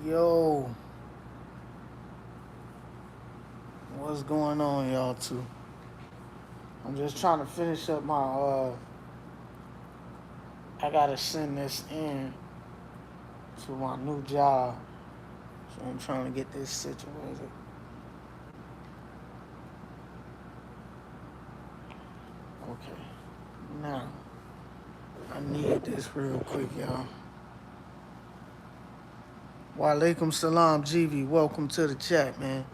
Yo, what's going on, y'all, too? I'm just trying to finish up I gotta send this in to my new job. So I'm trying to get this situated. Okay, now, I need this real quick, y'all. Walaikum salam, GV. Welcome to the chat, man.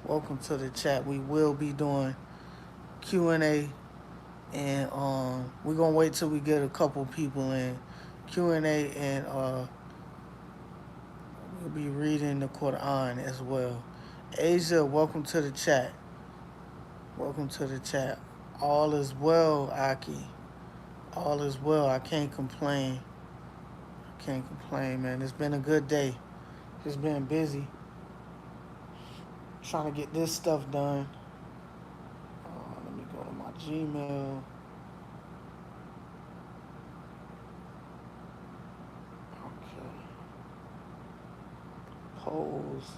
Welcome to the chat. We will be doing Q&A, and we're gonna wait till we get a couple people in. Q&A, and we'll be reading the Quran as well. Asia, welcome to the chat. Welcome to the chat. All is well, Aki. All is well. I can't complain. I can't complain, man. It's been a good day. Just been busy trying to get this stuff done. Let me go to my Gmail. Okay. Polls.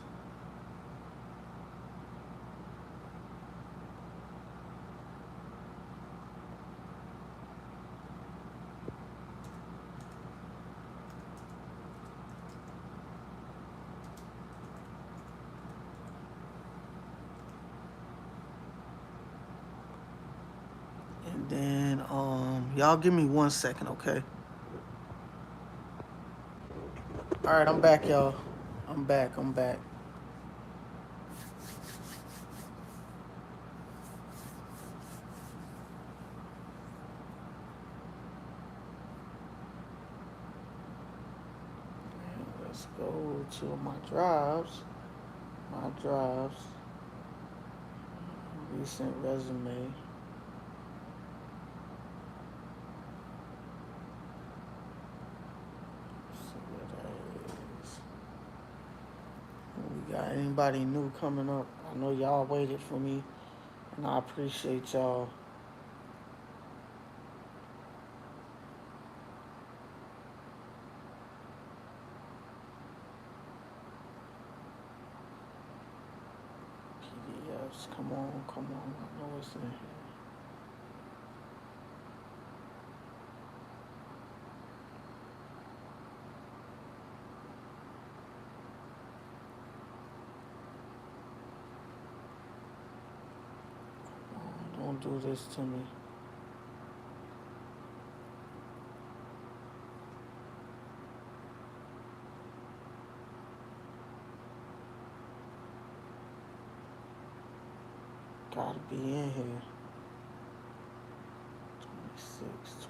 And then y'all give me 1 second, okay? Alright, I'm back, y'all. I'm back. Let's go to my drives. Recent resume. See what that is. We got anybody new coming up? I know y'all waited for me, and I appreciate y'all. PDFs, come on. I know it's in here. Don't do this to me. Gotta be in here. 26.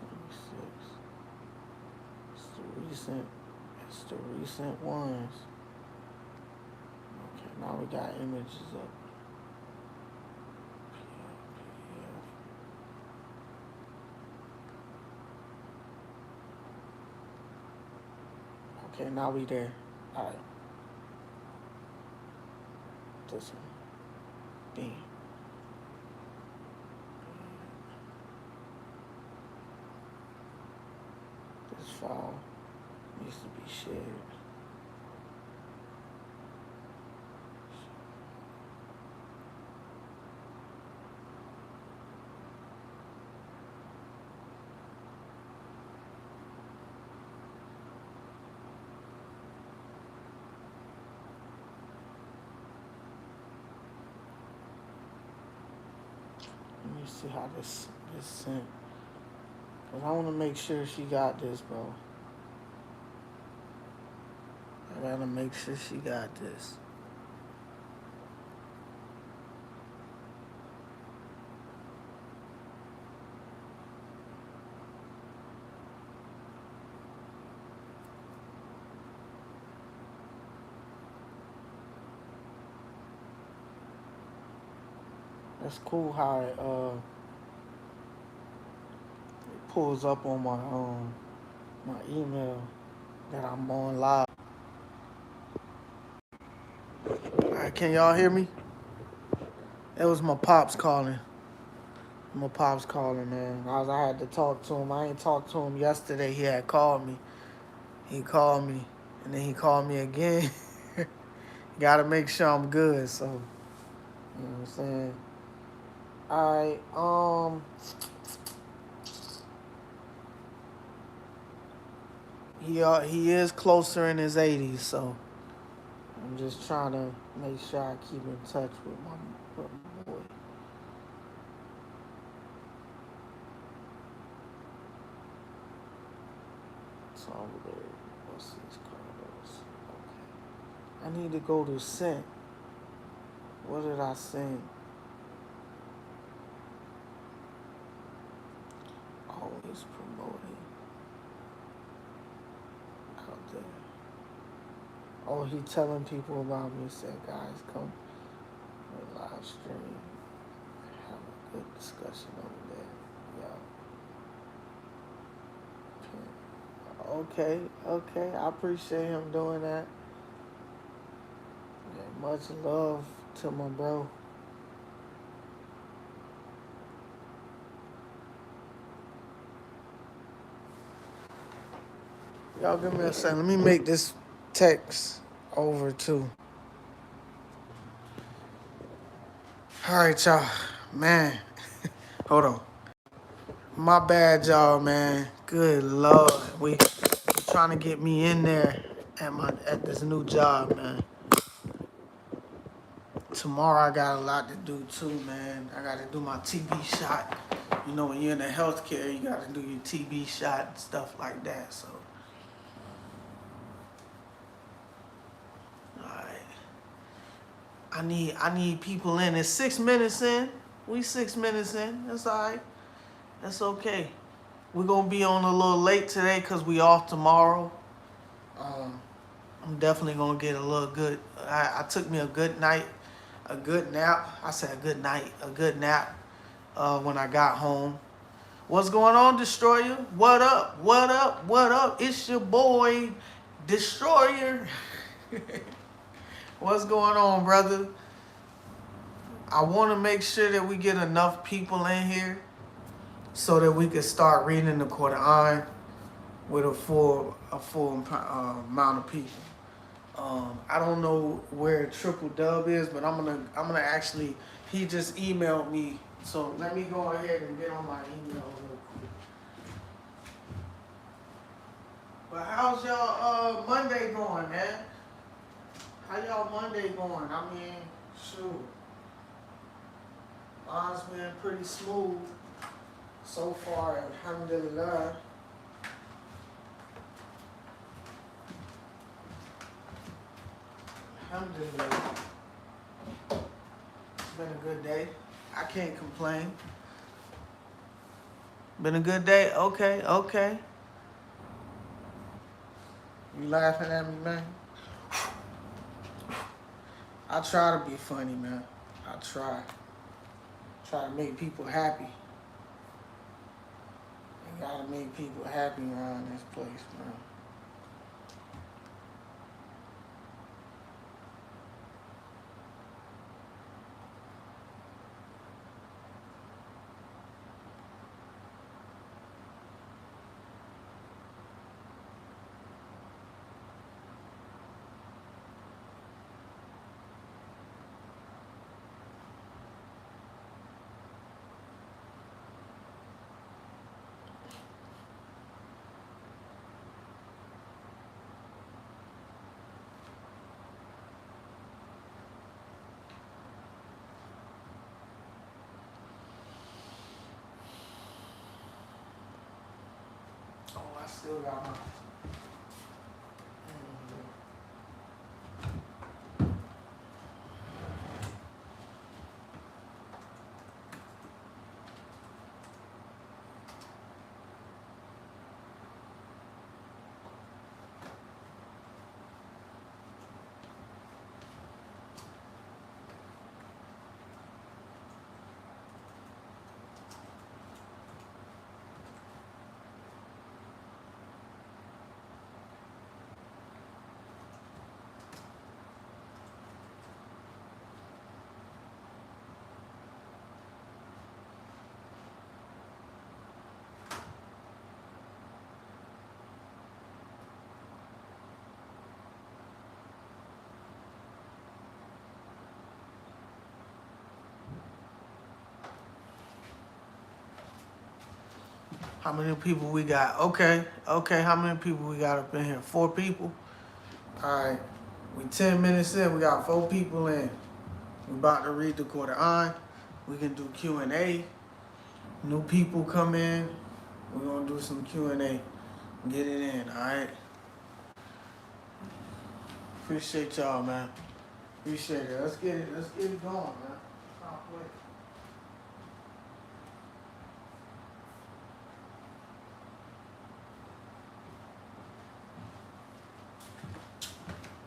It's the recent ones. Okay, now we got images up. Okay, now we there. Alright. This one. Bam. This file needs to be shared. Let me see how this is sent. Cause I want to make sure she got this, bro. I gotta make sure she got this. That's cool how it pulls up on my email that I'm on live. Alright, can y'all hear me? It was my pops calling. Man. I had to talk to him. I ain't talked to him yesterday. He had called me. He called me, and then he called me again. Gotta make sure I'm good. So, you know what I'm saying? All right. He is closer in his 80s, so I'm just trying to make sure I keep in touch with my boy. So what's these Carlos? Okay. I need to go to sent. What did I send? Always promoting out there. Oh, he telling people about me. Said, guys, come to live stream. Have a good discussion over there. Yeah. Okay, okay. I appreciate him doing that. Yeah, much love to my bro. Y'all give me a second. Let me make this text over too. All right, y'all. Man, hold on. My bad, y'all, man. Good Lord. We trying to get me in there at this new job, man. Tomorrow I got a lot to do too, man. I got to do my TB shot. You know, when you're in the healthcare, you got to do your TB shot and stuff like that. So, all right. I need people in. It's 6 minutes in. We 6 minutes in. That's all right. That's okay. We're gonna be on a little late today because we off tomorrow. Um, I'm definitely gonna get a little good. I took me a good nap. I said a good night, a good nap. When I got home. What's going on, Destroyer? What up? What up? What up? It's your boy, Destroyer. What's going on, brother? I want to make sure that we get enough people in here so that we can start reading the Quran with a full amount of people. I don't know where Triple Dub is, but I'm gonna actually. He just emailed me, so let me go ahead and get on my email real quick. But how's y'all Monday going, man? How y'all Monday going? I mean, shoot, mine's been pretty smooth so far. Alhamdulillah. Alhamdulillah. It's been a good day. I can't complain. Been a good day? Okay, okay. You laughing at me, man? I try to be funny, man. I try. Try to make people happy. You gotta make people happy around this place, man. Oh, I still got my. How many people we got? Okay, okay. How many people we got up in here? 4 people. All right. We 10 minutes in. We got 4 people in. We about to read the Quran. We can do Q&A. New people come in. We're gonna do some Q&A. Get it in. All right. Appreciate y'all, man. Appreciate it. Let's get it. Let's get it going, man. Stop waiting.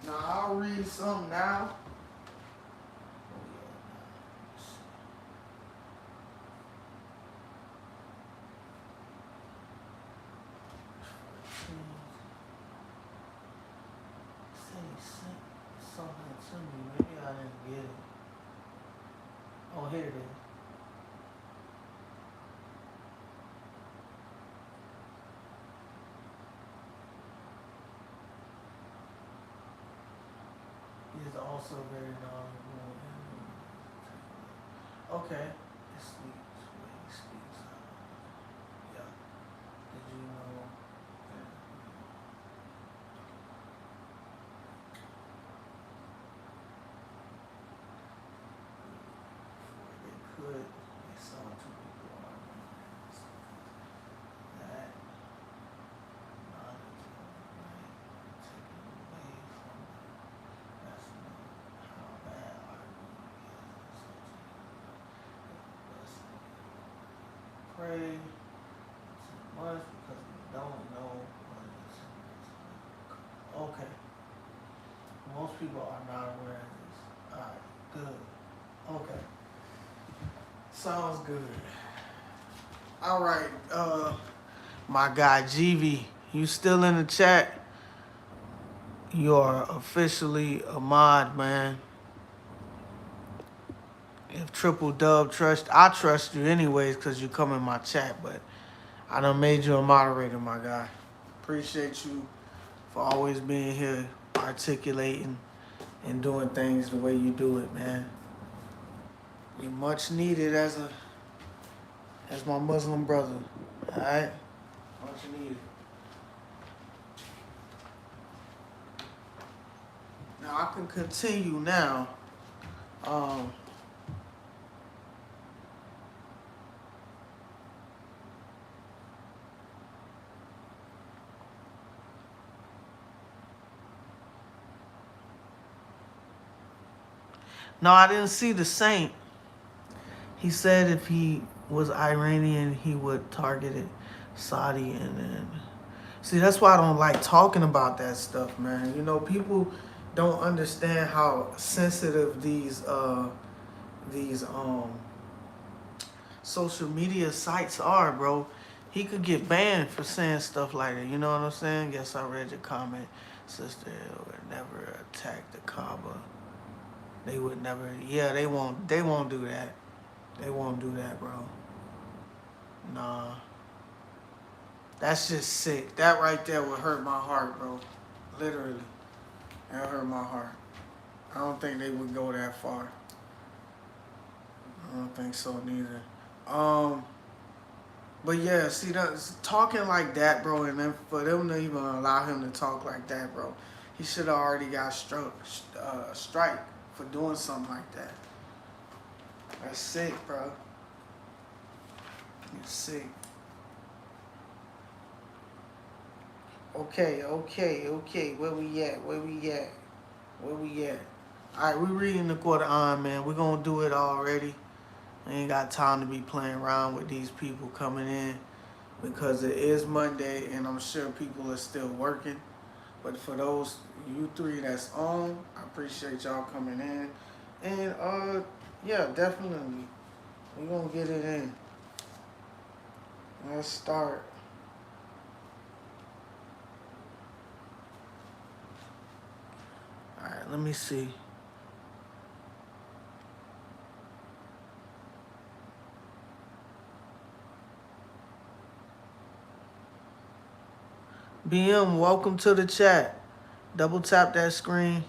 Now I'll read some now. Something to me. Maybe I didn't get it. Oh, here it is. He is also very knowledgeable. Okay. It speaks. Wait, he speaks. Yeah. Did you know that? Before they could, they saw 2 people arguing. That knowledge of the night taken away from them. That's not how bad arguing is in such a pray too much because we don't know what is. Okay. Most people are not aware of this. Alright, good. Okay. Sounds good. Alright, my guy GV, you still in the chat? You are officially a mod, man. If Triple Dub I trust you anyways because you come in my chat, but I done made you a moderator, my guy. Appreciate you for always being here, articulating and doing things the way you do it, man. You're much needed as my Muslim brother. Alright? Much needed. Now I can continue now. No, I didn't see the saint. He said if he was Iranian, he would target it Saudi and then. See, that's why I don't like talking about that stuff, man. You know, people don't understand how sensitive these social media sites are, bro. He could get banned for saying stuff like that. You know what I'm saying? Yes, I read your comment, sister. Would never attack the Kaaba. They would never. Yeah, they won't. They won't do that. They won't do that, bro. Nah. That's just sick. That right there would hurt my heart, bro. Literally. That hurt my heart. I don't think they would go that far. I don't think so neither. But yeah, see, that's talking like that, bro, and then for them to even allow him to talk like that, bro, he should have already got strike for doing something like that. That's sick, bro. You're sick. Okay. Where we at? Alright, we reading the Quran, man. We're gonna do it already. I ain't got time to be playing around with these people coming in because it is Monday and I'm sure people are still working. But for those you 3 that's on, I appreciate y'all coming in. And yeah, definitely. We're gonna get it in. Let's start. Alright, let me see. BM, welcome to the chat. Double tap that screen.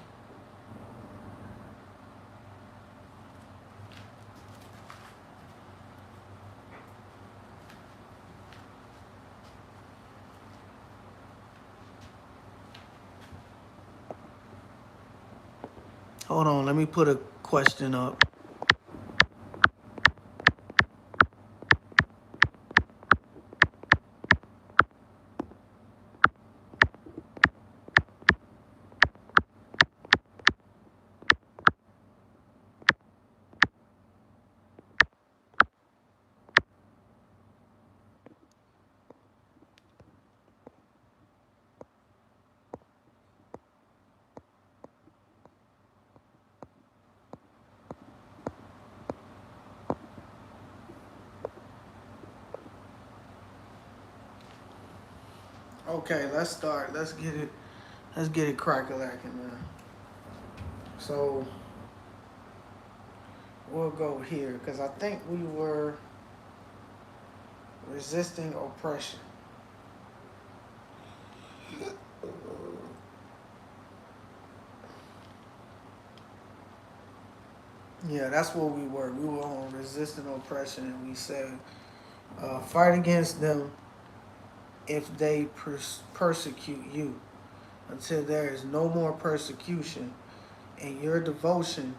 Hold on, let me put a question up. Okay, let's start. Let's get it. Let's get it crack-a-lacking, man. So we'll go here because I think we were resisting oppression. Yeah, that's what we were. We were on resisting oppression, and we said, fight against them if they persecute you until there is no more persecution, and your devotion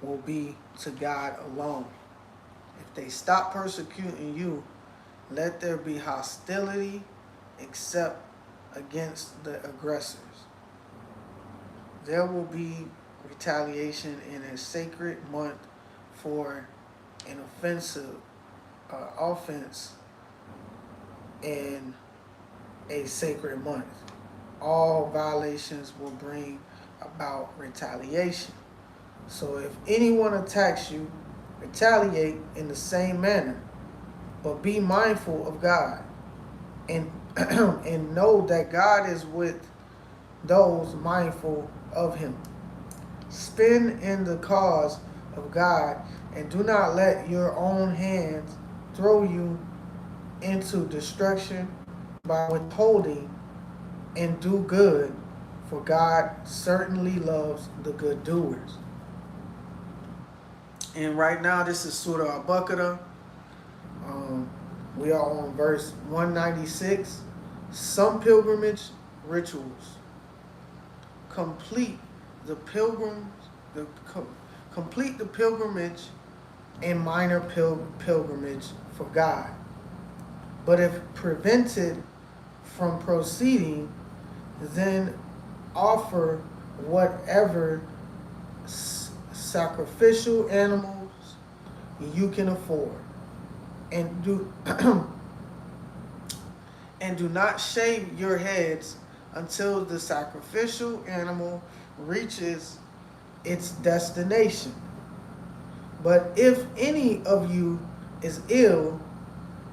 will be to God alone. If they stop persecuting you, let there be hostility except against the aggressors. There will be retaliation in a sacred month for an offense in a sacred month. All violations will bring about retaliation. So if anyone attacks you, retaliate in the same manner, but be mindful of God and and know that God is with those mindful of him. Spend in the cause of God and do not let your own hands throw you into destruction by withholding and do good, for God certainly loves the good doers. And right now, this is Surah Al-Baqarah. We are on verse 196. Some pilgrimage rituals. Complete the pilgrimage and minor pilgrimage for God. But if prevented from proceeding, then offer whatever sacrificial animals you can afford, and do and do not shave your heads until the sacrificial animal reaches its destination. But if any of you is ill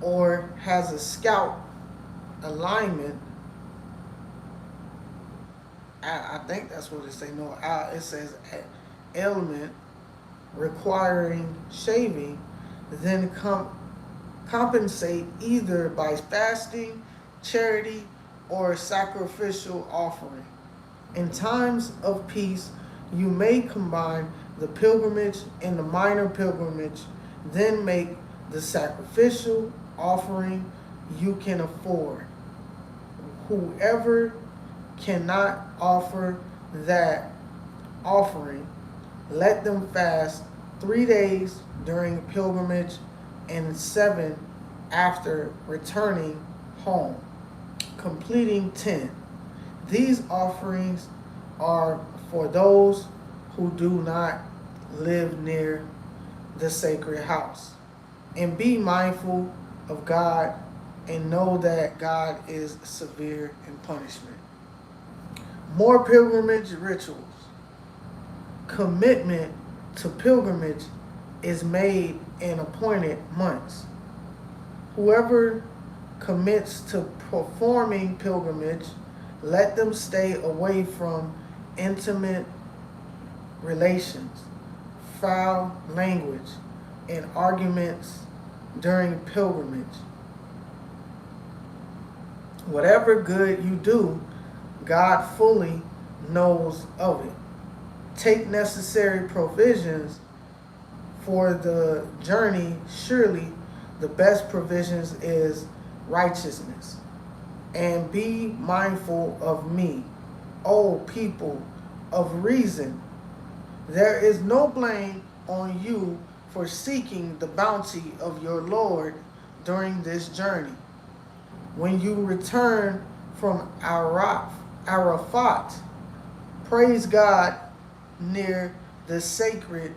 or has a scalp alignment, I think that's what it says. No, it says ailment requiring shaving, then compensate either by fasting, charity, or sacrificial offering. In times of peace, you may combine the pilgrimage and the minor pilgrimage, then make the sacrificial offering you can afford. Whoever cannot offer that offering, let them fast 3 days during pilgrimage and 7 after returning home, completing 10. These offerings are for those who do not live near the sacred house. And be mindful of God and know that God is severe in punishment. More pilgrimage rituals. Commitment to pilgrimage is made in appointed months. Whoever commits to performing pilgrimage, let them stay away from intimate relations, foul language, and arguments during pilgrimage. Whatever good you do, God fully knows of it. Take necessary provisions for the journey. Surely the best provisions is righteousness. And be mindful of me, O people of reason. There is no blame on you for seeking the bounty of your Lord during this journey. When you return from Arafat, praise God near the sacred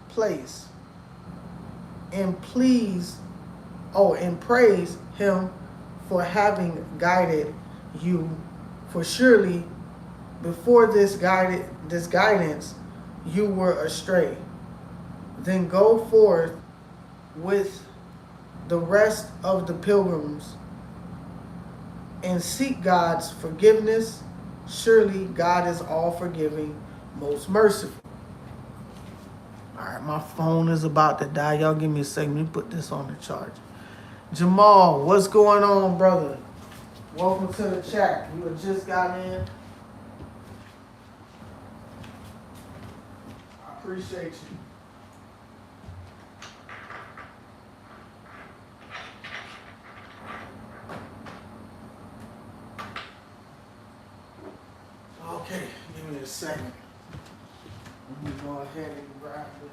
place and and praise him for having guided you, for surely before this guidance you were astray. Then go forth with the rest of the pilgrims and seek God's forgiveness. Surely God is all forgiving, most merciful. All right, my phone is about to die. Y'all give me a second. Let me put this on the charger. Jamal, what's going on, brother? Welcome to the chat. You have just got in. I appreciate you. Okay, give me a second. Let me go ahead and grab this.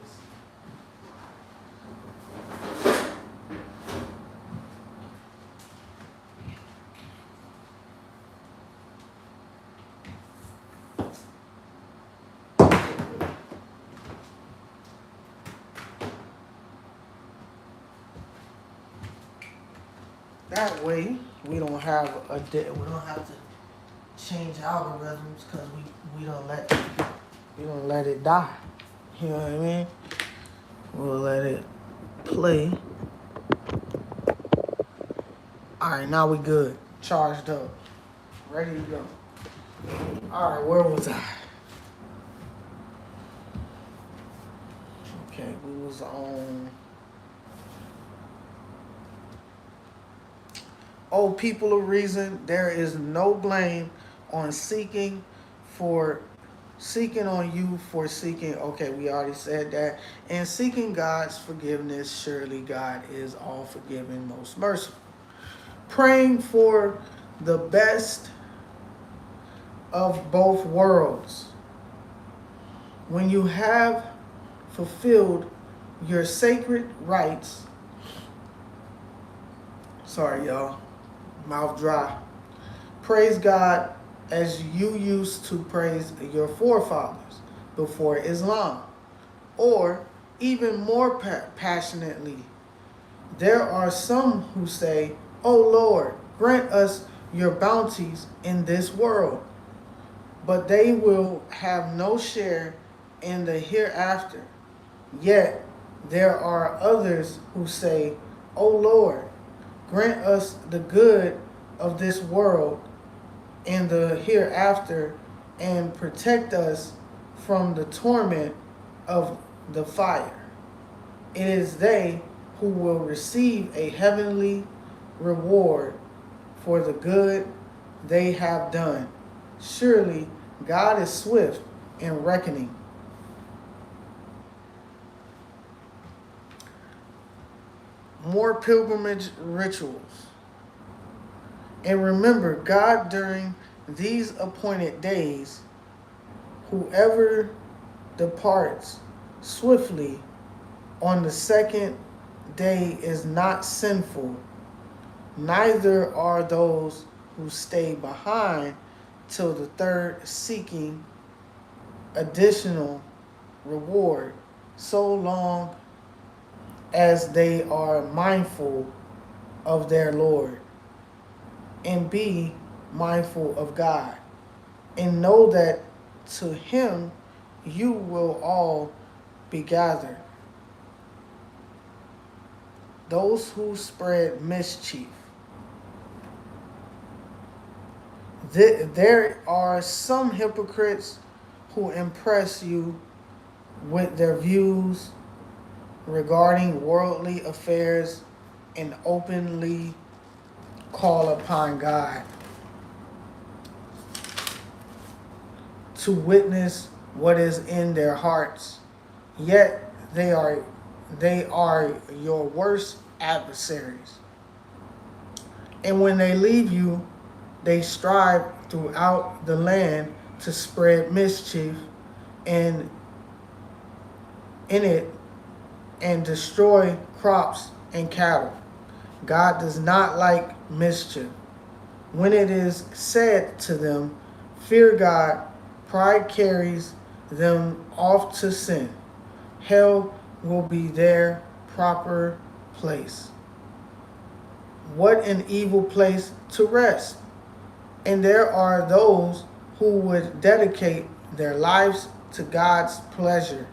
That way, we don't have to change algorithms because we don't let it die. You know what I mean? We'll let it play. All right, now we good. Charged up, ready to go. All right, where was I? Okay, we was on. Oh, people of reason, there is no blame on seeking on you for seeking. Okay, we already said that. And seeking God's forgiveness, surely God is all forgiving, most merciful. Praying for the best of both worlds. When you have fulfilled your sacred rites, sorry y'all, mouth dry. Praise God as you used to praise your forefathers before Islam, or even more passionately. There are some who say, "O Lord, grant us your bounties in this world," but they will have no share in the hereafter. Yet there are others who say, "O Lord, grant us the good of this world and the hereafter, and protect us from the torment of the fire." It is they who will receive a heavenly reward for the good they have done. Surely God is swift in reckoning. More pilgrimage rituals. And remember God during these appointed days. Whoever departs swiftly on the second day is not sinful, neither are those who stay behind till the third, seeking additional reward, so long as they are mindful of their Lord, and be mindful of God, and know that to him you will all be gathered. Those who spread mischief. There are some hypocrites who impress you with their views regarding worldly affairs and openly call upon God to witness what is in their hearts. Yet they are your worst adversaries. And when they leave you, they strive throughout the land to spread mischief and in it and destroy crops and cattle. God does not like mischief. When it is said to them, fear God, pride carries them off to sin. Hell will be their proper place. What an evil place to rest. And there are those who would dedicate their lives to God's pleasure.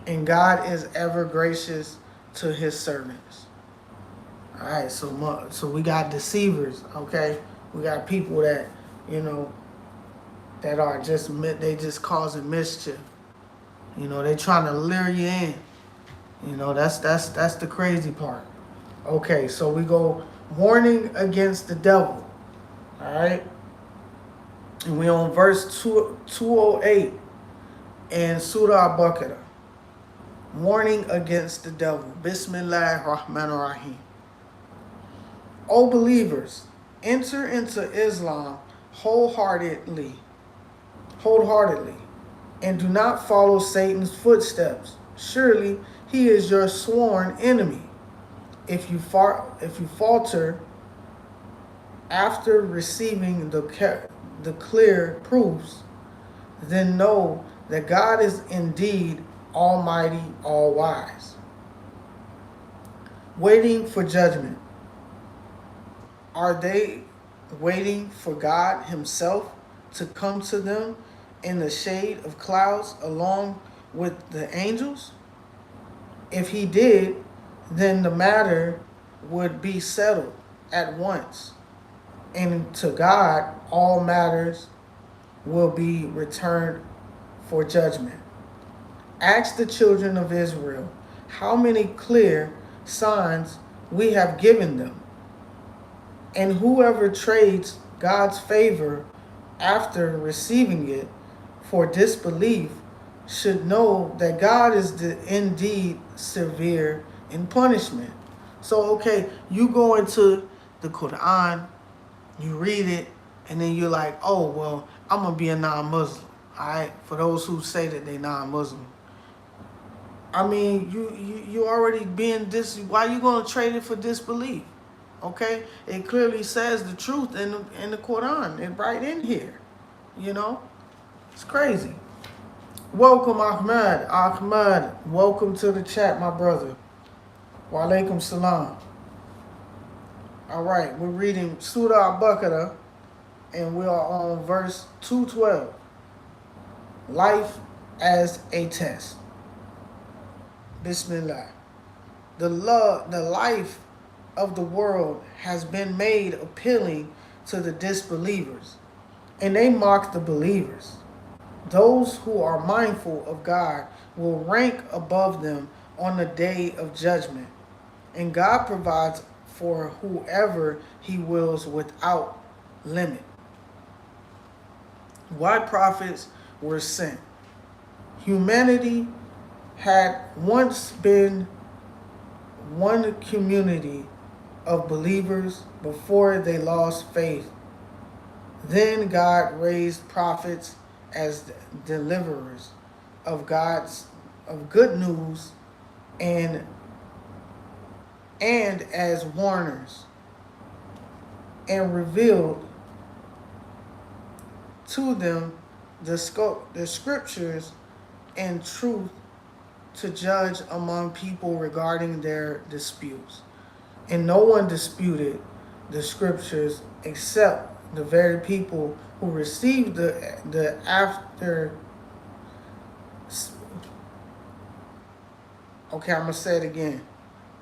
And God is ever gracious to his servants. All right, so we got deceivers, okay? We got people that, that are they just causing mischief. They trying to lure you in. That's the crazy part. Okay, so we go warning against the devil. All right? And we on verse 208 in Surah Al-Baqarah. Warning against the devil. Bismillah ar-Rahman ar-Rahim. O believers, enter into Islam wholeheartedly, and do not follow Satan's footsteps. Surely he is your sworn enemy. If you falter after receiving the clear proofs, then know that God is indeed Almighty, all-wise. Waiting for judgment. Are they waiting for God himself to come to them in the shade of clouds along with the angels? If he did, then the matter would be settled at once, and to God all matters will be returned for judgment. Ask the children of Israel how many clear signs we have given them, and whoever trades God's favor after receiving it for disbelief should know that God is indeed severe in punishment. So, okay, you go into the Quran, you read it, and then you're like, oh, well, I'm going to be a non-Muslim. All right? For those who say that they're non-Muslim. I mean, you already being why are you going to trade it for disbelief? Okay? It clearly says the truth in the Quran. It's right in here. It's crazy. Welcome, Ahmad. Ahmad, welcome to the chat, my brother. Wa alaikum salam. All right, we're reading Surah Al-Baqarah, and we are on verse 212. Life as a test. Bismillah. The life of the world has been made appealing to the disbelievers, and they mock the believers. Those who are mindful of God will rank above them on the day of judgment, and God provides for whoever he wills without limit. Why prophets were sent. Humanity had once been one community of believers before they lost faith. Then God raised prophets as deliverers of good news and as warners, and revealed to them the scriptures and truth to judge among people regarding their disputes. And no one disputed the scriptures except the very people who received the after. Okay, I'm going to say it again.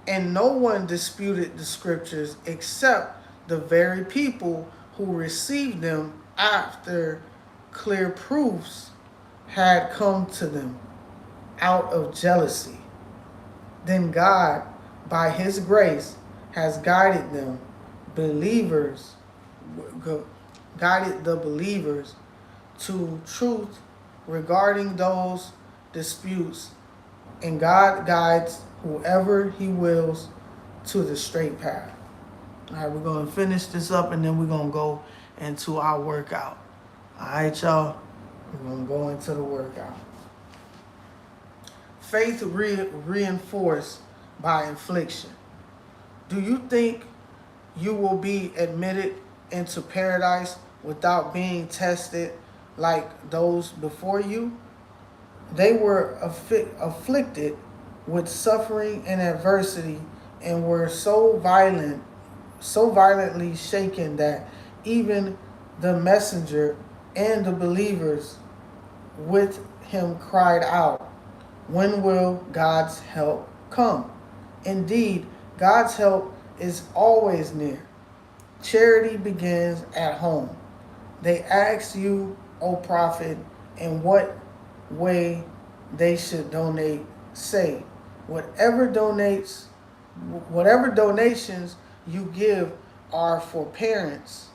And no one disputed the scriptures except the very people who received them after clear proofs had come to them out of jealousy. Then God, by his grace, has guided the believers to truth regarding those disputes, and God guides whoever he wills to the straight path. All right, we're going to finish this up, and then we're going to go into our workout. All right, y'all, we're going to go into the workout. Faith reinforced by infliction. Do you think you will be admitted into paradise without being tested like those before you? They were afflicted with suffering and adversity and were so violently shaken that even the messenger and the believers with him cried out, "When will God's help come?" Indeed, God's help is always near. Charity begins at home. They ask you, O prophet, in what way they should donate. Say, whatever donates, whatever donations you give are for parents,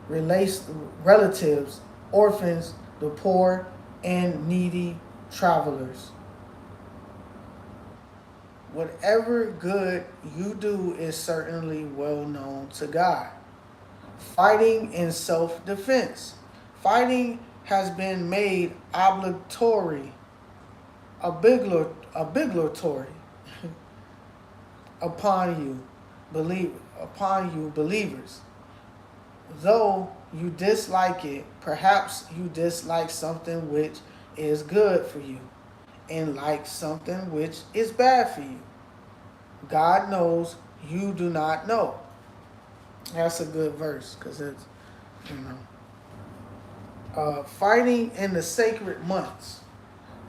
relatives, orphans, the poor, and needy travelers. Whatever good you do is certainly well known to God. Fighting in self-defense. Fighting has been made obligatory upon you believers. Though you dislike it, perhaps you dislike something which is good for you, and like something which is bad for you. God knows you do not know. That's a good verse because it's, you know. Fighting in the sacred months.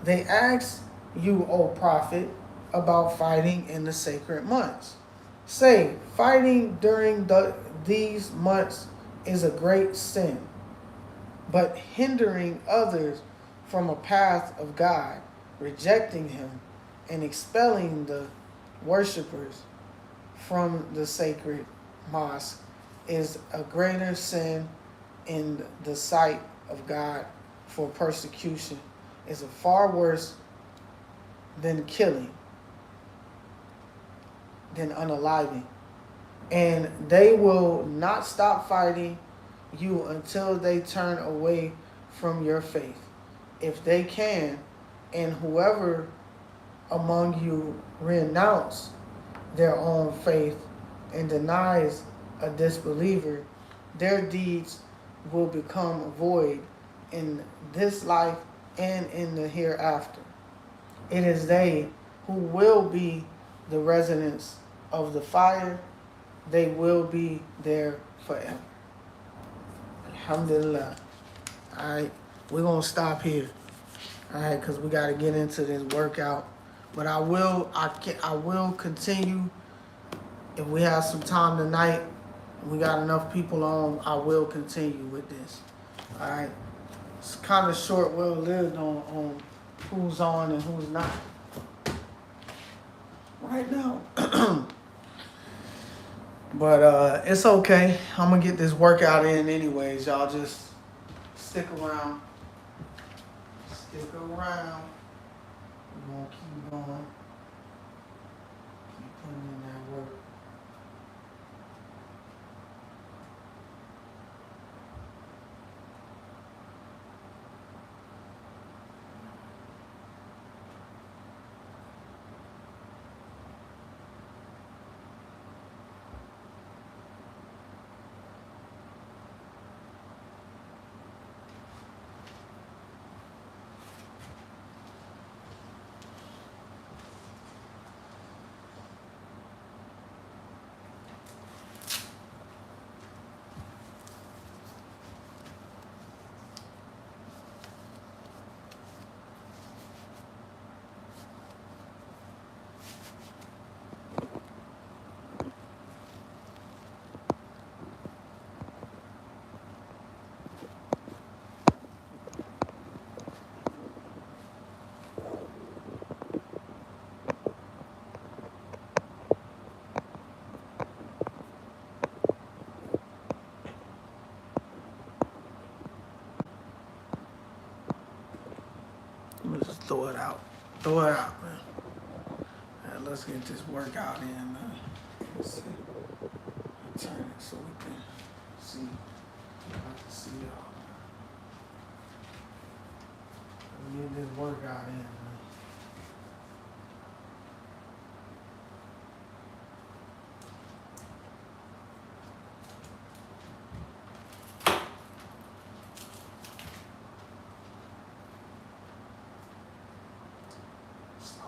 They ask you, O prophet, about fighting in the sacred months. Say, fighting during these months is a great sin, but hindering others from a path of God, rejecting him, and expelling the worshippers from the sacred mosque is a greater sin in the sight of God, for persecution is a far worse than killing, than unaliving. And they will not stop fighting you until they turn away from your faith, if they can, and whoever among you renounce their own faith and denies a disbeliever, their deeds will become void in this life and in the hereafter. It is they who will be the residents of the fire. They will be there forever. Alhamdulillah. All right, we're going to stop here. All right, because we got to get into this workout. But I will continue. If we have some time tonight, we got enough people on, I will continue with this. All right. It's kind of short, well-lived on who's on and who's not right now. But it's okay. I'm going to get this workout in anyways. Y'all just stick around. Stick around. We're going to keep going. Keep putting in that work. Just throw it out. Throw it out, man. Right, let's get this workout in, man. Let's see. Turn it so we can see. I can see y'all. Let's get this workout in, man.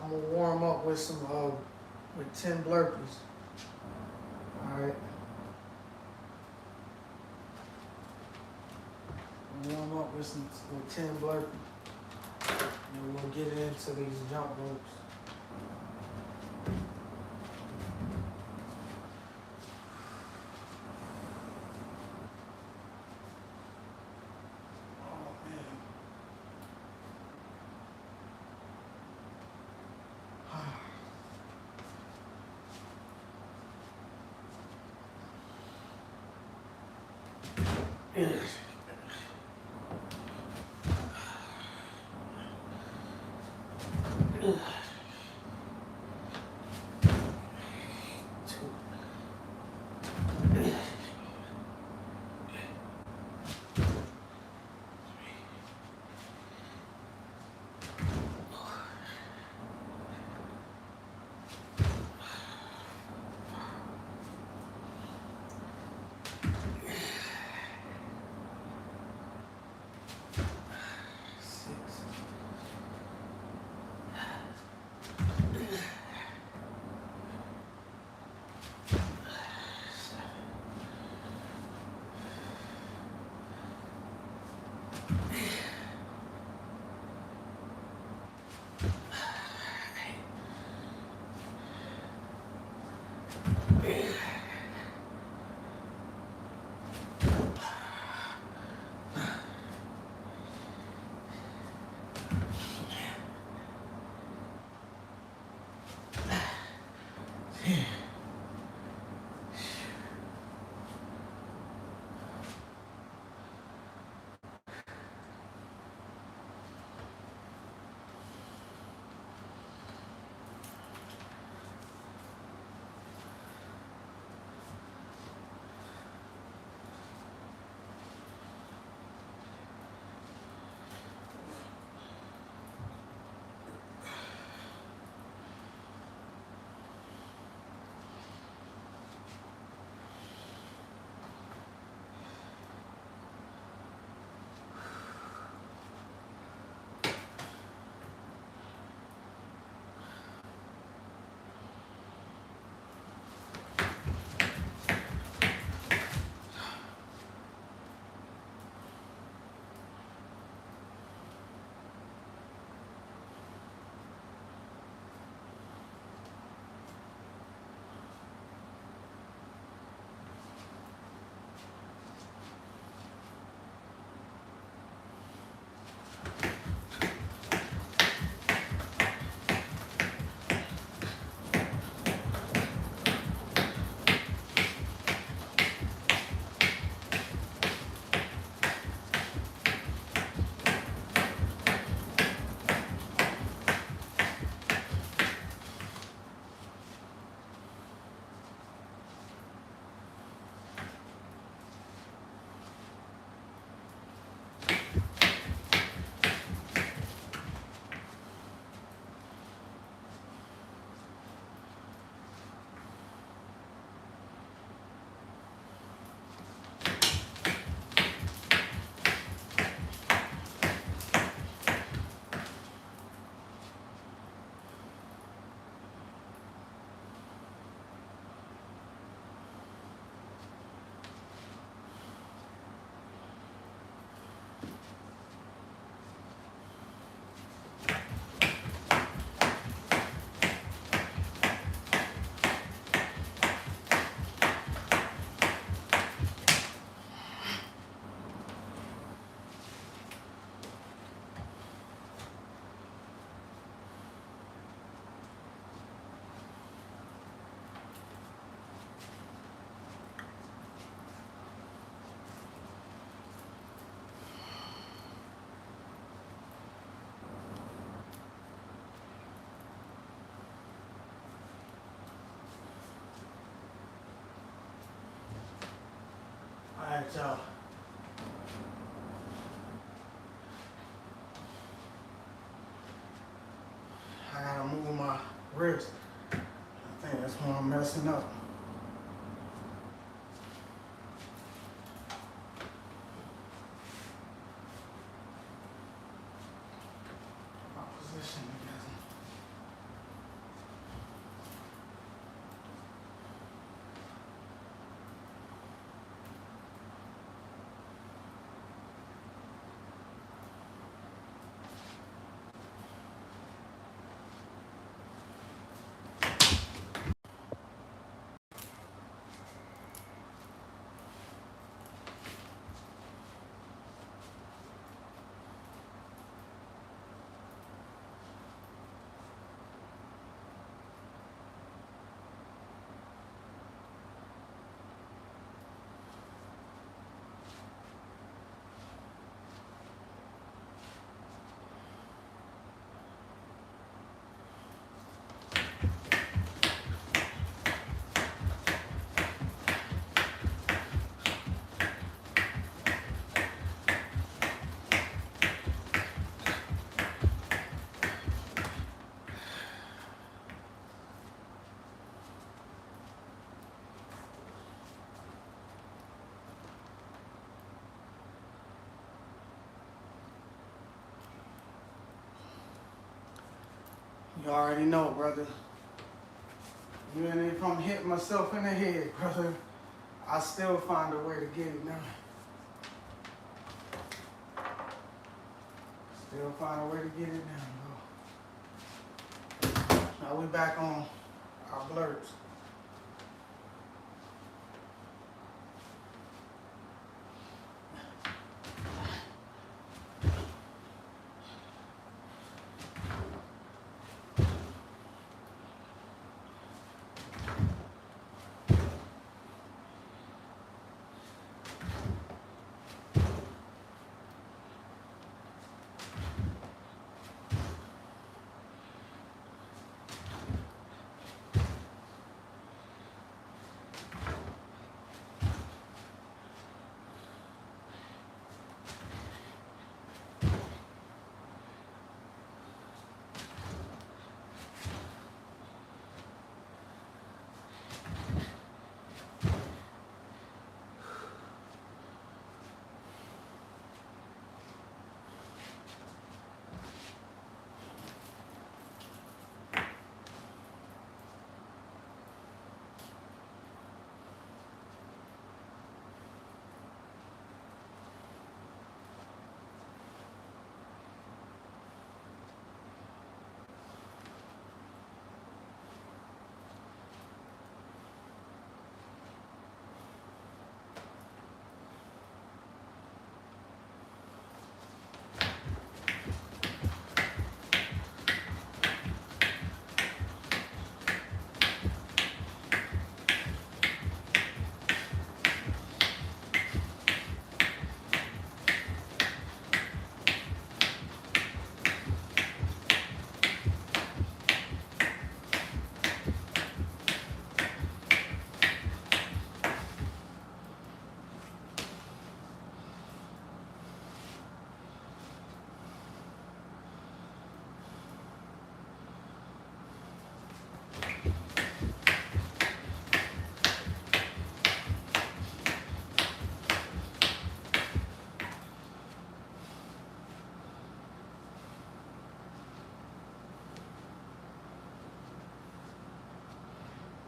I'm gonna warm up with some with 10 burpees. All right. Warm up with 10 burpees, and we'll get into these jump ropes. All right, y'all. I gotta move my wrist. I think that's why I'm messing up. My position again. You already know, brother. Even if I'm hitting myself in the head, brother, I still find a way to get it done. Still find a way to get it done, bro. Now we back on our blurts.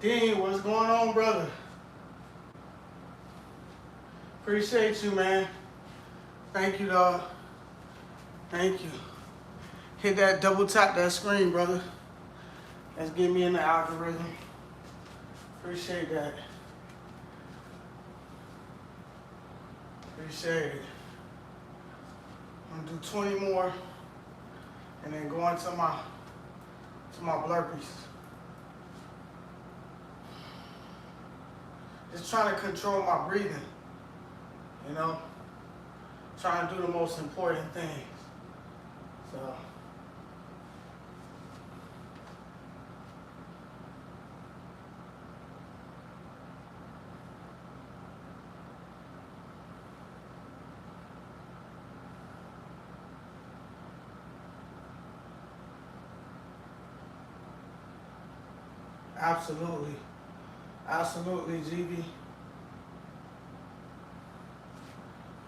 Dean, what's going on, brother? Appreciate you, man. Thank you, dog. Thank you. Hit that, double tap that screen, brother. Let's get me in the algorithm. Appreciate that. Appreciate it. I'm gonna do 20 more and then go into my burpees. Just trying to control my breathing, you know? Trying to do the most important things. So, absolutely. Absolutely, GB.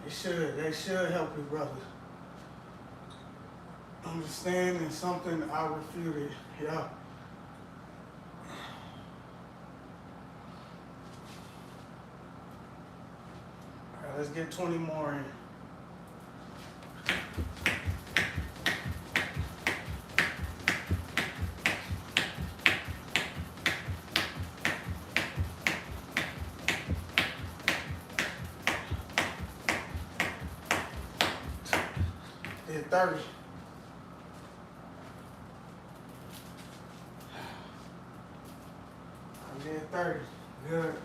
They should help you, brother. Understanding something I refuted. Yeah. All right, let's get 20 more in. Did 30. I did 30. Good.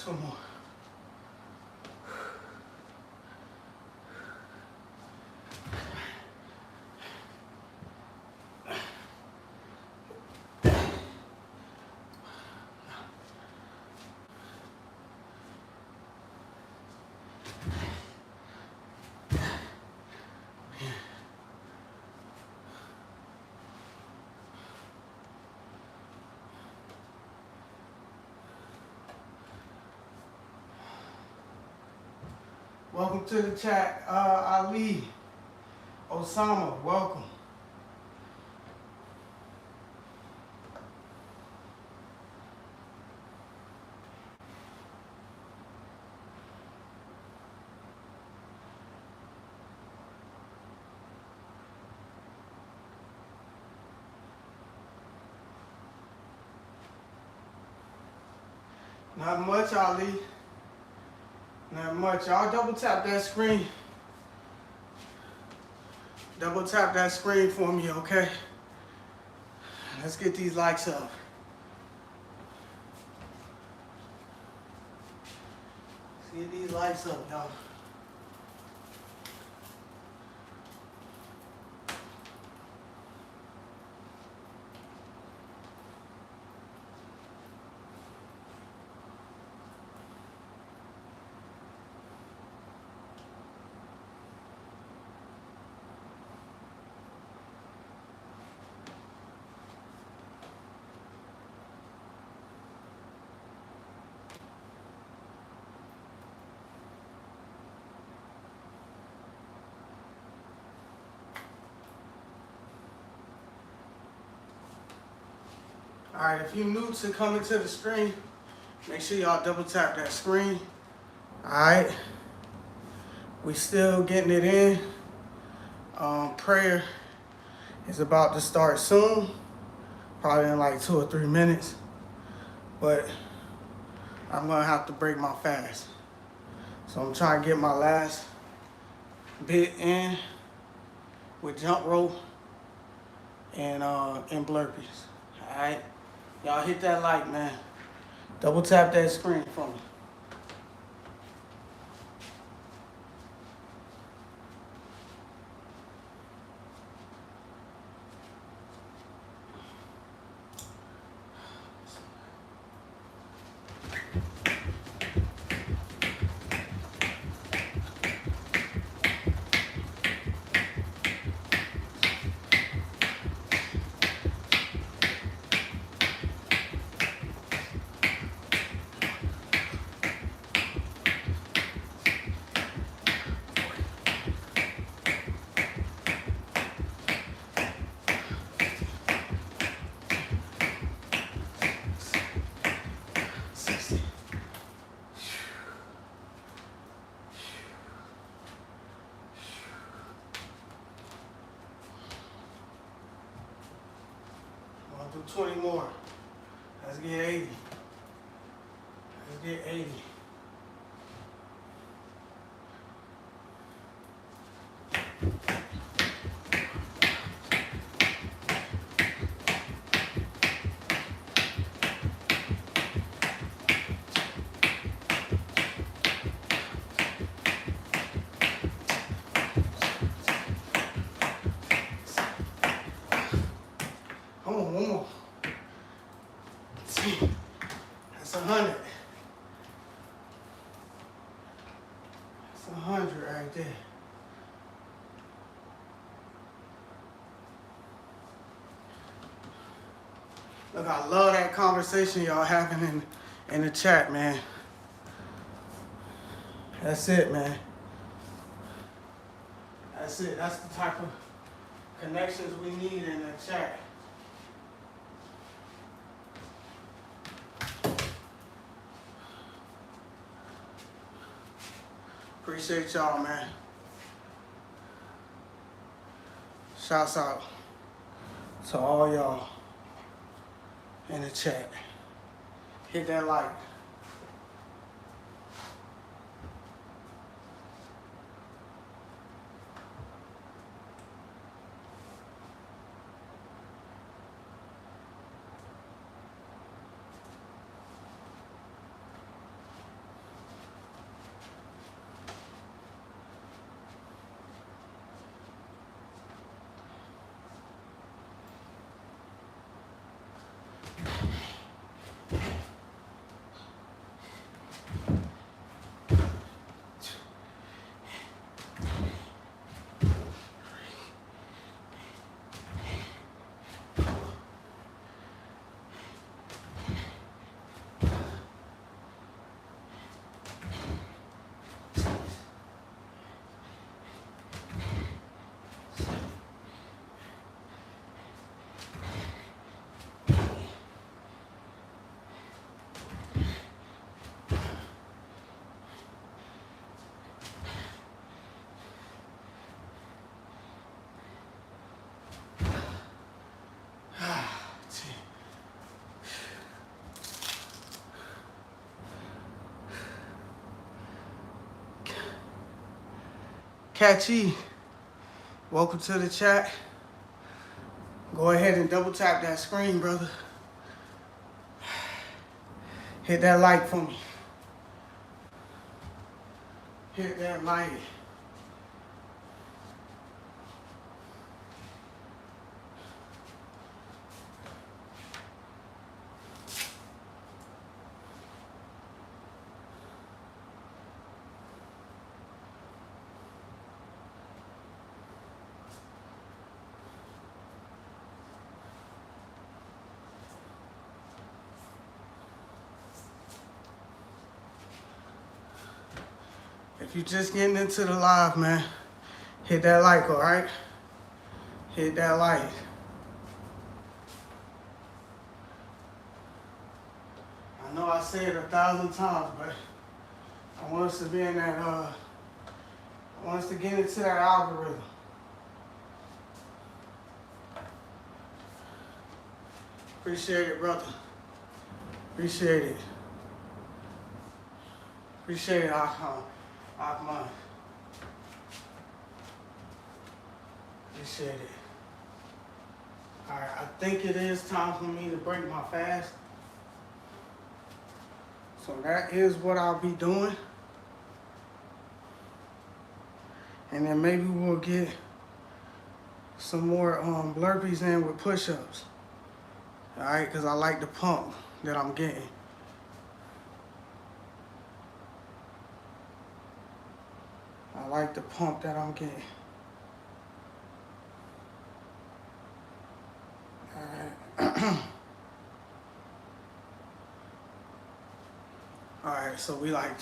Two more. Welcome to the chat, Ali, Osama, welcome. Not much, Ali. Not much. Y'all double tap that screen. Double tap that screen for me, okay? Let's get these likes up. Let's get these likes up, y'all. All right, if you're new to coming to the stream, make sure y'all double tap that screen. All right, we still getting it in. Prayer is about to start soon, probably in like 2 or 3 minutes, but I'm gonna have to break my fast. So I'm trying to get my last bit in with jump rope and burpees. All right. Y'all hit that like, man. Double tap that screen for me. Do 20 more. Let's get 80. Let's get 80. Come on, one more. That's 100. That's 100 right there. Look, I love that conversation y'all having in the chat, man. That's it, man. That's it. That's the type of connections we need in the chat. Appreciate y'all, man. Shouts out to all y'all in the chat. Hit that like. Catchy, welcome to the chat. Go ahead and double tap that screen, brother. Hit that like for me. Hit that like. If you're just getting into the live, man, hit that like, all right? Hit that like. I know I say it 1,000 times, but I want us to be in that, I want us to get into that algorithm. Appreciate it, brother. Appreciate it. Appreciate it, Ahmad. Appreciate it. All right, I think it is time for me to break my fast. So that is what I'll be doing. And then maybe we'll get some more blurpees in with push-ups. All right, because I like the pump that I'm getting. I like the pump that I'm getting. All right. All right, so we like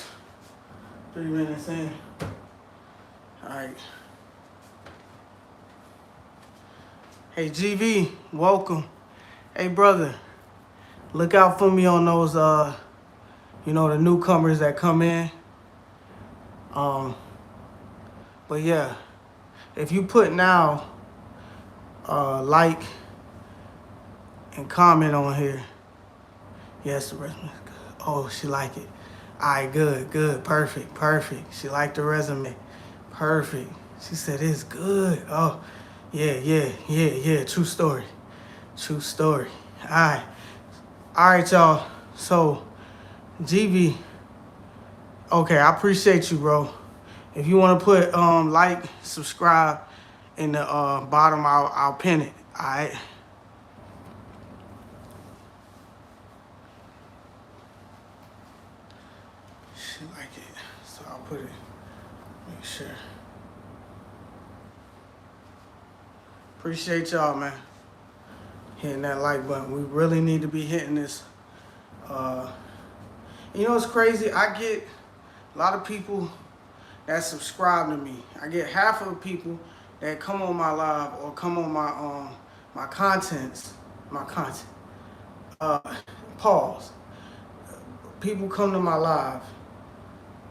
3 minutes in. All right. Hey, GV, welcome. Hey, brother, look out for me on those, you know, the newcomers that come in. But yeah, if you put now, like and comment on here. Yes, the resume is good. Oh, she like it. All right, good, perfect. She liked the resume. Perfect. She said it's good. Oh, yeah. True story. All right, y'all. So, GV, okay, I appreciate you, bro. If you want to put like, subscribe in the bottom, I'll pin it. All right. She like it, so I'll put it. Make sure. Appreciate y'all, man. Hitting that like button. We really need to be hitting this. You know what's crazy? I get a lot of people that subscribe to me. I get half of the people that come on my live or come on my content. Pause. People come to my live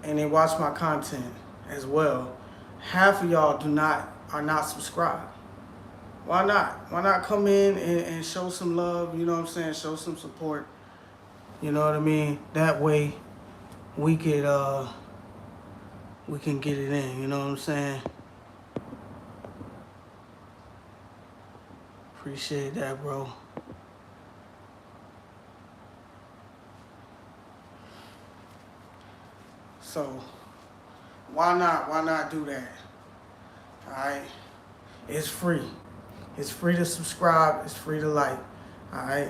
and they watch my content as well. Half of y'all are not subscribed. Why not? Why not come in and show some love, you know what I'm saying? Show some support. You know what I mean? That way we can get it in, you know what I'm saying? Appreciate that, bro. So why not do that? All right? It's free. It's free to subscribe. It's free to like. All right?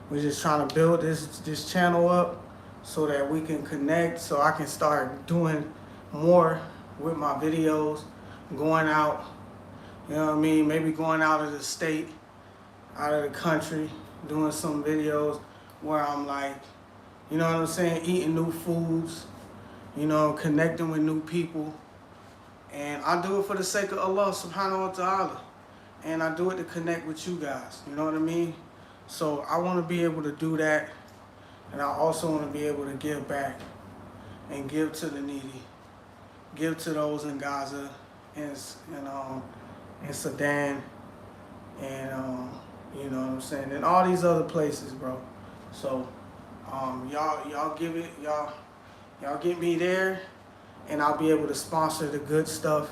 We're just trying to build this channel up so that we can connect, so I can start doing more with my videos, going out, you know what I mean? Maybe going out of the state, out of the country, doing some videos where I'm like, you know what I'm saying, eating new foods, you know, connecting with new people. And I do it for the sake of Allah subhanahu wa ta'ala. And I do it to connect with you guys, you know what I mean? So I want to be able to do that. And I also want to be able to give back and give to the needy. Give to those in Gaza and in Sudan and you know what I'm saying, and all these other places, bro. So y'all get me there, and I'll be able to sponsor the good stuff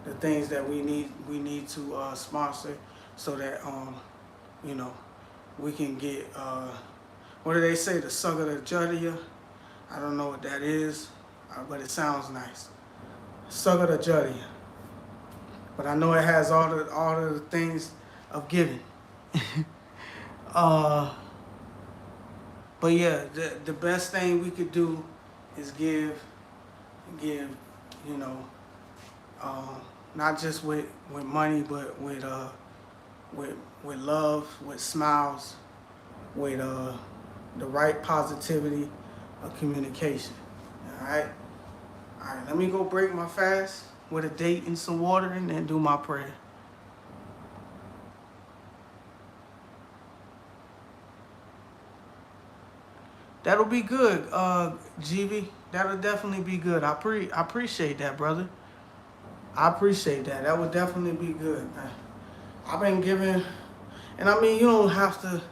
the things that we need to sponsor, so that you know, we can get what do they say, the Sugar Judea? I don't know what that is, but it sounds nice. Sugar Judea. But I know it has all the things of giving. uh, but yeah, the best thing we could do is give, you know, not just with money, but with love, with smiles, with the right positivity of communication. All right, all right. Let me go break my fast with a date and some water, and then do my prayer. That'll be good, GV. That'll definitely be good. I appreciate that, brother. I appreciate that. That would definitely be good, man. I've been giving, and I mean, you don't have to.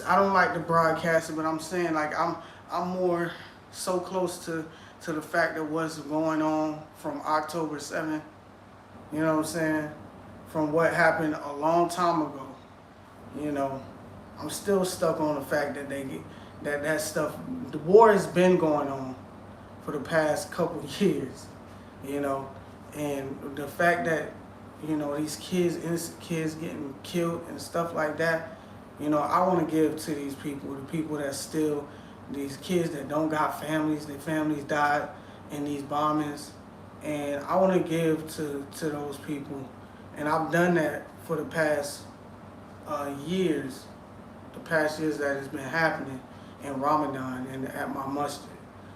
I don't like to broadcast it, but I'm saying, like, I'm more so close to the fact of what's going on from October 7th. You know what I'm saying? From what happened a long time ago. You know, I'm still stuck on the fact that that stuff. The war has been going on for the past couple of years. You know, and the fact that, you know, these kids, innocent kids, getting killed and stuff like that. You know, I want to give to these people, the people that still, these kids that don't got families, their families died in these bombings, and I want to give to those people, and I've done that for the past years, that it's been happening in Ramadan and at my masjid.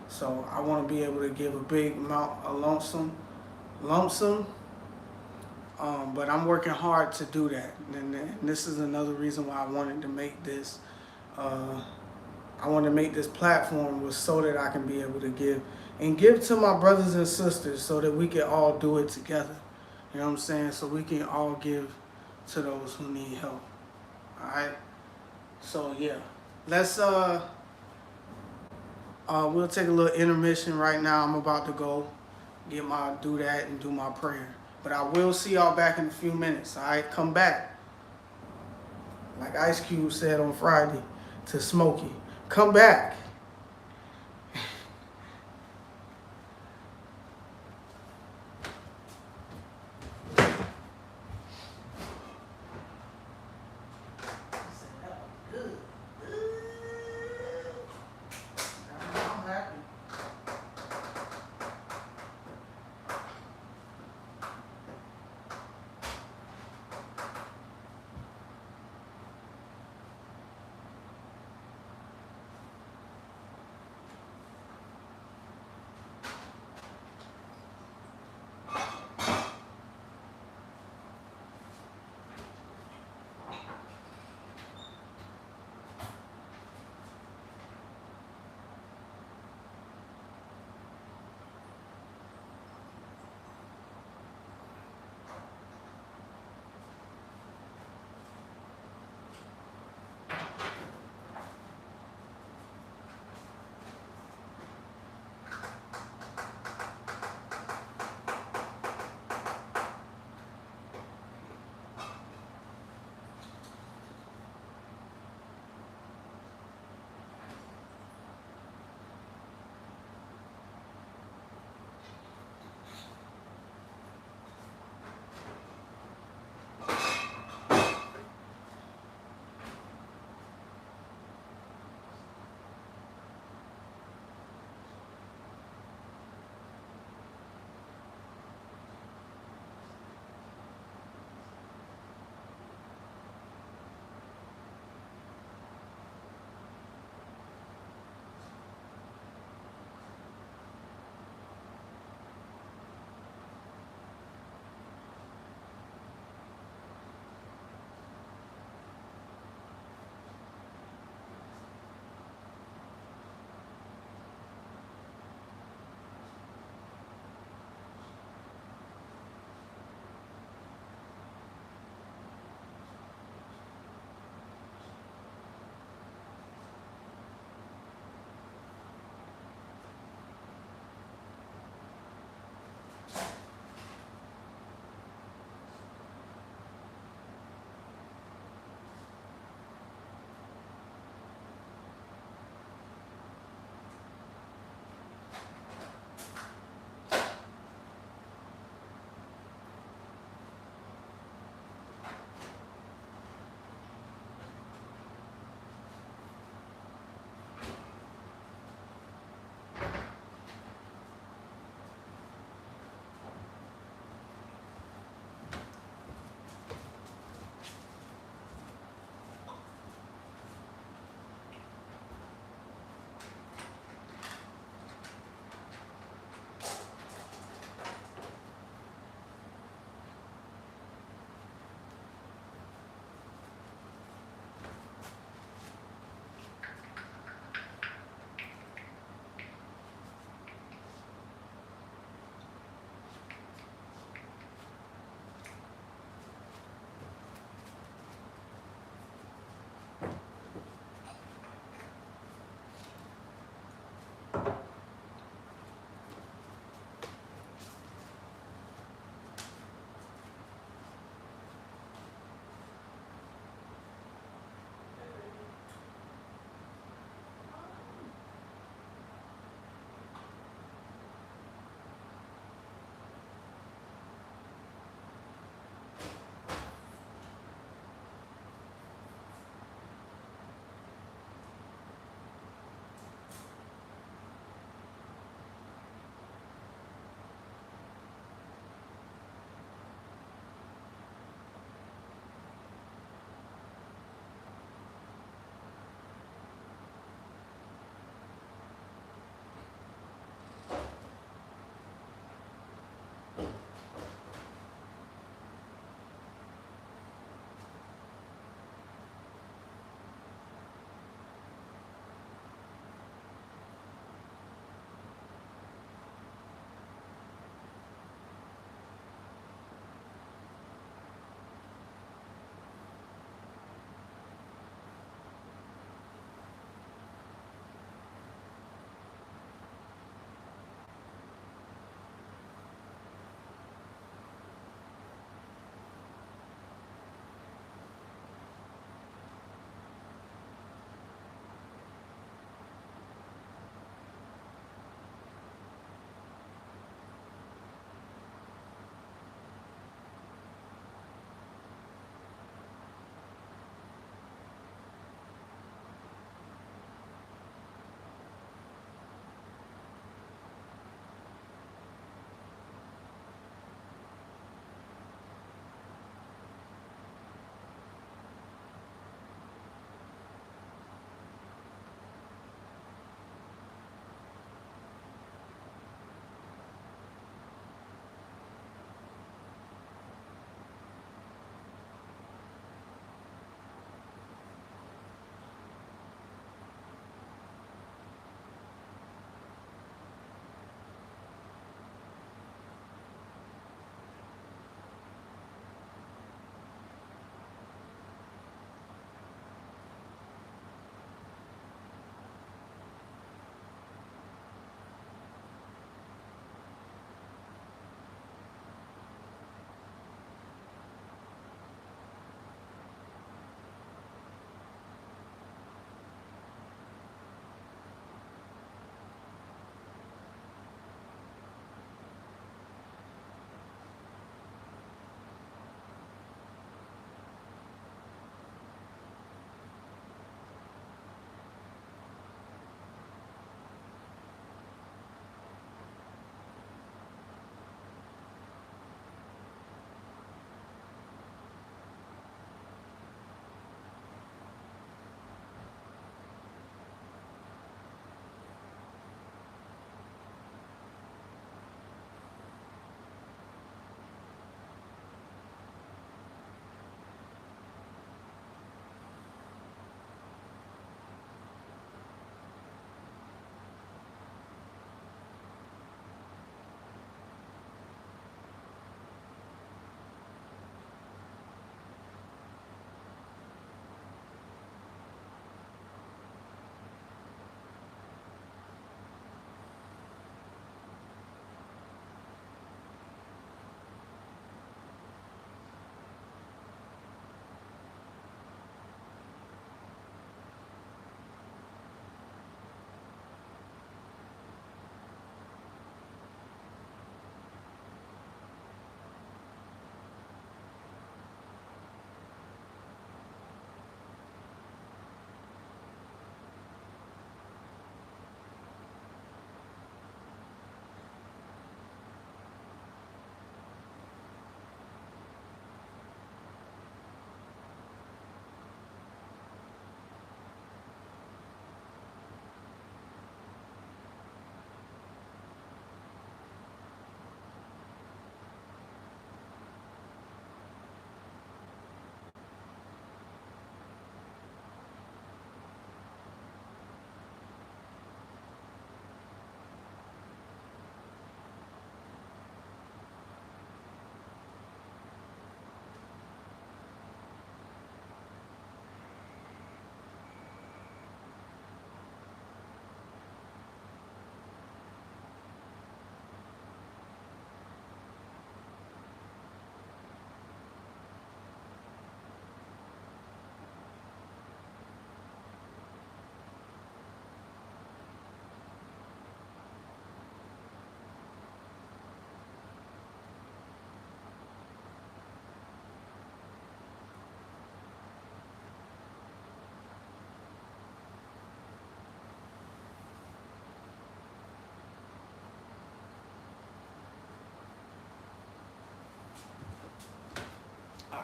So I want to be able to give a big amount, a lump sum. But I'm working hard to do that, and this is another reason why I wanted to make this. I want to make this platform was so that I can be able to give to my brothers and sisters, so that we can all do it together. You know what I'm saying? So we can all give to those who need help. All right. So yeah, let's we'll take a little intermission right now. I'm about to go do that and do my prayer. But I will see y'all back in a few minutes. All right, come back. Like Ice Cube said on Friday to Smokey, come back.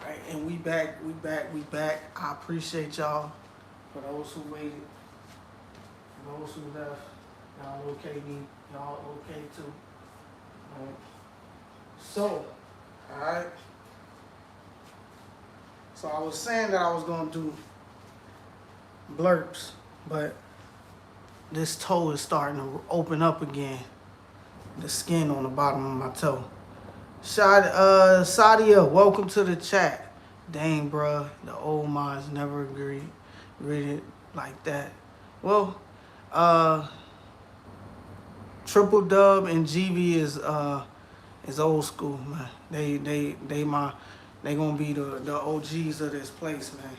Alright, and we back. I appreciate y'all. For those who waited, for those who left, y'all okay, y'all okay too. Alright. So, alright. So I was saying that I was gonna do blurps, but this toe is starting to open up again. The skin on the bottom of my toe. Sadia, welcome to the chat. Dang, bruh, the old minds never agreed. Read it like that. Well, Triple Dub and GV is old school, man. They gonna be the OGs of this place, man.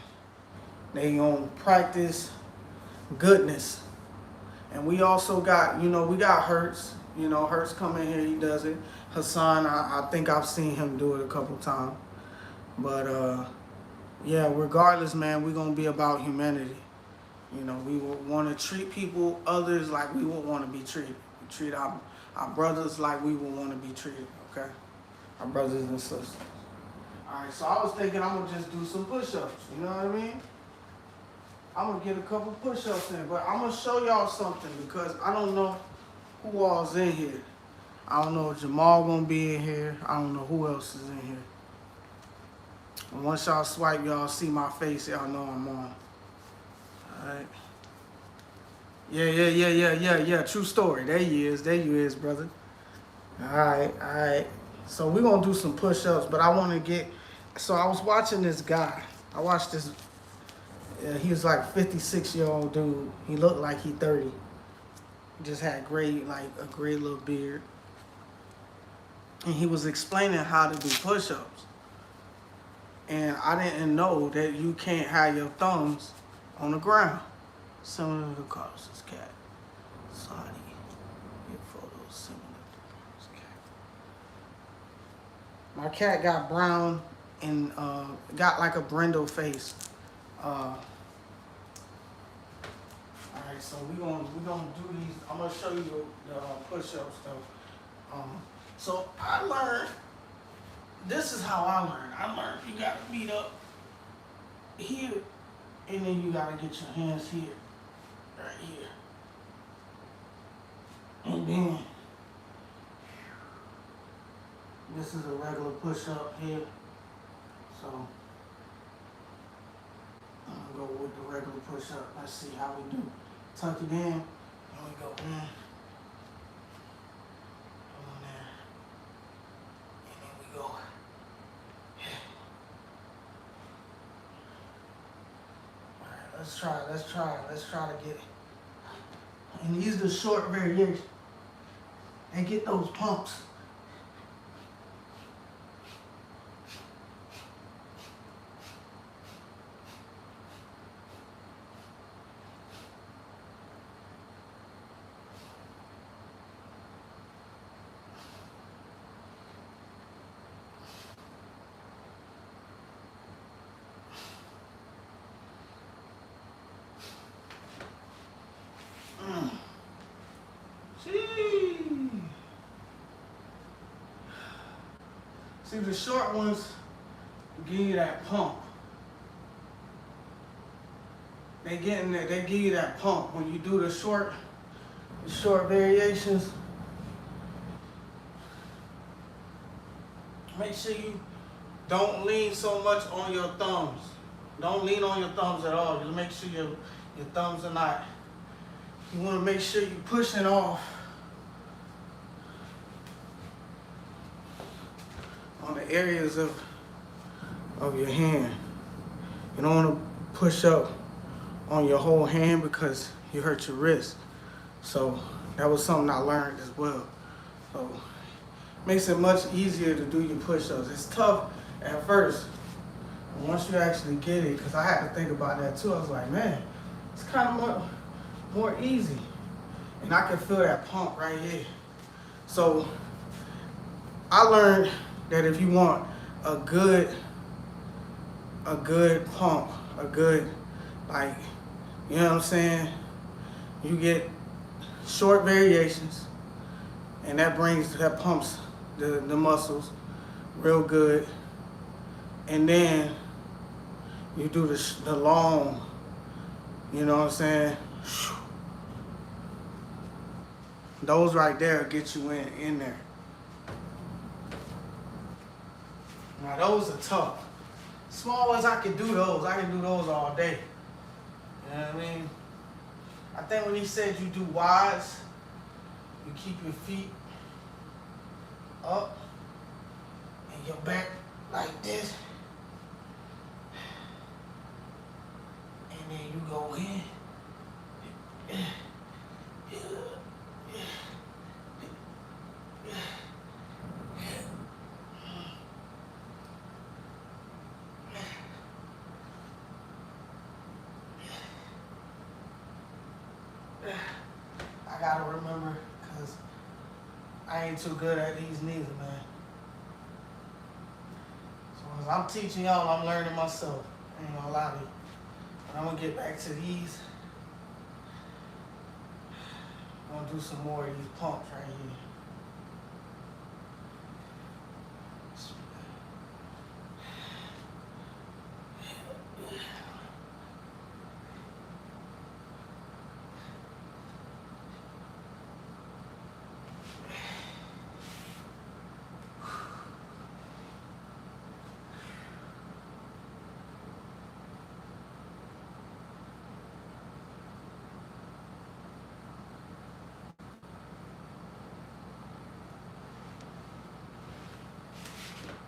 They gonna practice goodness. And we also got, we got Hertz. Hertz come in here, he does it. Hassan, I think I've seen him do it a couple times. But yeah, regardless, man, we're gonna be about humanity. We would want to treat others like we would want to be treated. We treat our brothers like we would want to be treated, okay? Our brothers and sisters. All right, so I was thinking I'm going to just do some push-ups, you know what I mean? I'm going to get a couple push-ups in, but I'm going to show y'all something because I don't know who all's in here. I don't know if Jamal going to be in here. I don't know who else is in here. And once y'all swipe, y'all see my face, y'all know I'm on. All right. Yeah. True story. There you is, brother. All right. So we're going to do some push-ups, but I want to get... So I was watching this guy. I watched this... he was like a 56-year-old dude. He looked like he 30. He just had a great little beard. And he was explaining how to do push-ups. And I didn't know that you can't have your thumbs on the ground. Similar to Carlos's cat. Saudi. Your photos similar to Carlos's cat. My cat got brown and got like a brindle face. Alright, so we're gonna do these. I'm gonna show you the push-ups though. So I learned, this is how I learned. I learned you gotta beat up here, and then you gotta get your hands here, right here. And then, this is a regular push-up here. So, I'm gonna go with the regular push-up. Let's see how we do. Tuck it in, and we go in. Go. Alright, let's try to get it. And these are the short variations. And get those pumps. See, the short ones give you that pump. They give you that pump when you do the short variations. Make sure you don't lean so much on your thumbs. Don't lean on your thumbs at all. Just make sure your thumbs are not. You want to make sure you're pushing off on the areas of your hand. You don't want to push up on your whole hand because you hurt your wrist. So that was something I learned as well. So makes it much easier to do your push-ups. It's tough at first, but once you actually get it, because I had to think about that too. I was like, man, it's kind of more easy. And I can feel that pump right here. So I learned that if you want a good pump, a good, like, you know what I'm saying? You get short variations, and that pumps the muscles real good. and then you do the long, you know what I'm saying? Those right there get you in there. Now those are tough. Small as I can do those, I can do those all day. You know what I mean? I think when he said you do wides, you keep your feet up and your back like this. And then you go in. I gotta remember, cause I ain't too good at these neither, man. So as I'm teaching y'all, I'm learning myself. I ain't gonna lie to you. But I'm gonna get back to these. I'm gonna do some more of these pumps right here.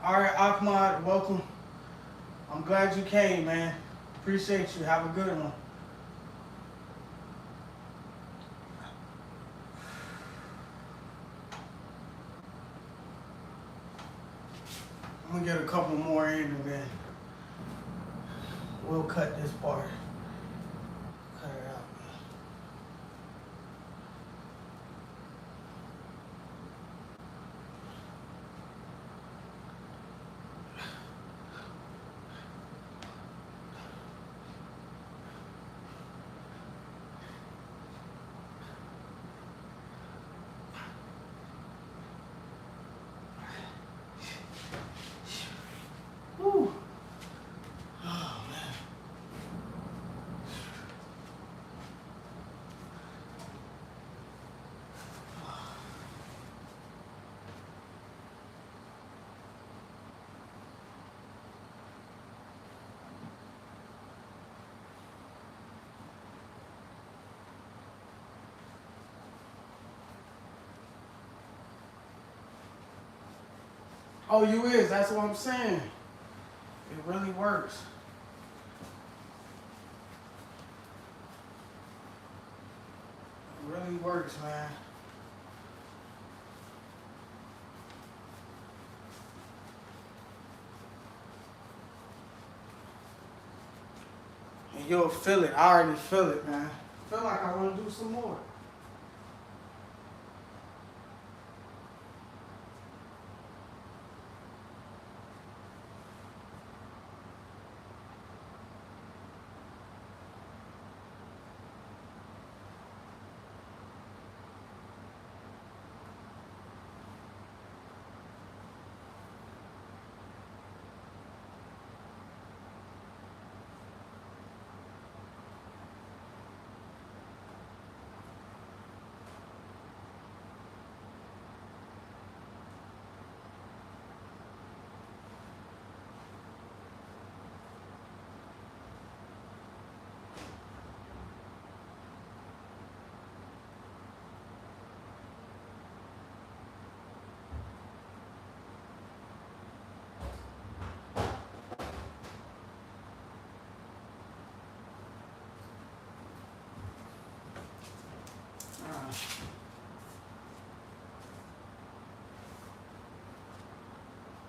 All right, Ahmad, welcome. I'm glad you came, man. Appreciate you. Have a good one. I'm gonna get a couple more in and then we'll cut this part. Cut it out. Whew. Oh, man. Oh, you is. That's what I'm saying. It really works. It really works, man. And you'll feel it. I already feel it, man. I feel like I want to do some more.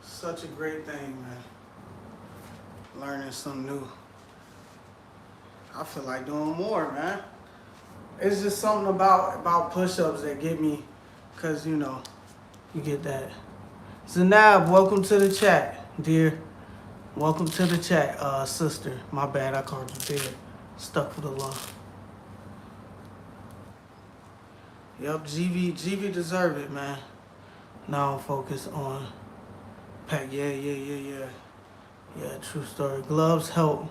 Such a great thing, man. Learning something new. I feel like doing more, man. It's just something about push-ups that get me, cause you know, you get that. Zanab, welcome to the chat, dear. Welcome to the chat, sister. My bad, I called you dear. Stuck for the law. Yep, GV deserve it, man. Now I'm focused on Pac. Yeah. Yeah, true story. Gloves help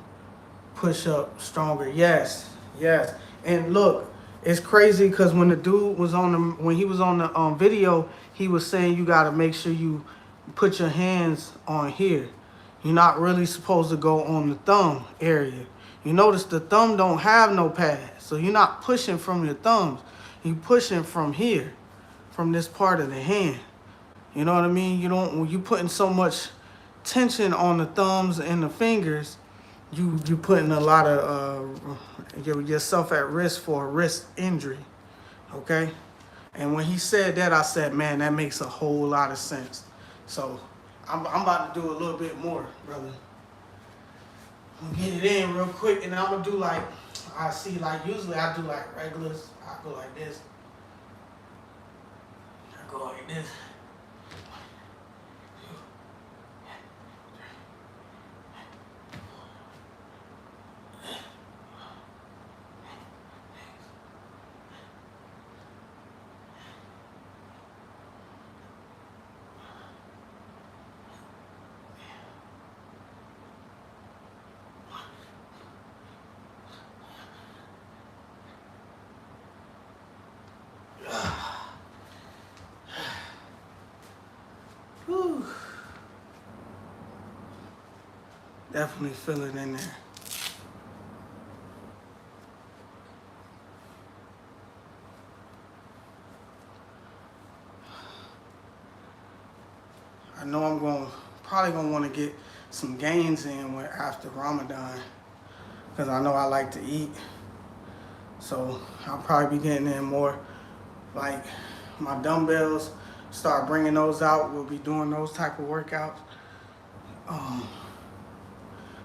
push up stronger. Yes, yes. And look, it's crazy because when the dude was on the when he was on the video, he was saying you got to make sure you put your hands on here. You're not really supposed to go on the thumb area. You notice the thumb don't have no pad, so you're not pushing from your thumbs. You're pushing from here, from this part of the hand. You know what I mean? You don't when you putting so much tension on the thumbs and the fingers, you putting a lot of yourself at risk for a wrist injury. Okay? And when he said that, I said, man, that makes a whole lot of sense. So I'm about to do a little bit more, brother. I'm gonna get it in real quick, and I'm gonna do like I see like usually I do like regulars. I go like this. I go like this. Whew. Definitely feel it in there. I know I'm probably gonna want to get some gains in after Ramadan because I know I like to eat. So I'll probably be getting in more like my dumbbells. Start bringing those out. We'll be doing those type of workouts. Um,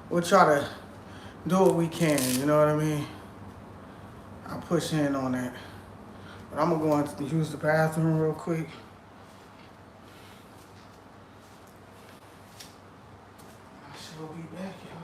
we'll try to do what we can. You know what I mean? I'll push in on that. But I'm gonna go and use the bathroom real quick. I shall be back, y'all.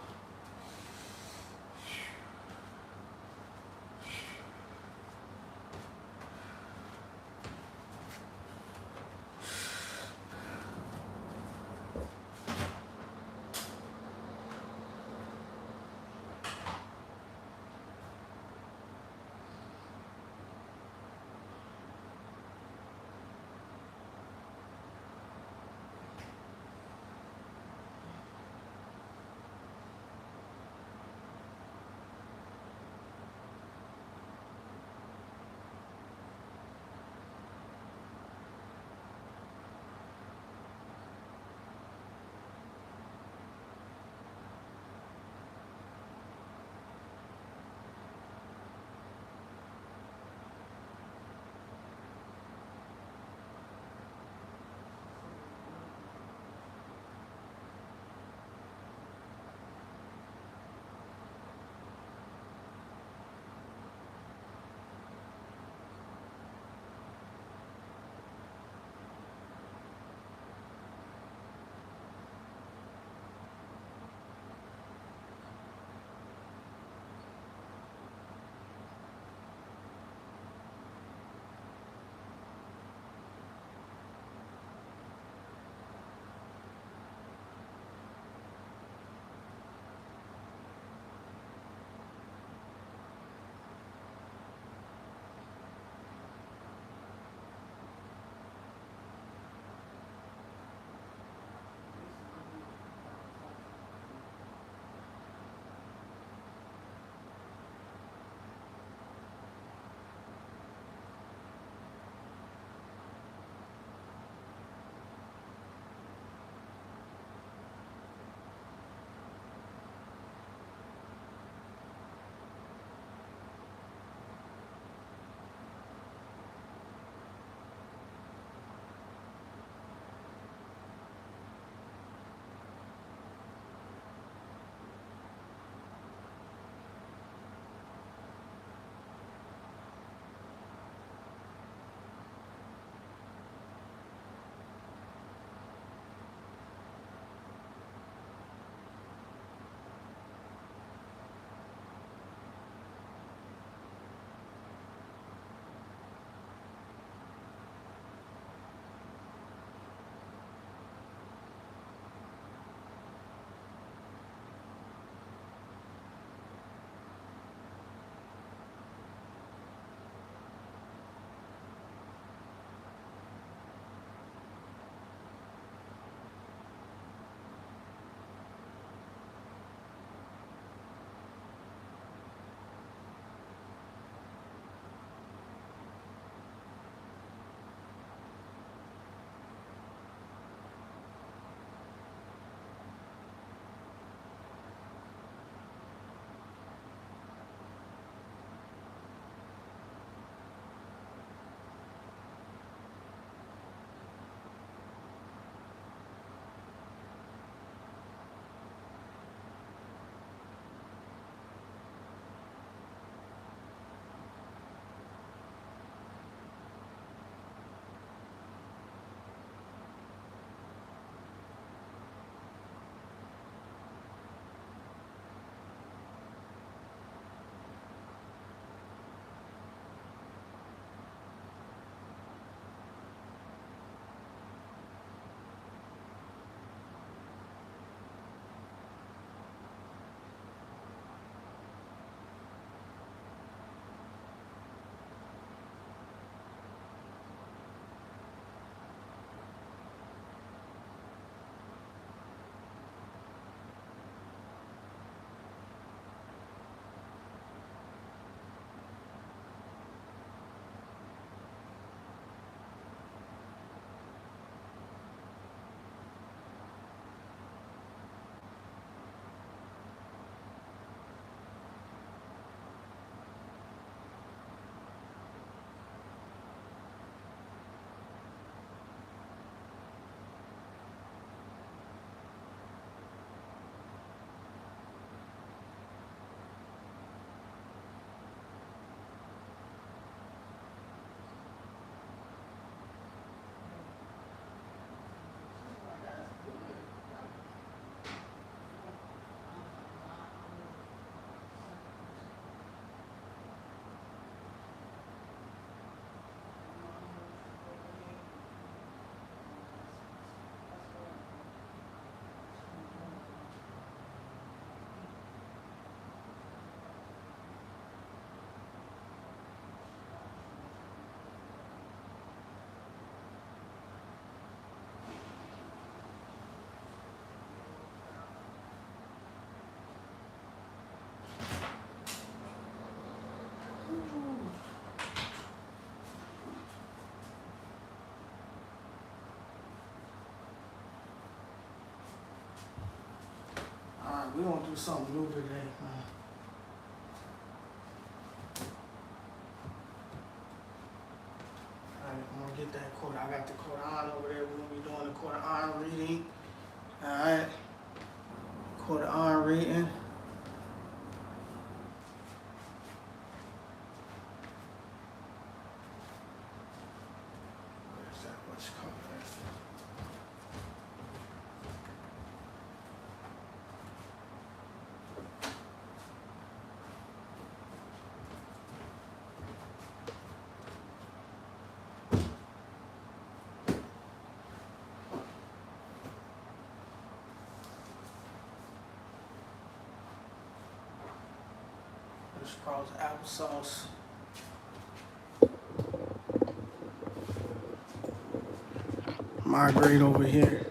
we gonna do something new today, man. Alright, I'm gonna get that Quran. I got the Quran over there. We're gonna be doing the Quran reading. Alright. Quran reading. Where's that? What's it called? This calls applesauce. Marguerite over here.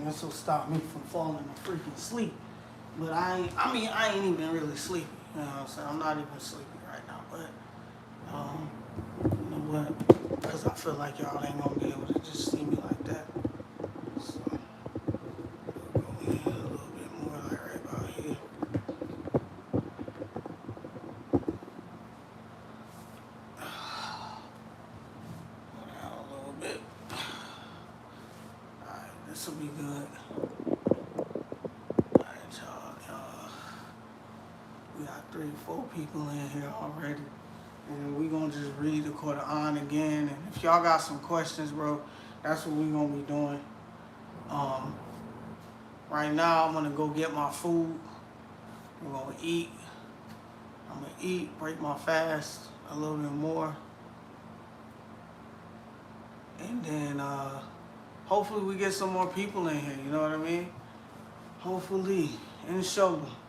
This will stop me from falling to freaking sleep. But I ain't even really sleepy. You know what I'm saying? I'm not even sleepy right now. But, you know what? Because I feel like y'all ain't going to be able to just see me like that. So, we'll go in a little bit more, like right about here. Go down a little bit. Alright, this will be good. We got 3 or 4 people in here already. And we gonna just read the Quran again. And if y'all got some questions, bro, that's what we gonna be doing. Right now, I'm gonna go get my food. We're gonna eat. I'm gonna eat, break my fast a little bit more. And then, hopefully we get some more people in here, you know what I mean? Hopefully, inshallah.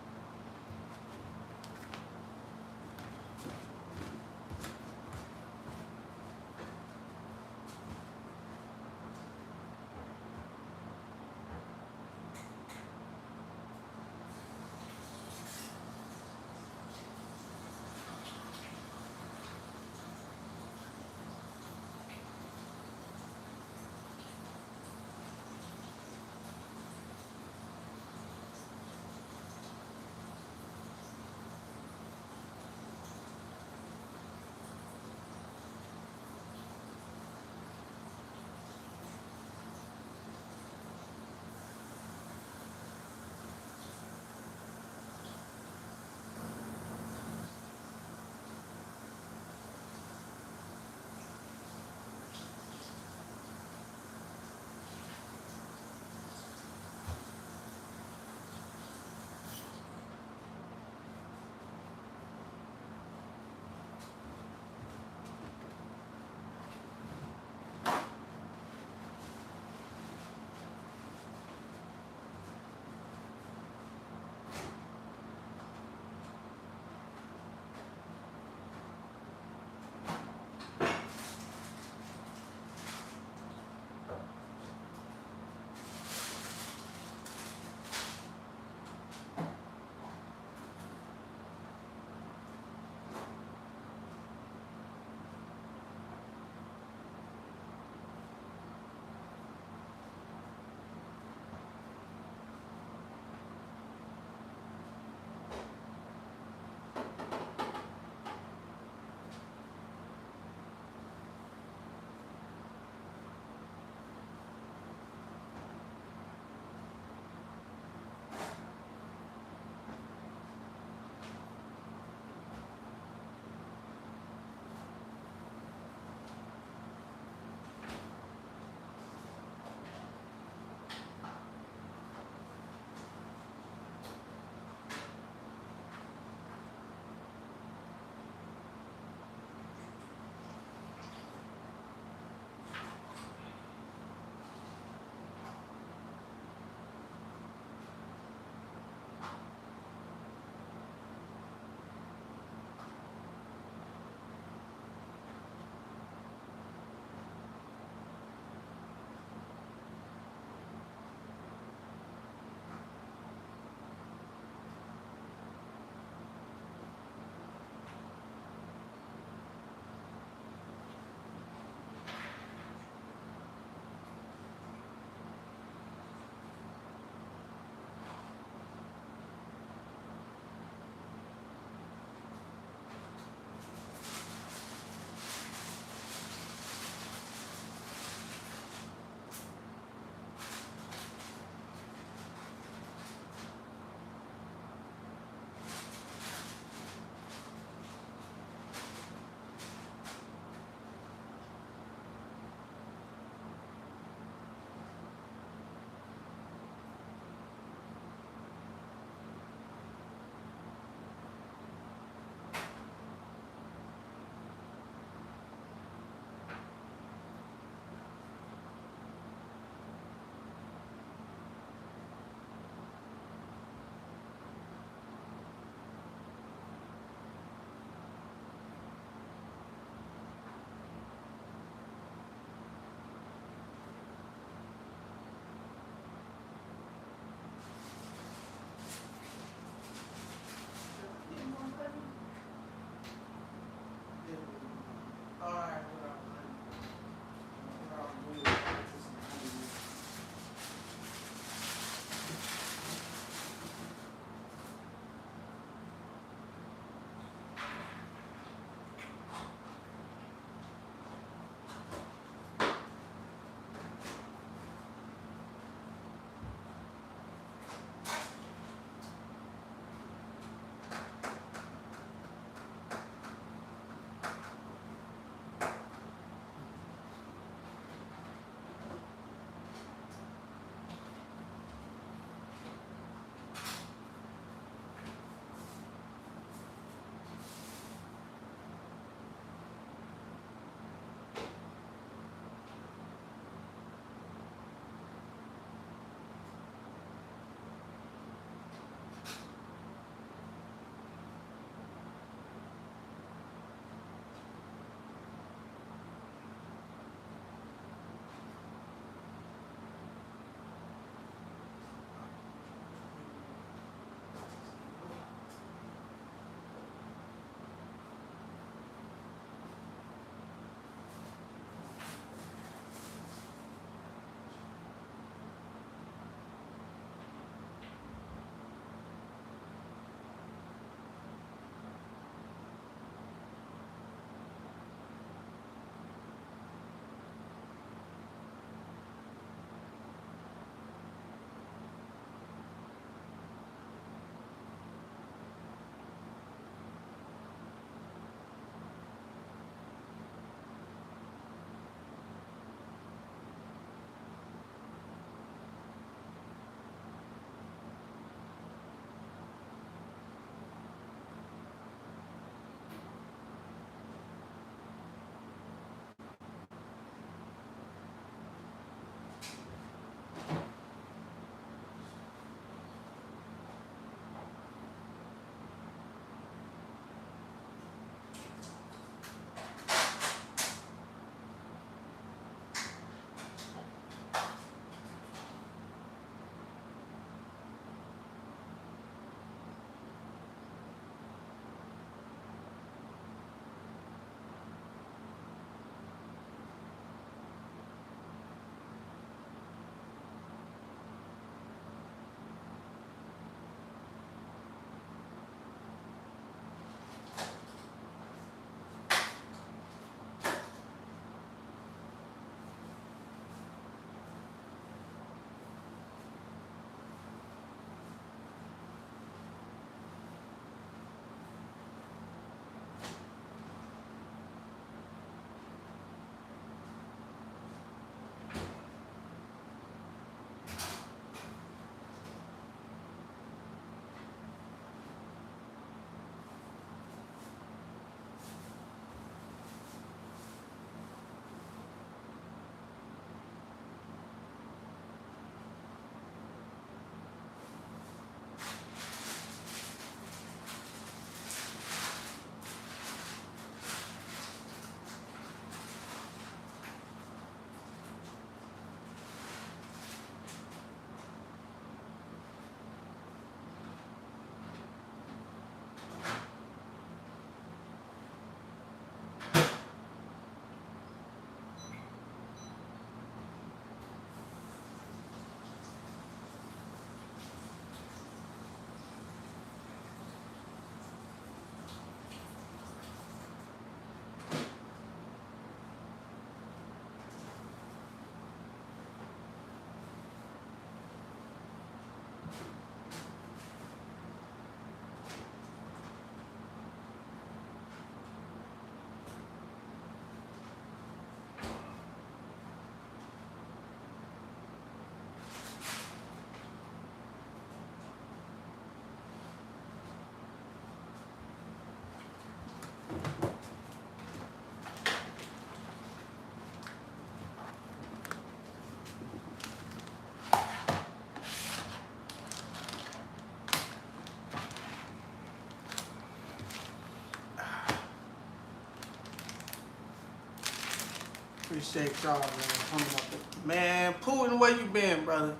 Appreciate y'all, man. Coming up with, man, Putin, where you been, brother?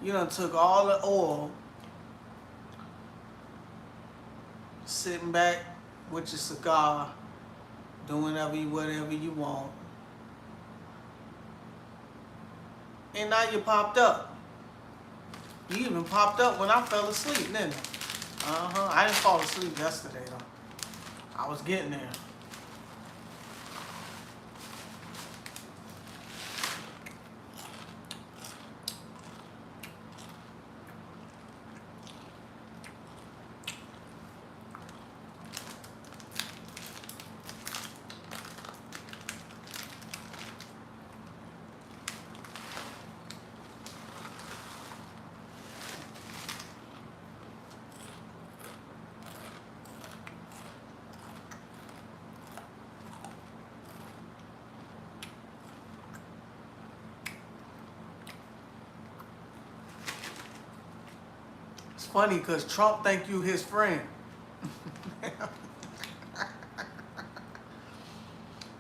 You done took all the oil, sitting back with your cigar, doing whatever you want. And now you popped up. You even popped up when I fell asleep, didn't you? I didn't fall asleep yesterday, though. I was getting there. It's funny because Trump think you his friend.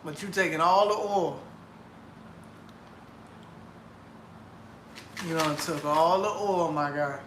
But you taking all the oil. You done took all the oil, my guy.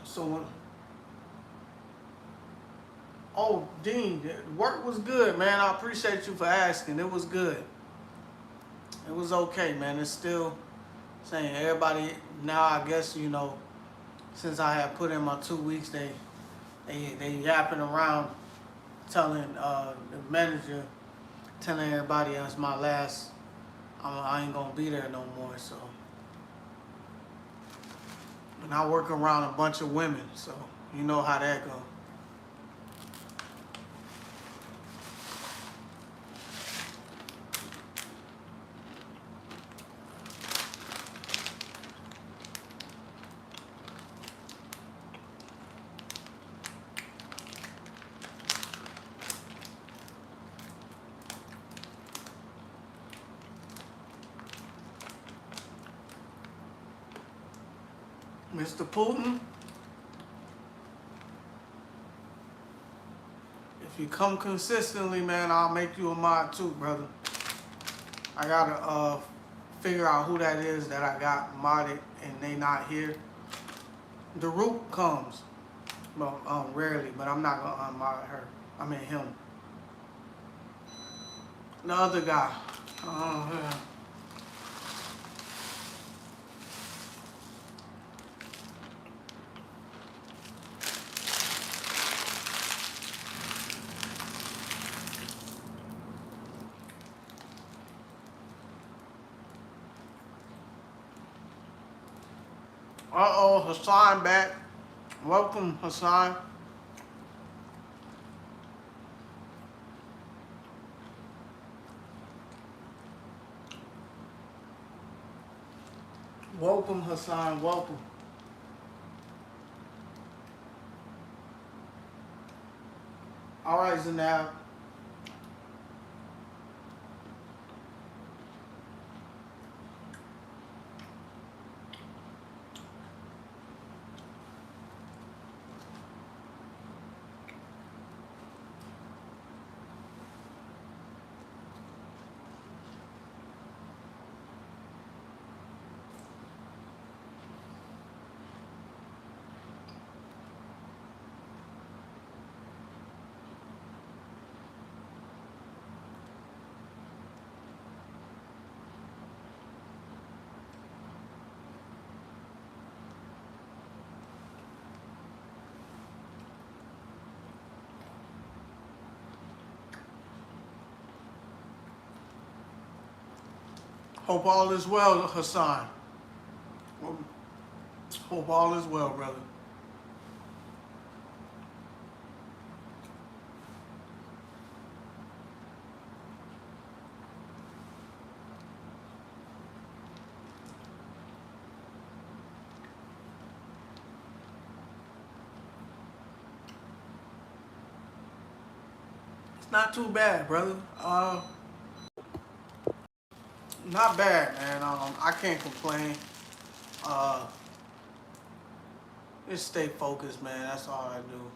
So, oh, Dean, work was good, man. I appreciate you for asking. It was good. It was okay, man. It's still saying everybody now. I guess since I have put in my 2 weeks, they yapping around, telling the manager, telling everybody that's my last. I ain't gonna be there no more. So, and I work around a bunch of women, so you know how that go. Mr. Putin, if you come consistently, man, I'll make you a mod too, brother. I gotta figure out who that is that I got modded and they not here. The root comes, well, rarely, but I'm not gonna unmod her. I mean him. The other guy. Yeah. Hassan back. Welcome, Hassan. Welcome, Hassan. Welcome. All right, Zanab. Hope all is well, Hassan. Hope all is well, brother. It's not too bad, brother. Not bad, man. I can't complain. Uh, just stay focused, man. That's all I do.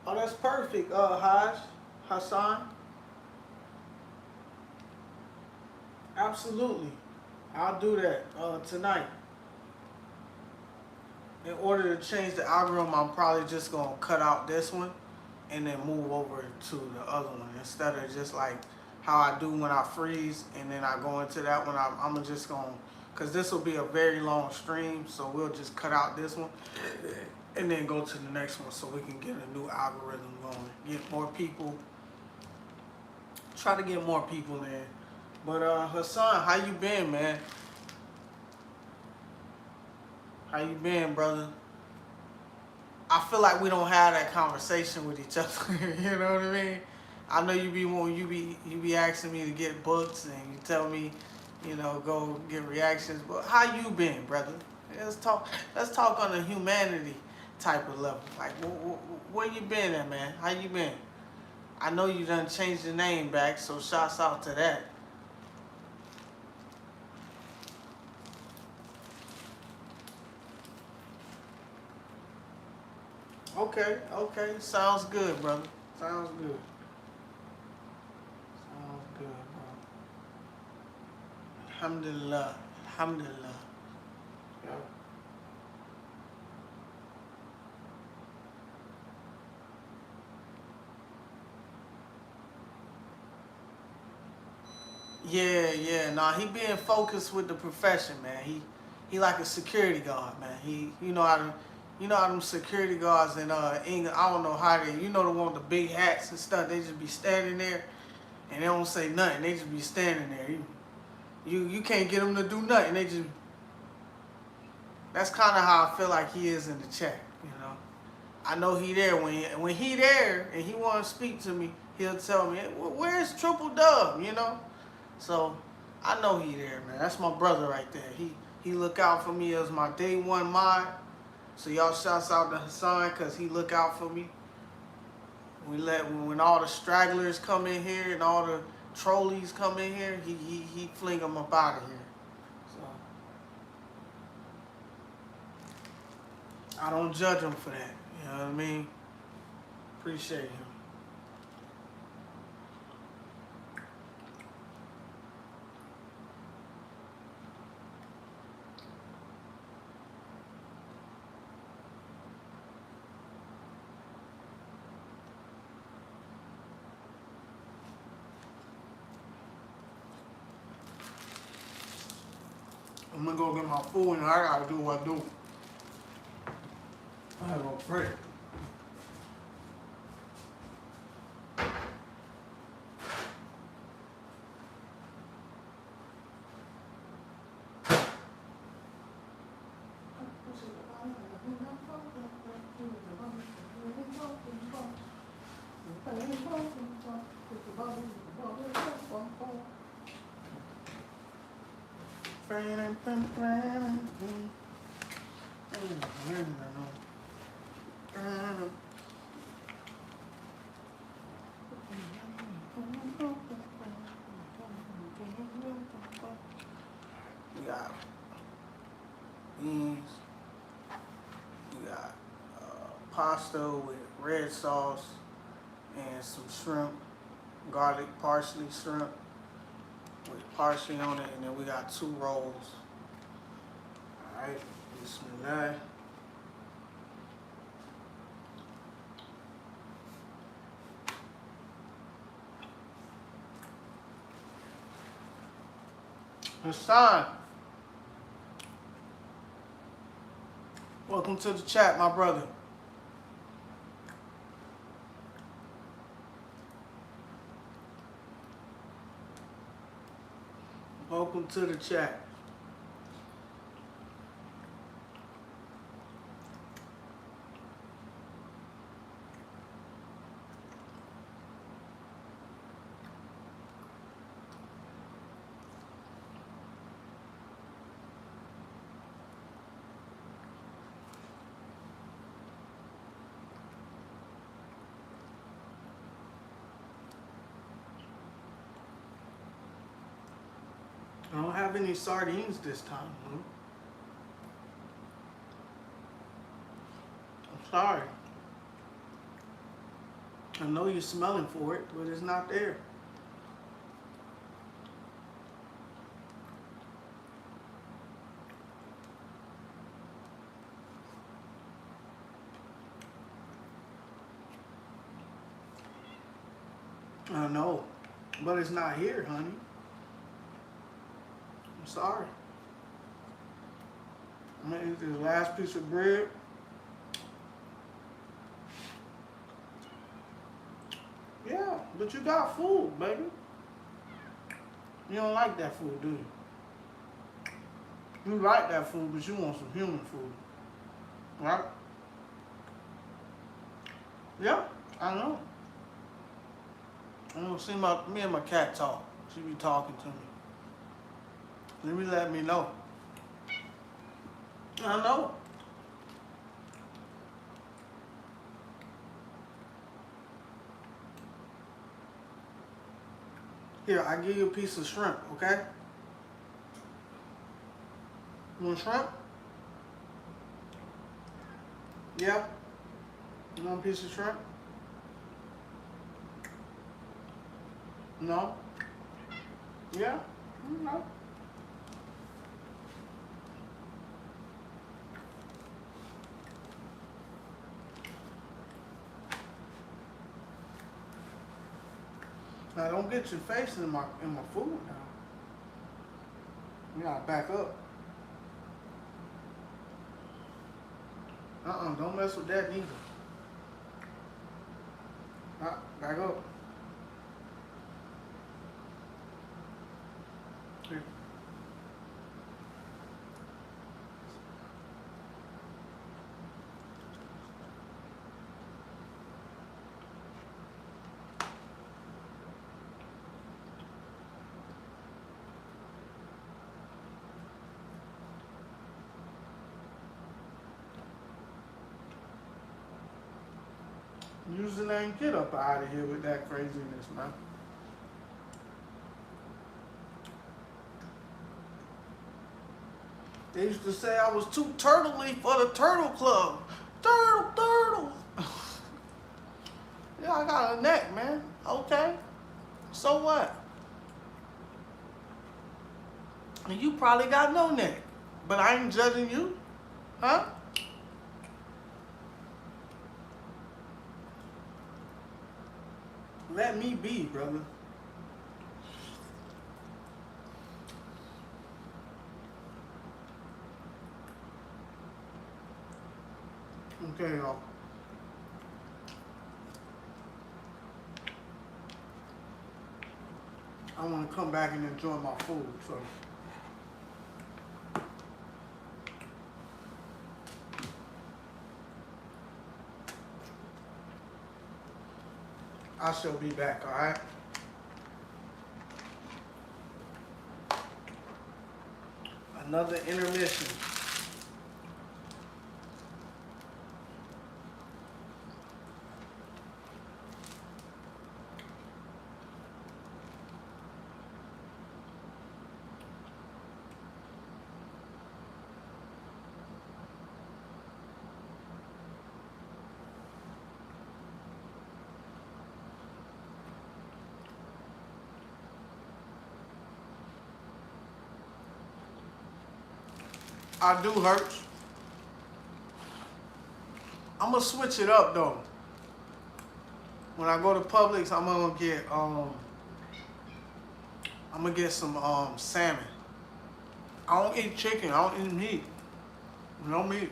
Oh, that's perfect, Hassan. Absolutely. I'll do that tonight. In order to change the algorithm, I'm probably just going to cut out this one and then move over to the other one instead of just like how I do when I freeze and then I go into that one. I'm just going to, because this will be a very long stream, so we'll just cut out this one and then go to the next one so we can get a new algorithm going. Get more people, try to get more people in. But Hassan, how you been, man? How you been, brother? I feel like we don't have that conversation with each other. You know what I mean? I know you be asking me to get books and you tell me, you know, go get reactions. But how you been, brother? Let's talk. Let's talk on a humanity type of level. Like, where you been at, man? How you been? I know you done changed your name back, so shouts out to that. Okay. Sounds good, brother. Sounds good. Sounds good, bro. Alhamdulillah. Alhamdulillah. Yeah. Nah, he being focused with the profession, man. He like a security guard, man. You know how them security guards in England. I don't know how they. You know the one with the big hats and stuff. They just be standing there and they don't say nothing. They just be standing there. You can't get them to do nothing. They just. That's kind of how I feel like he is in the chat. You know. I know he there when he there and he want to speak to me. He'll tell me, "Where's Triple Dub?" You know. So I know he there, man. That's my brother right there. He look out for me as my day one mod. So y'all shouts out to Hassan because he look out for me. When all the stragglers come in here and all the trolleys come in here, he fling them up out of here. So I don't judge him for that. You know what I mean? Appreciate him. I'm gonna go get my food and I gotta do what I do. I gotta go pray. We got beans. We got pasta with red sauce and some shrimp, garlic parsley shrimp with parsley on it, and then we got 2 rolls. All right, bismillah. Hassan, welcome to the chat, my brother. Welcome to the chat. I don't have any sardines this time, huh? I'm sorry. I know you're smelling for it, but it's not there. I know, but it's not here, honey. I'm sorry. I'm gonna eat this last piece of bread. Yeah, but you got food, baby. You don't like that food, do you? You like that food, but you want some human food, right? Yeah, I know. I don't see me and my cat talk. She be talking to me. Let me know. I know. Here, I give you a piece of shrimp, okay? You want shrimp? Yeah? You want a piece of shrimp? No? Yeah? No. Now don't get your face in my food now. You gotta back up. Don't mess with that neither. Back up. Here. Usually ain't get up out of here with that craziness, man. They used to say I was too turtley for the turtle club. Turtle. Yeah, I got a neck, man. Okay. So what? And you probably got no neck. But I ain't judging you. Huh? Let me be, brother. Okay, y'all. I want to come back and enjoy my food, so. I shall be back, all right? Another intermission. I do hurts. I'm gonna switch it up though. When I go to Publix, I'm gonna get some salmon. I don't eat chicken. I don't eat meat. No meat.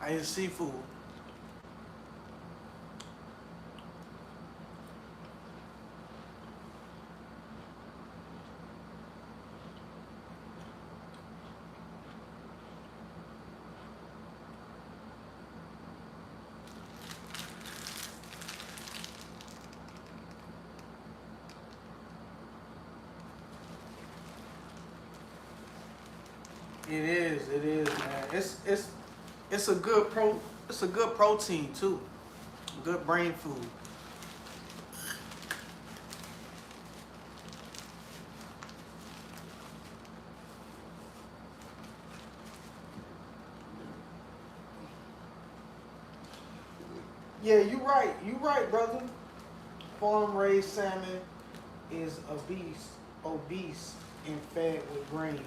I eat seafood. It is, man. It's a good it's a good protein too. Good brain food. Yeah, you right. You right, brother. Farm raised salmon is obese, and fed with grains.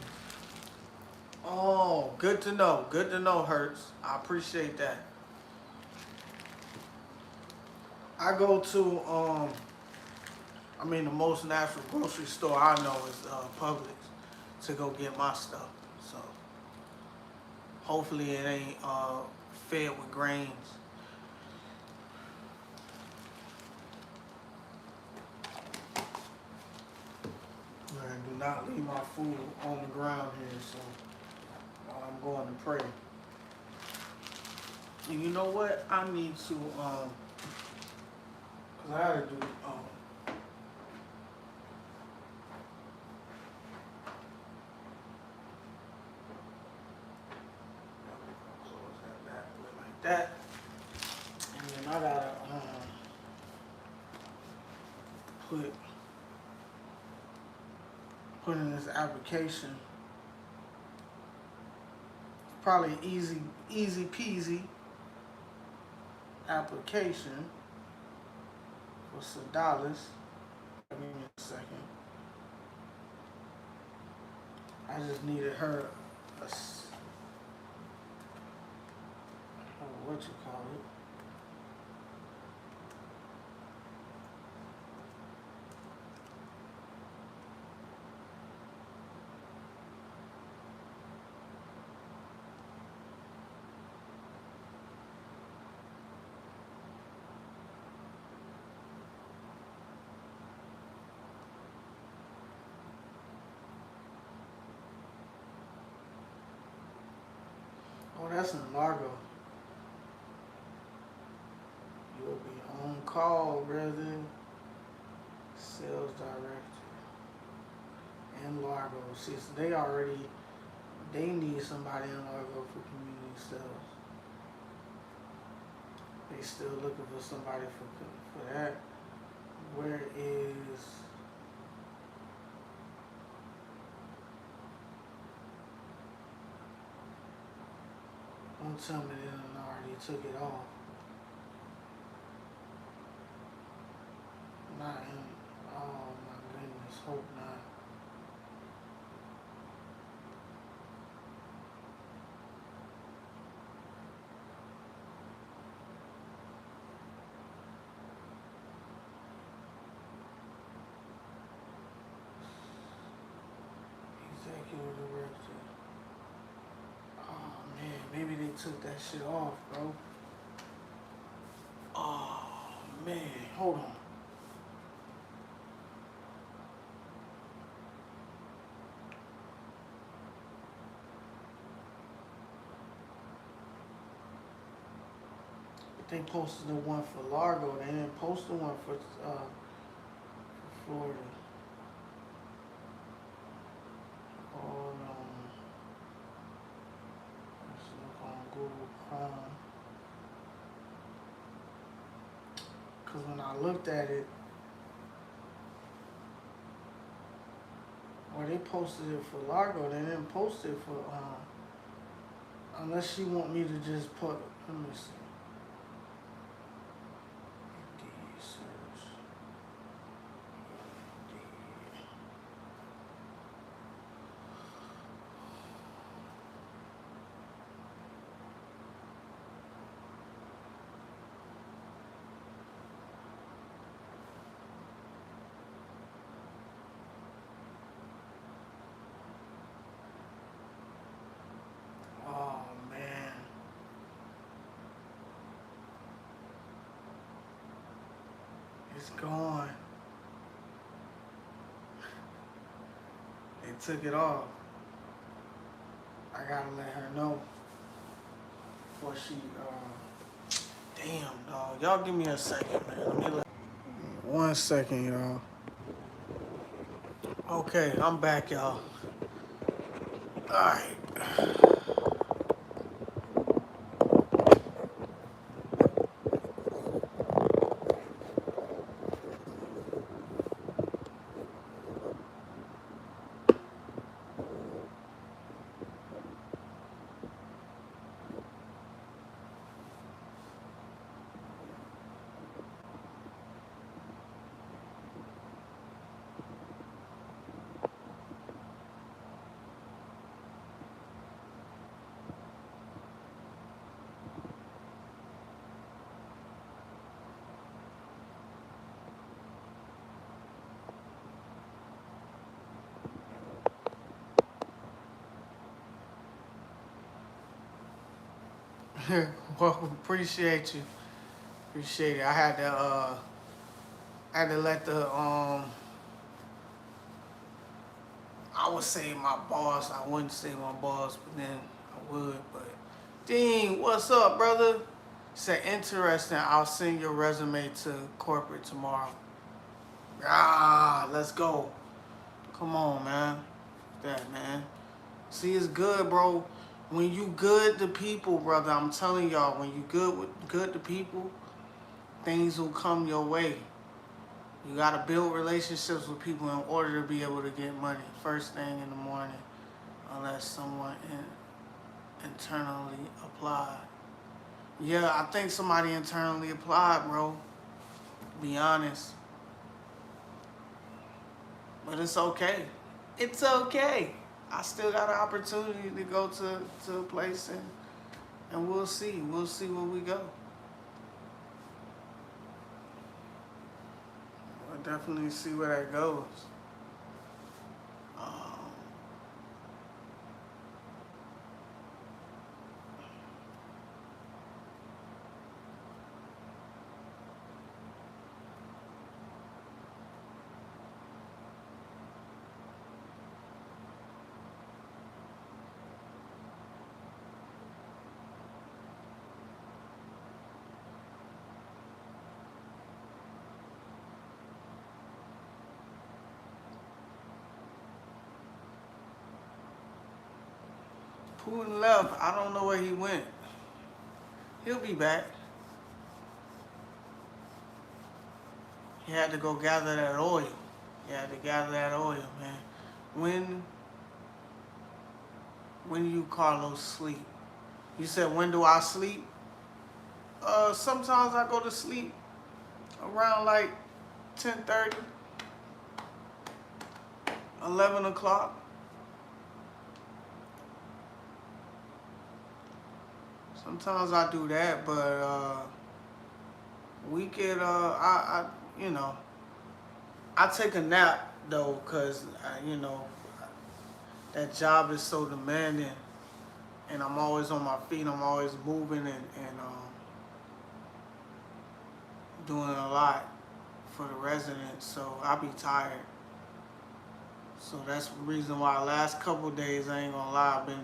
Oh, good to know. Good to know, Hertz. I appreciate that. I go to I mean the most natural grocery store I know is Publix to go get my stuff. So hopefully it ain't fed with grains. Man, do not leave my food on the ground here, so I'm going to pray. And you know what? I need to cause I gotta do close that back like that. And then I gotta put in this application. Probably easy peasy application for $some. Give me a second. I just needed her what you call it. Oh, that's in Largo. You'll be on call, brother. Sales director in Largo. See, so they need somebody in Largo for community sales. They still looking for somebody for that. Where is don't tell me they done already took it off. Not in oh my goodness, hope not. Executive director. Oh man, maybe they took that shit off, bro. Oh man, hold on. They posted the one for Largo. They didn't post the one for Florida. Hold on. Let's look on Google Chrome. Cause when I looked at it, or they posted it for Largo, they didn't post it for unless she want me to just put. Let me see. Indeed search. Indeed. Oh man. It's gone. They took it off. I gotta let her know before she damn dog. Y'all give me a second, man. Let me 1 second, y'all. Okay, I'm back, y'all. Alright. Well, appreciate you. Appreciate it. I had to let the I would say my boss. I wouldn't say my boss, but then I would. But Dean, what's up, brother? Said interesting. I'll send your resume to corporate tomorrow. Ah, let's go. Come on, man. That man. See, it's good, bro. When you good to people, brother, I'm telling y'all, when you good to people, things will come your way. You gotta build relationships with people in order to be able to get money first thing in the morning, unless someone internally applied. Yeah, I think somebody internally applied, bro. To be honest, but it's okay. It's okay. I still got an opportunity to go to a place and we'll see. We'll see where we go. We'll definitely see where that goes. Um, Putin left. I don't know where he went. He'll be back. He had to go gather that oil. He had to gather that oil, man. When when you Carlos sleep? You said when do I sleep? Sometimes I go to sleep around like 10:30, 11 o'clock. Sometimes I do that, but we could you know, I take a nap though, cause you know that job is so demanding, and I'm always on my feet. I'm always moving and doing a lot for the residents, so I be tired. So that's the reason why last couple of days, I ain't gonna lie, I've been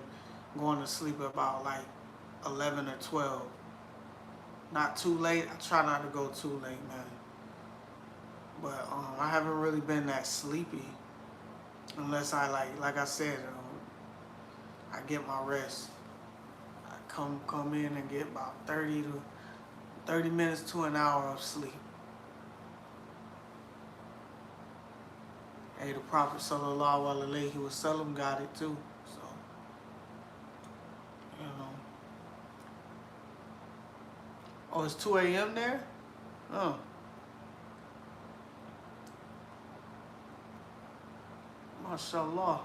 going to sleep about like 11 or 12. Not too late. I try not to go too late, man. But I haven't really been that sleepy unless I like I said, I get my rest. I come in and get about 30 minutes to an hour of sleep. Hey, the Prophet Sallallahu Alaihi Wasallam got it too. So, you know. Oh, it's 2 a.m. there? Oh, mashallah.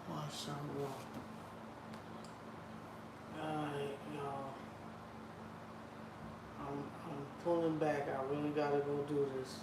Mashallah. Alright, y'all. I'm pulling back. I really gotta go do this.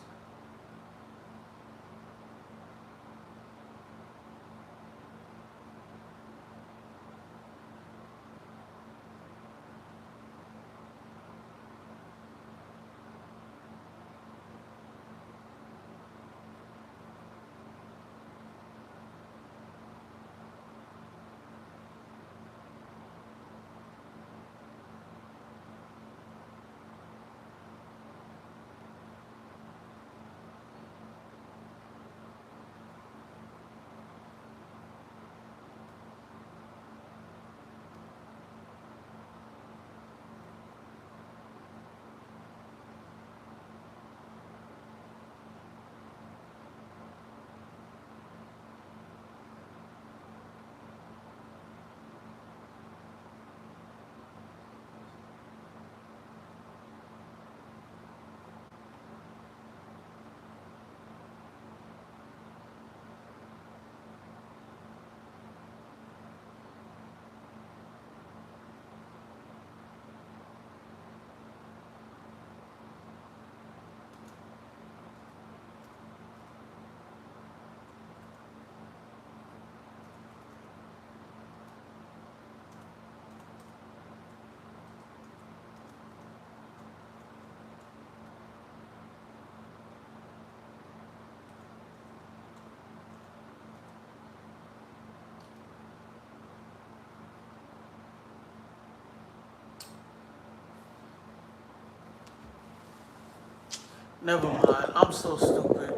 Never mind. I'm so stupid.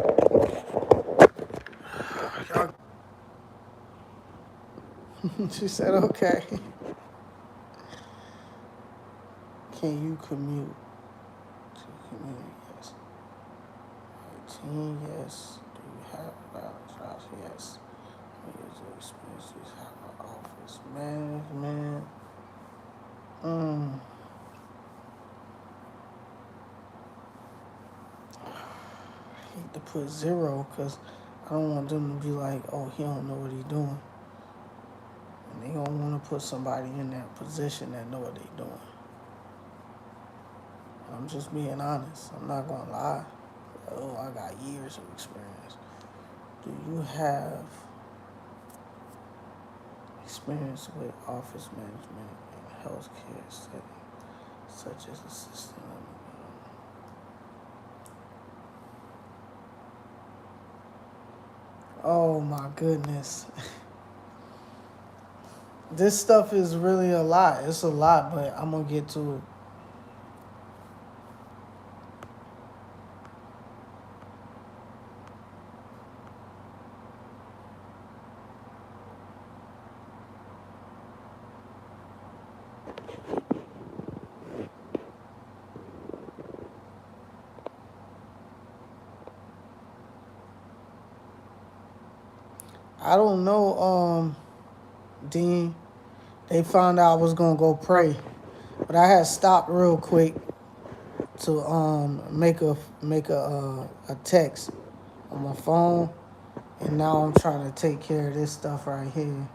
Y'all. She said, okay. Can you commute to community? Yes. 18, yes. Do you have jobs? Yes. Years of experience. Do you have an office management? I hate to put zero because I don't want them to be like, oh, he don't know what he's doing. And they don't want to put somebody in that position that know what they're doing. I'm just being honest. I'm not going to lie. Oh, I got years of experience. Do you have experience with office management and healthcare setting, such as assistant? Oh my goodness. This stuff is really a lot. It's a lot, but I'm going to get to it. I don't know, Dean. They found out I was gonna go pray, but I had stopped real quick to make a text on my phone, and now I'm trying to take care of this stuff right here.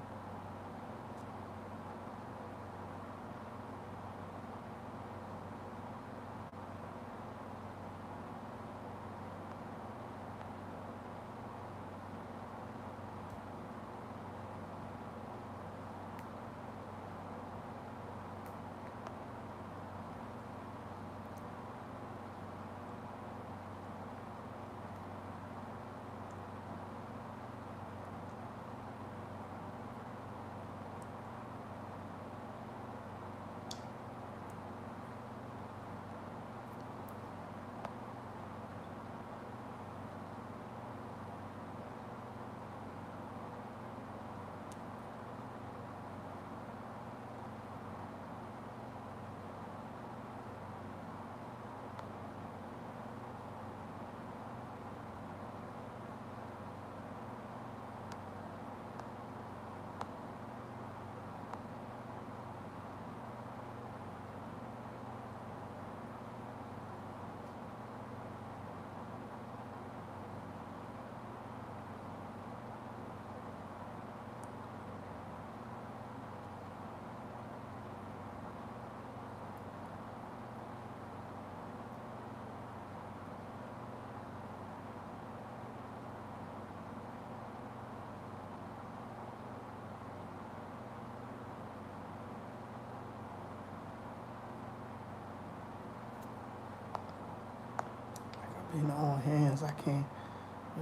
I've been on hands. I can't,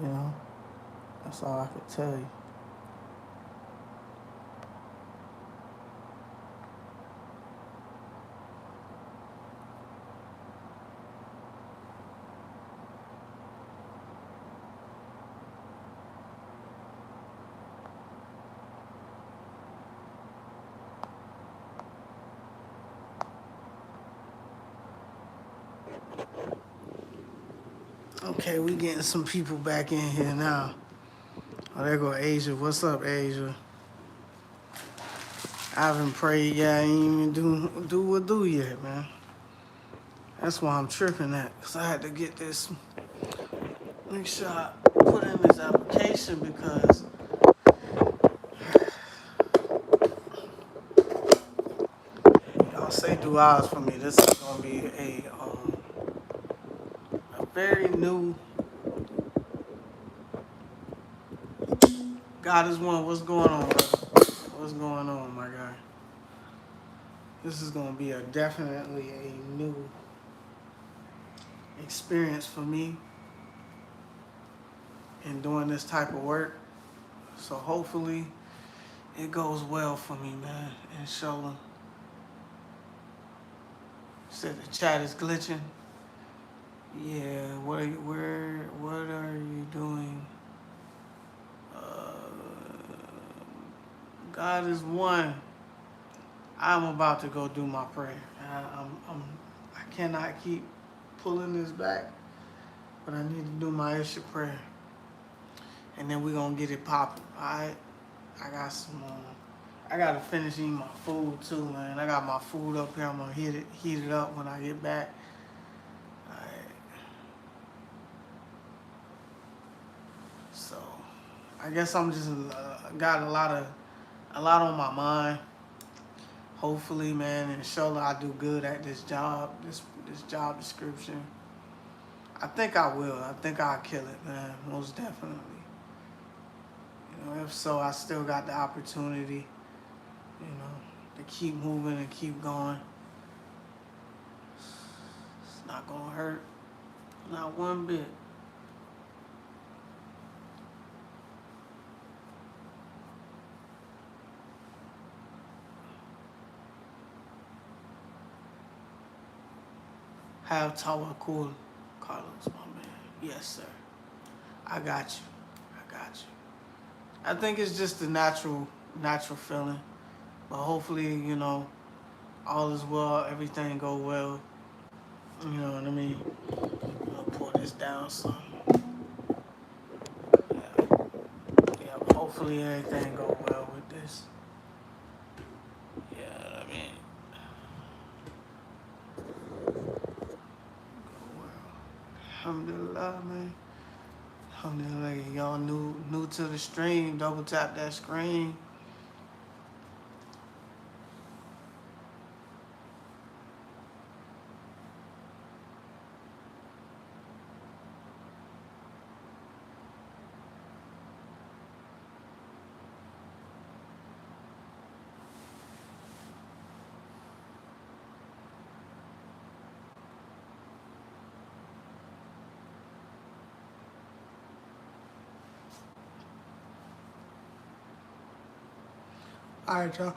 you know. That's all I could tell you. Okay, we getting some people back in here now. Oh, there go Asia. What's up, Asia? I haven't prayed yet. I ain't even do what do yet, man. That's why I'm tripping at, because I had to get this. Make sure I put in this application because y'all say do hours for me. This is gonna be a very new. God is one. What's going on, brother? What's going on, my guy? This is gonna be definitely a new experience for me in doing this type of work. So hopefully it goes well for me, man. Inshallah. Said the chat is glitching. Yeah, what are you doing? Uh, God is one. I'm about to go do my prayer. I cannot keep pulling this back, but I need to do my extra prayer, and then we're gonna get it popping. All right. I got some. I gotta finish eating my food too, man. I got my food up here. I'm gonna heat it up when I get back. All right. So, I guess I'm just got a lot on my mind. Hopefully, man, inshallah, I do good at this job, this job description. I think I will. I think I'll kill it, man. Most definitely. If so, I still got the opportunity, to keep moving and keep going. It's not gonna hurt, not one bit. Have tawakkul, Carlos, my man. Yes, sir. I got you. I got you. I think it's just a natural feeling. But hopefully, all is well, everything go well. You know what I mean? I'm gonna pour this down some. Yeah, yeah. Hopefully everything go well with this. Yeah, I mean, go well. Alhamdulillah, man. Alhamdulillah, y'all new to the stream. Double tap that screen. All right, y'all.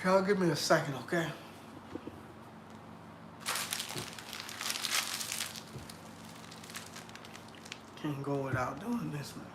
Y'all give me a second, okay? Can't go without doing this, man.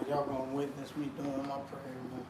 y'all gonna witness me doing my prayer, man.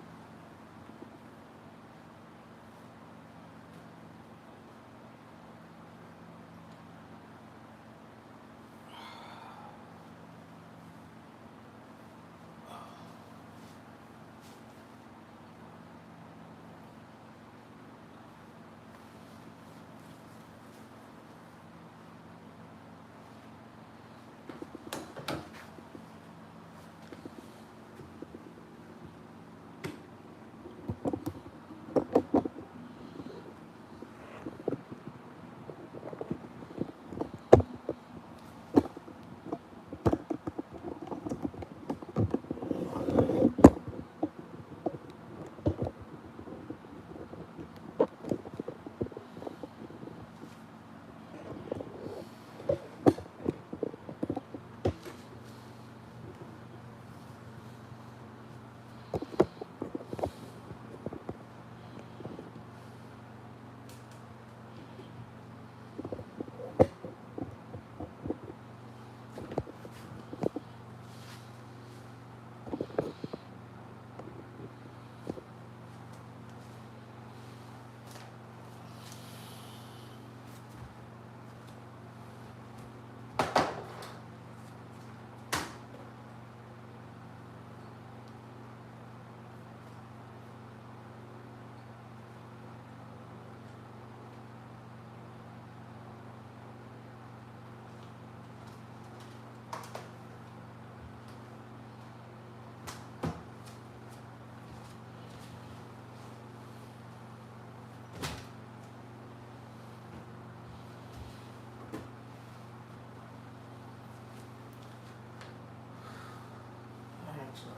Alright, so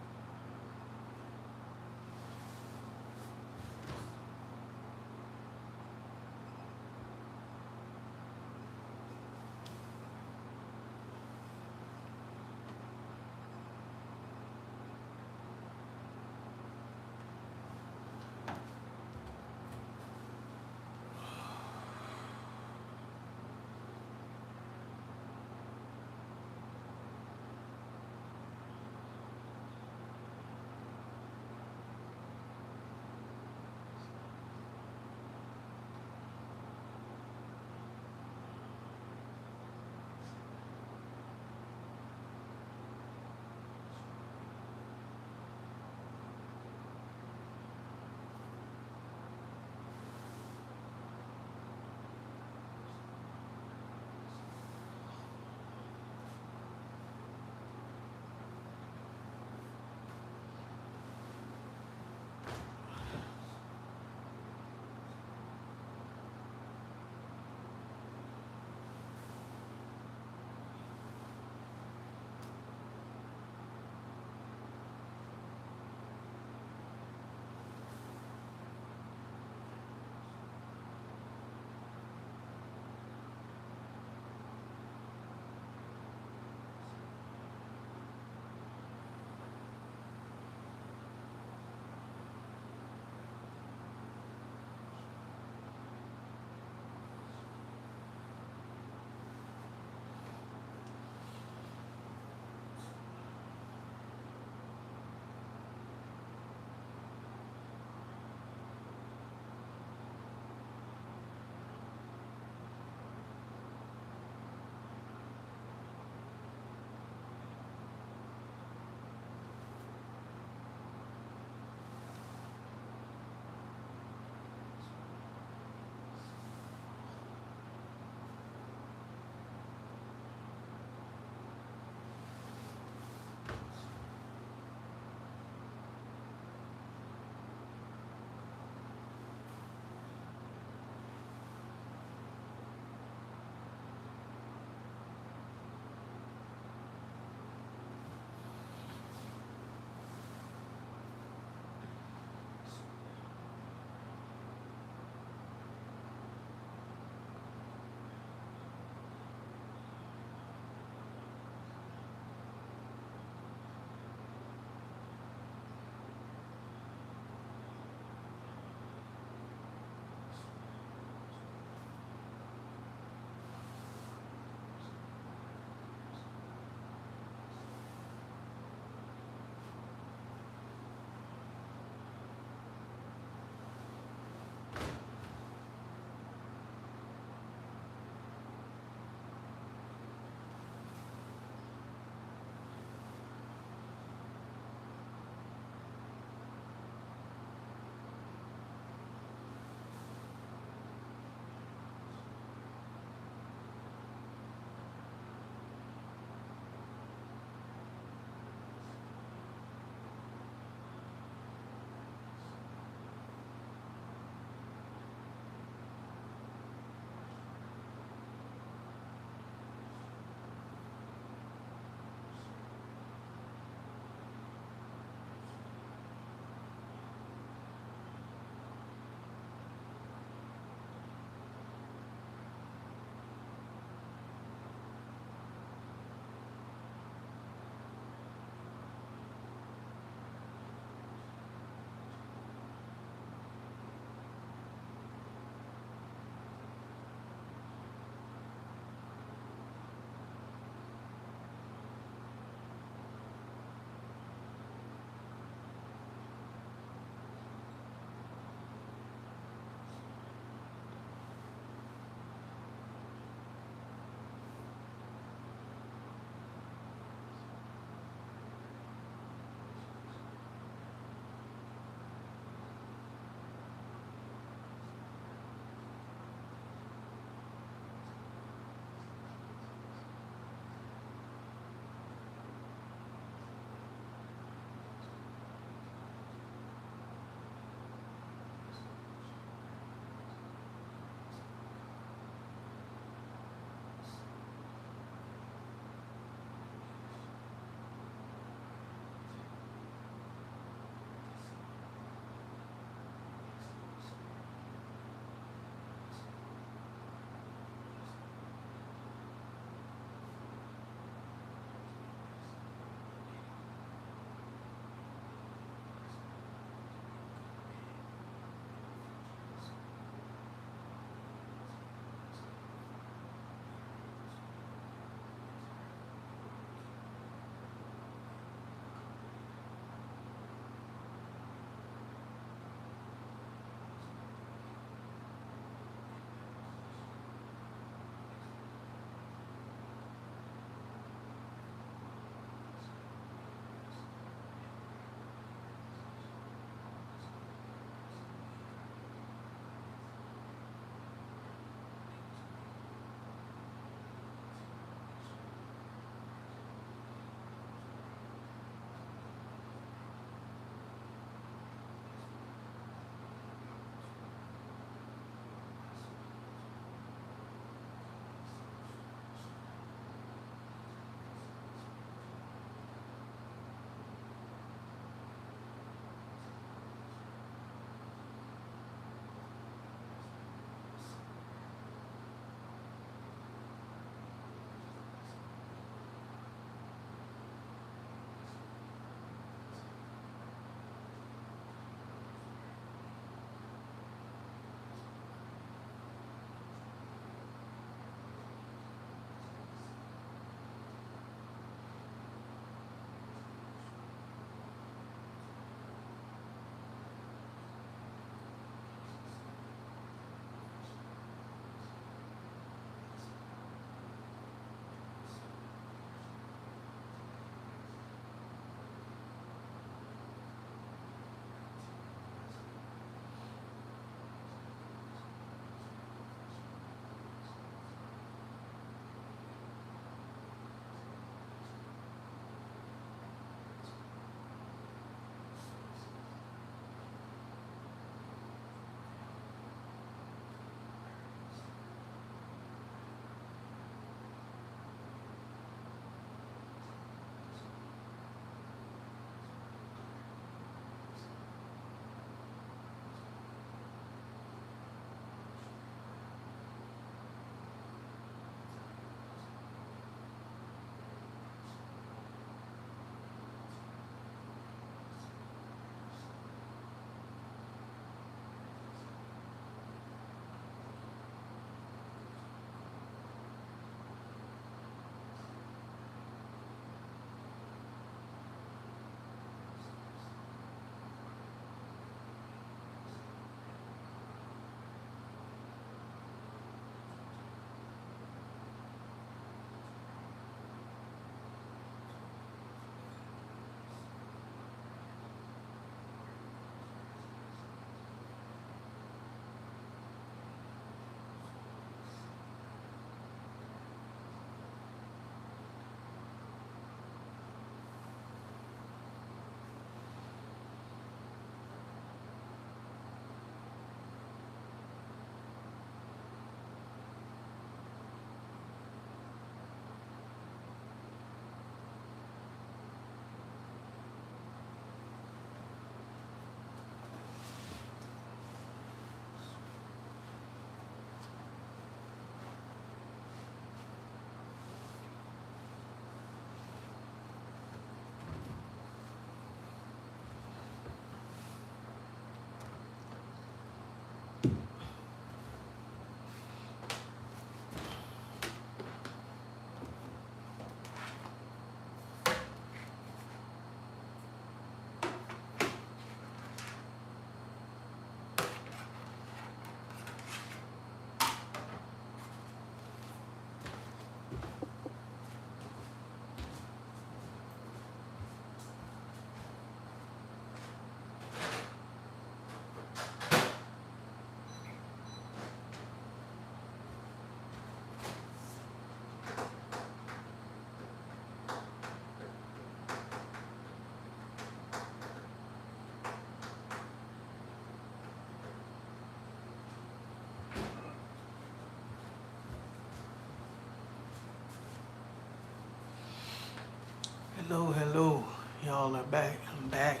Salute. Y'all are back. I'm back.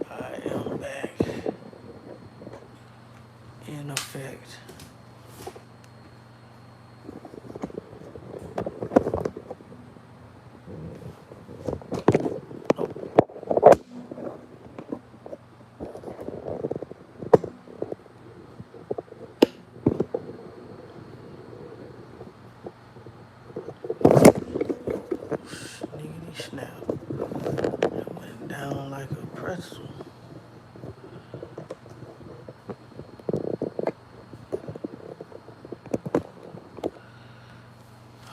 I am back. In effect. Sniggity snap. It went down like a pretzel.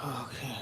Okay.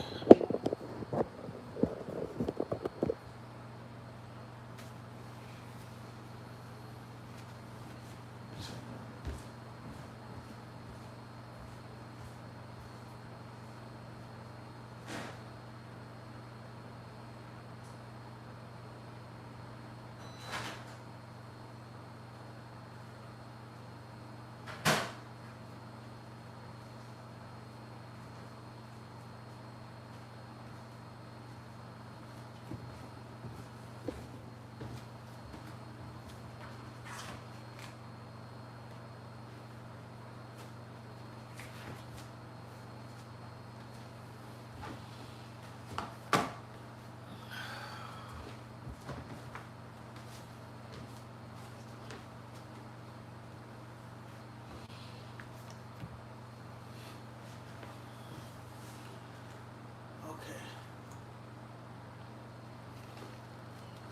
Okay.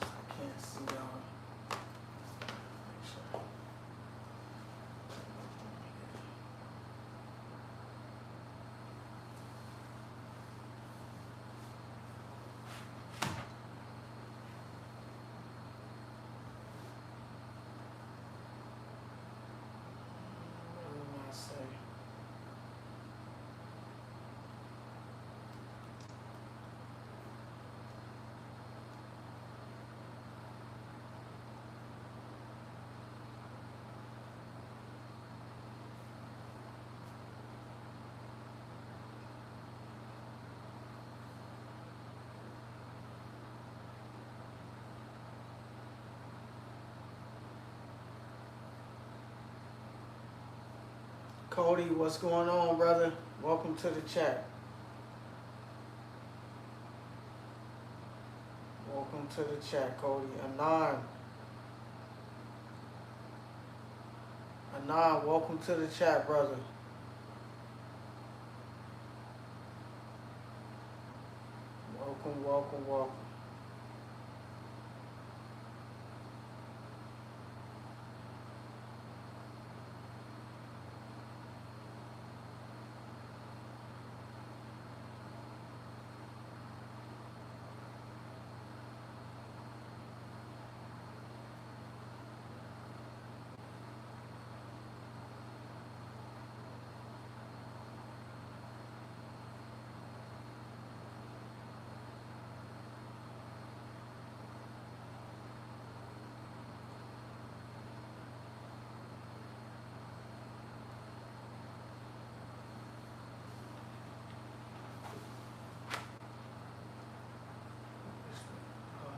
I can't see y'all. Make sure. What did I say? Cody, what's going on, brother? Welcome to the chat. Welcome to the chat, Cody. Anon, welcome to the chat, brother. Welcome, welcome, welcome.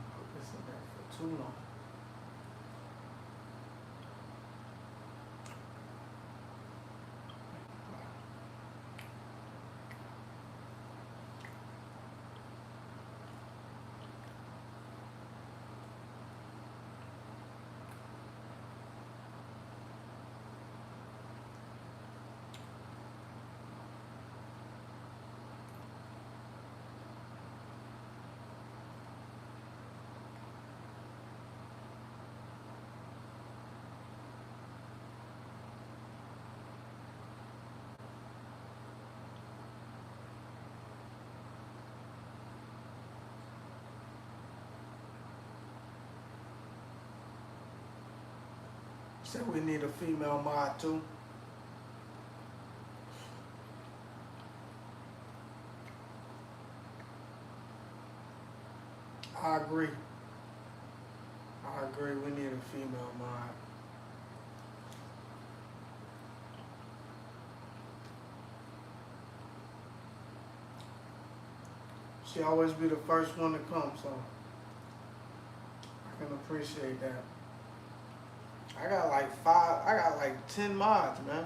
Put this in there for too long. Said we need a female mod too. I agree. I agree. We need a female mod. She always be the first one to come, so I can appreciate that. I got like 10 mods, man.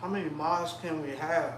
How many mods can we have?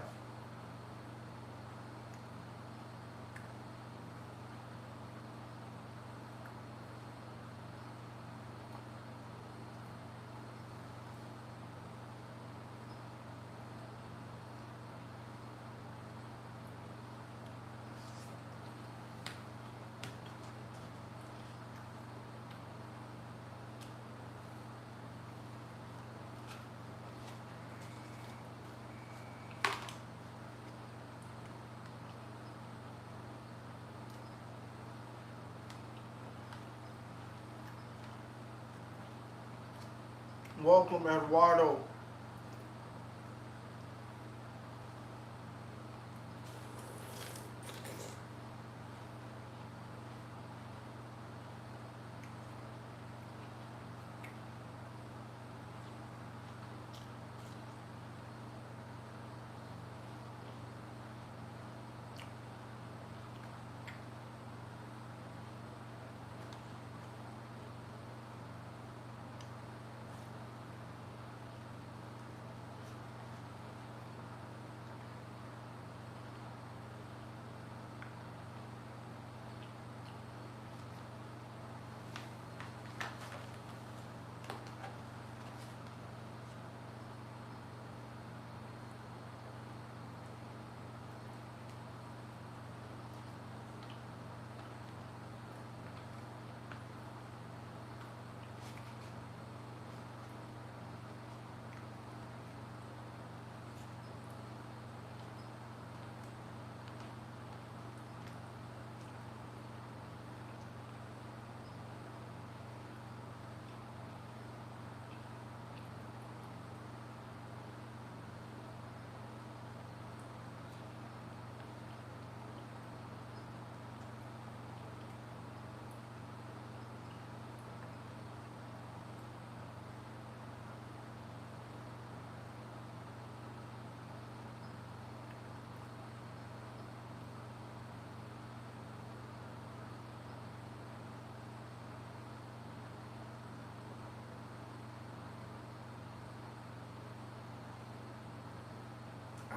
Welcome, Eduardo.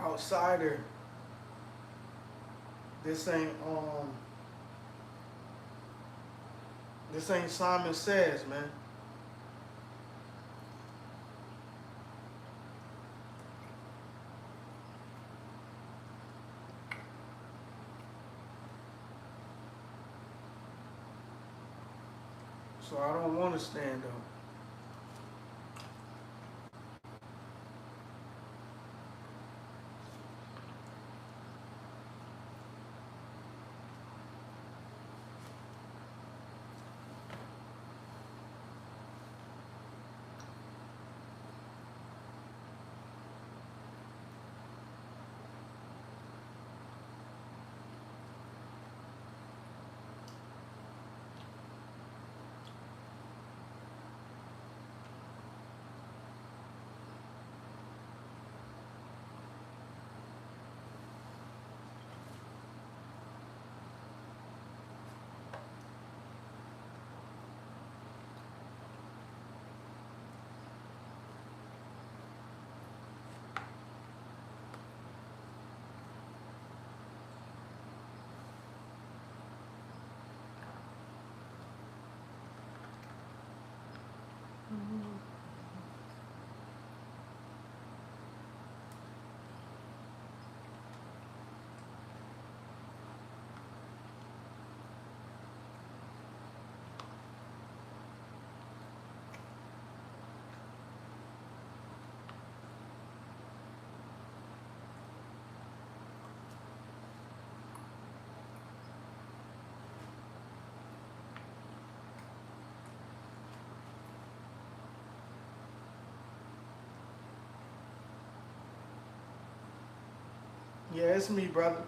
Outsider. This ain't this ain't Simon Says, man. So I don't want to stand up. Yeah, it's me, brother.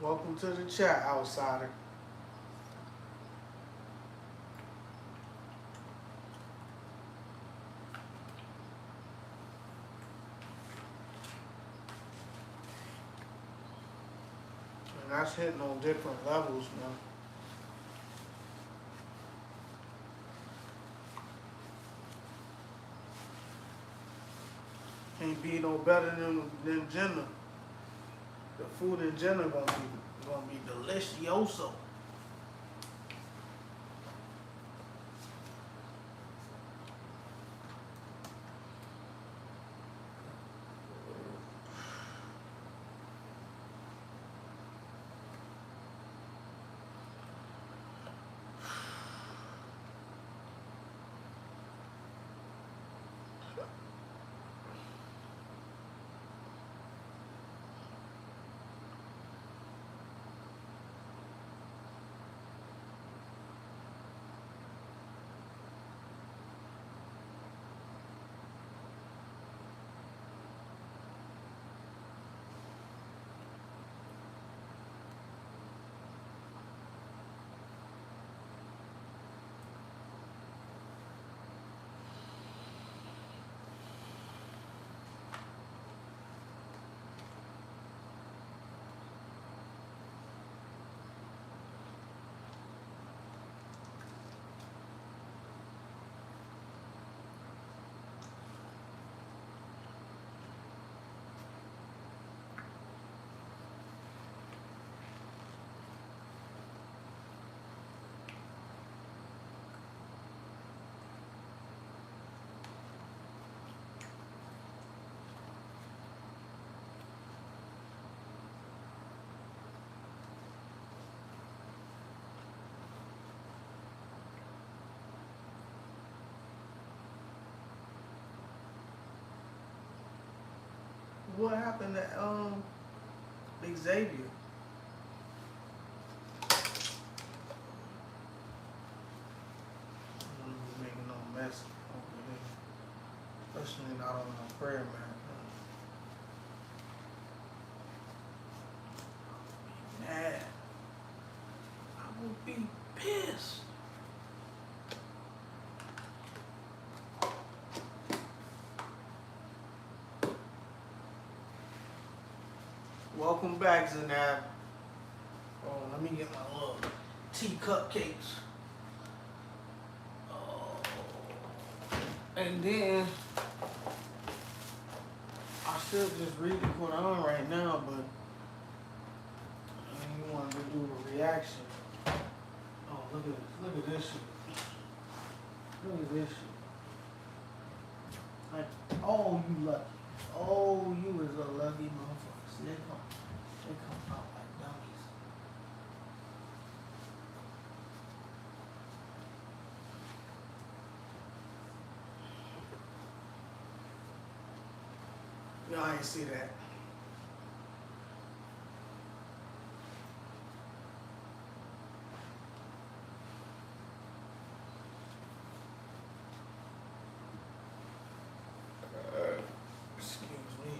Welcome to the chat, outsider. And that's hitting on different levels, man. Can't be no better than Jenna. The food in Jenna gonna be delicioso. What happened to Xavier? Making no mess over there. Especially not on my prayer man. Mad. I would be pissed. Welcome back, Zanab. Oh, let me get my little tea cupcakes. Oh. And then I should just read the Quran right now, but you wanted to do a reaction. Oh, look at this. Look at this shit. Look at this shit. Like, oh, you lucky. Oh, you is a lucky motherfucker. See, they come out like dummies. No, I ain't see that. Excuse me.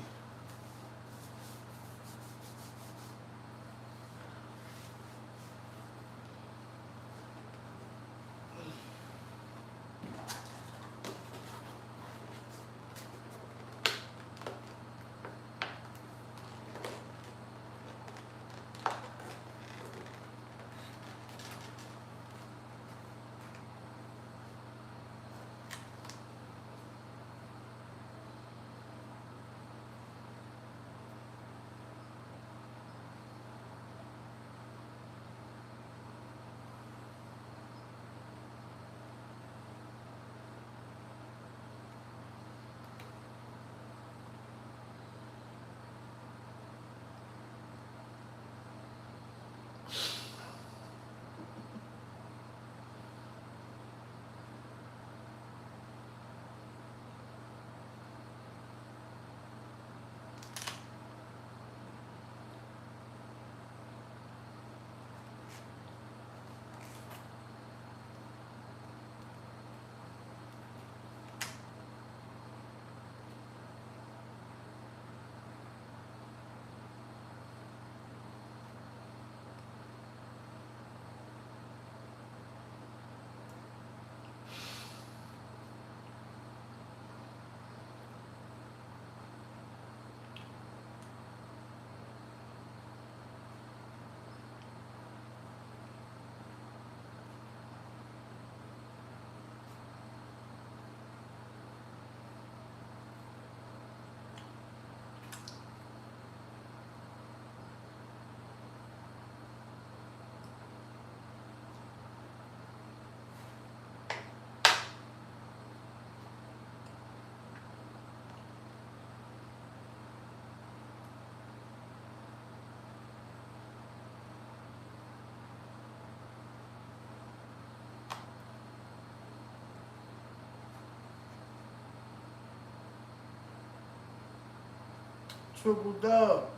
Triple dub.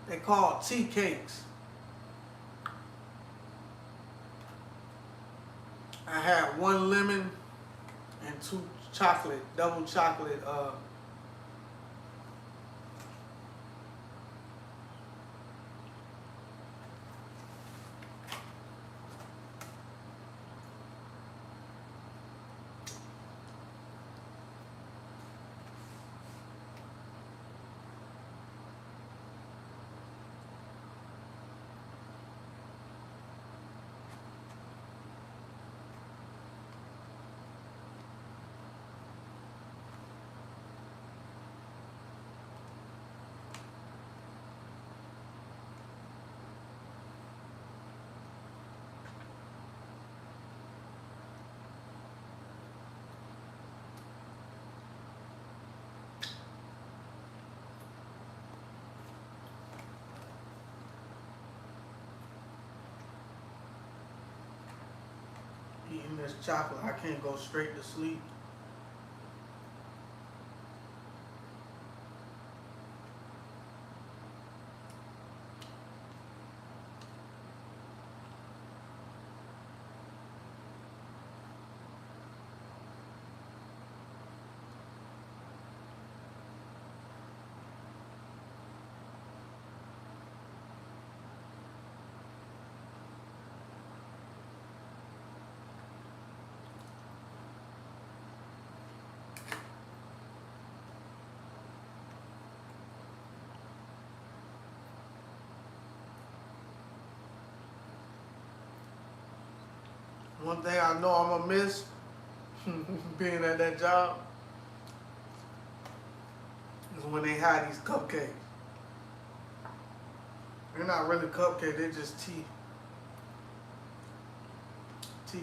They call tea cakes. I had 1 lemon and 2 chocolate, double chocolate. Eating this chocolate, I can't go straight to sleep. One thing I know I'm gonna miss being at that job is when they had these cupcakes. They're not really cupcakes, they're just tea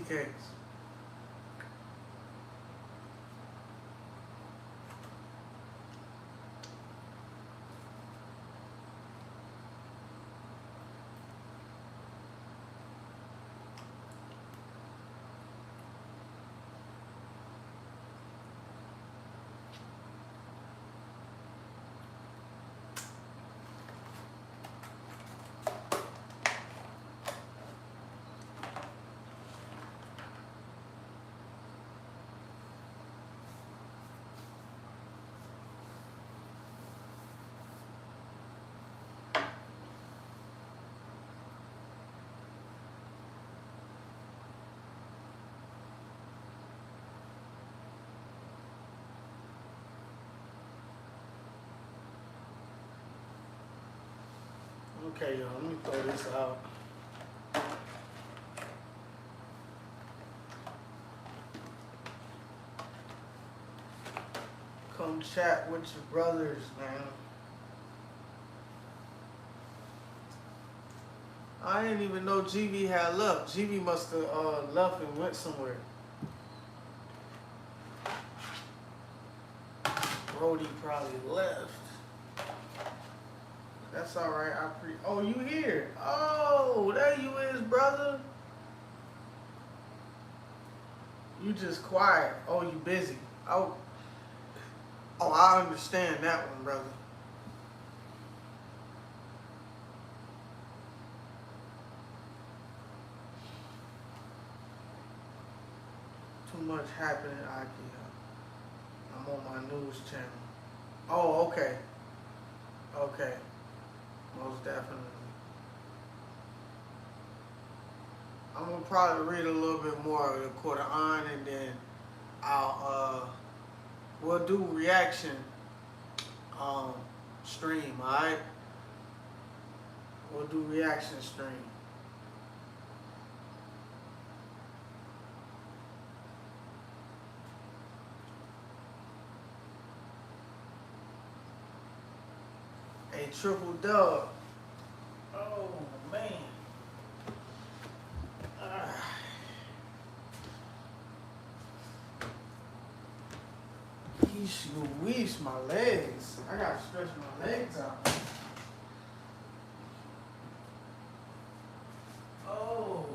cakes. Okay, y'all, let me throw this out. Come chat with your brothers, man. I didn't even know GB had left. GB must have left and went somewhere. Brody probably left. That's all right. Oh, you here? Oh, there you is, brother. You just quiet. Oh, you busy. Oh, I understand that one, brother. Too much happening, Aki. I'm on my news channel. Oh, okay. Okay. Most definitely. I'm gonna probably read a little bit more of the Quran, and then we'll do reaction stream, alright? We'll do reaction stream. A triple dub. Oh man. Yeesh, Louise, my legs. I gotta stretch my legs out. Oh.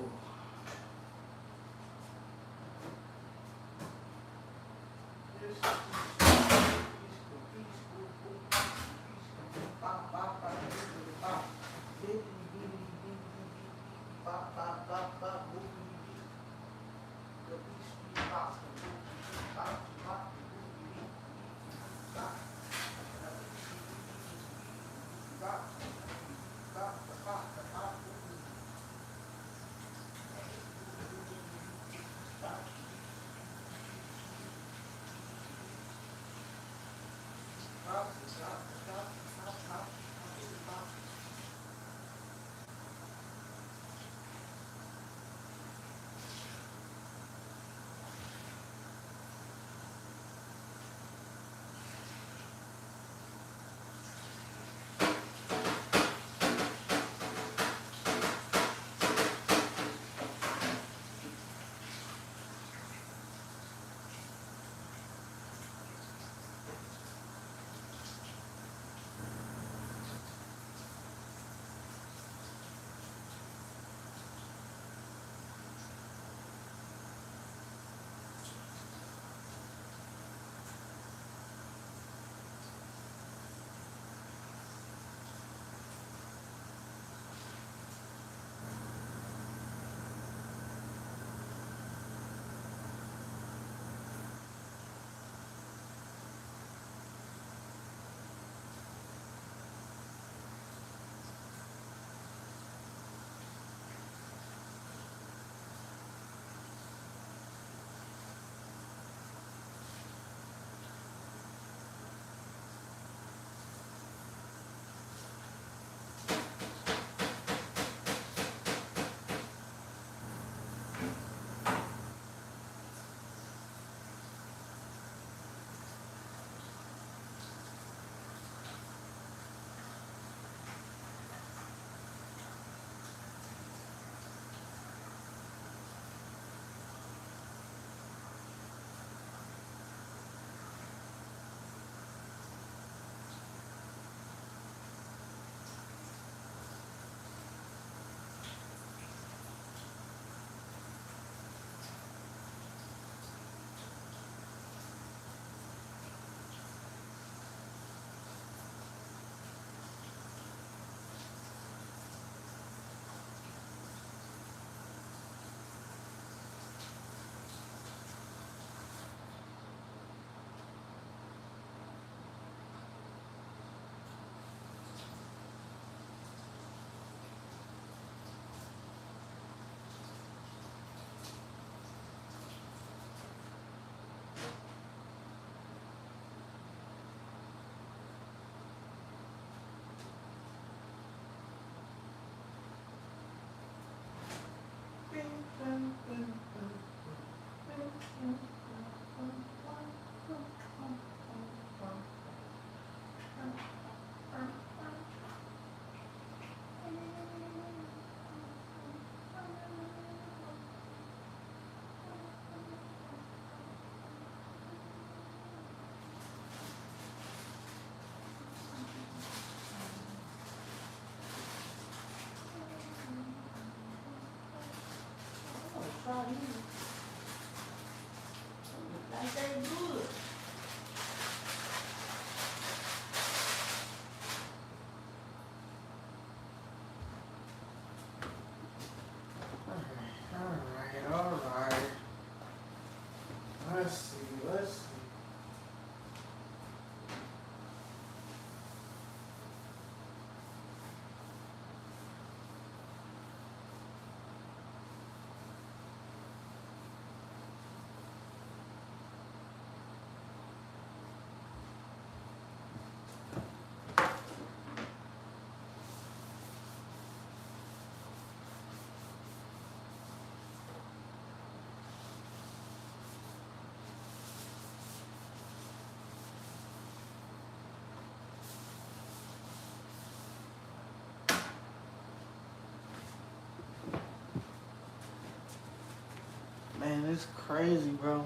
Man, it's crazy, bro.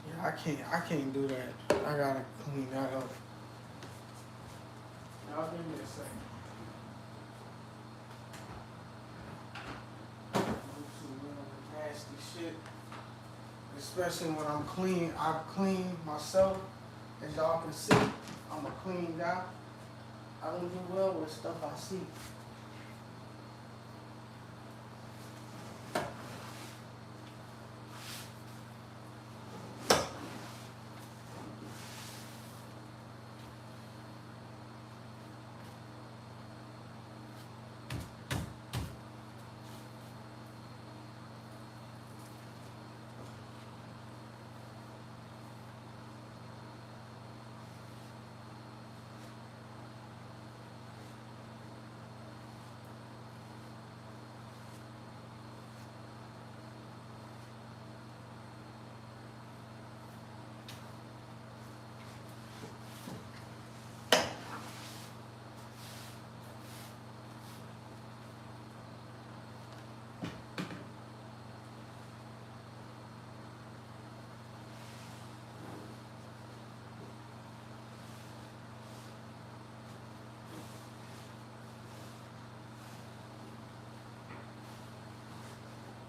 Yeah, I can't do that. I gotta clean that up. Y'all give me a second. Nasty shit. Especially when I'm clean. I clean myself. As y'all can see, I'm a clean guy. I don't do well with stuff I see.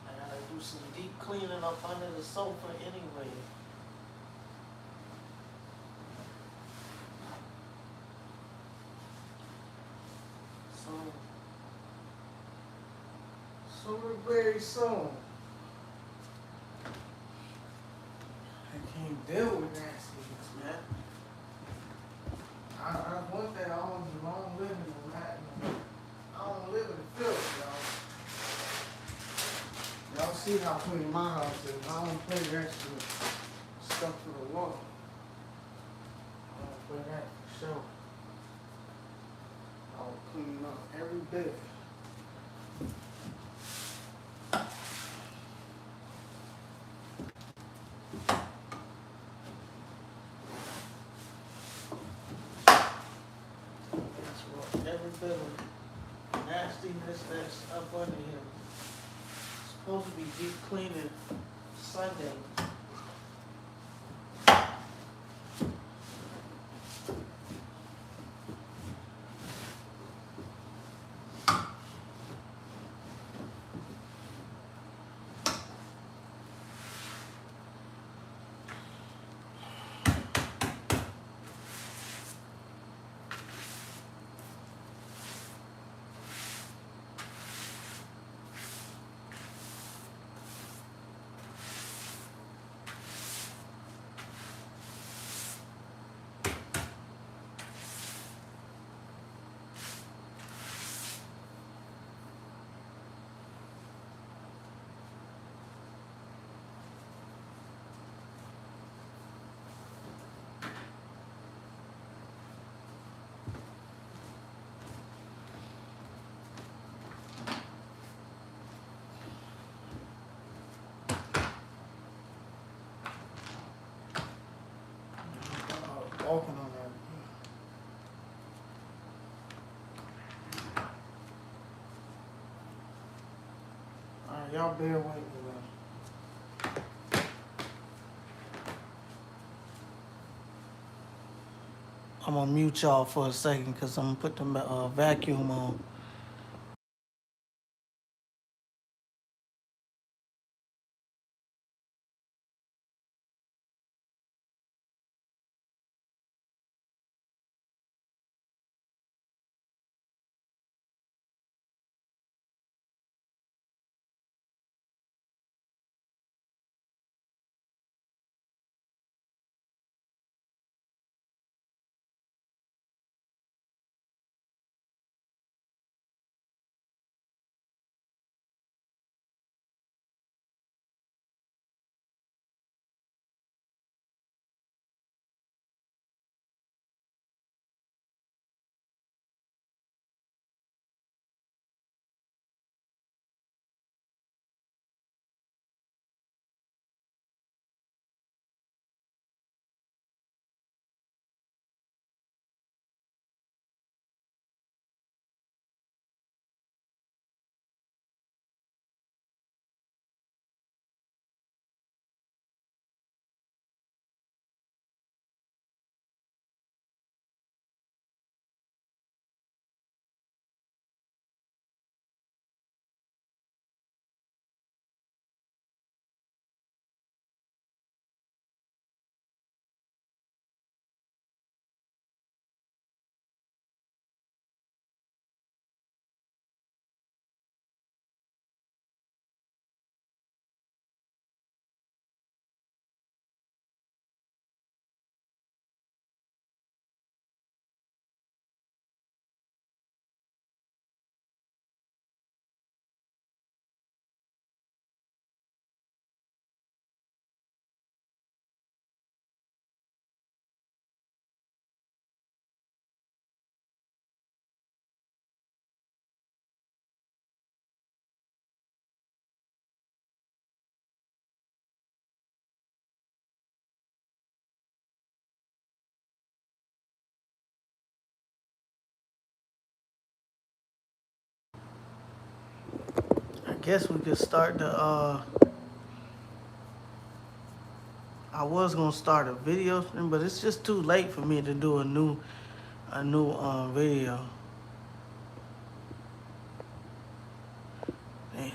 I gotta do some deep cleaning up under the sofa anyway. So, very soon. I can't deal with nastiness, man. That's one thing I don't live in that. I don't live in the filth, y'all. Y'all see how clean my house is. I don't play that shit. Stuff to the wall. I don't play that for sure. I'll clean up every bit. That's what every bit of nastiness that's up under here. It's supposed to be deep cleaning Sunday. Walking on that. Alright, y'all bear with me, man. I'm gonna mute y'all for a second because I'm gonna put the vacuum on. guess we could start the I was gonna start a video stream, but it's just too late for me to do a new video. Damn.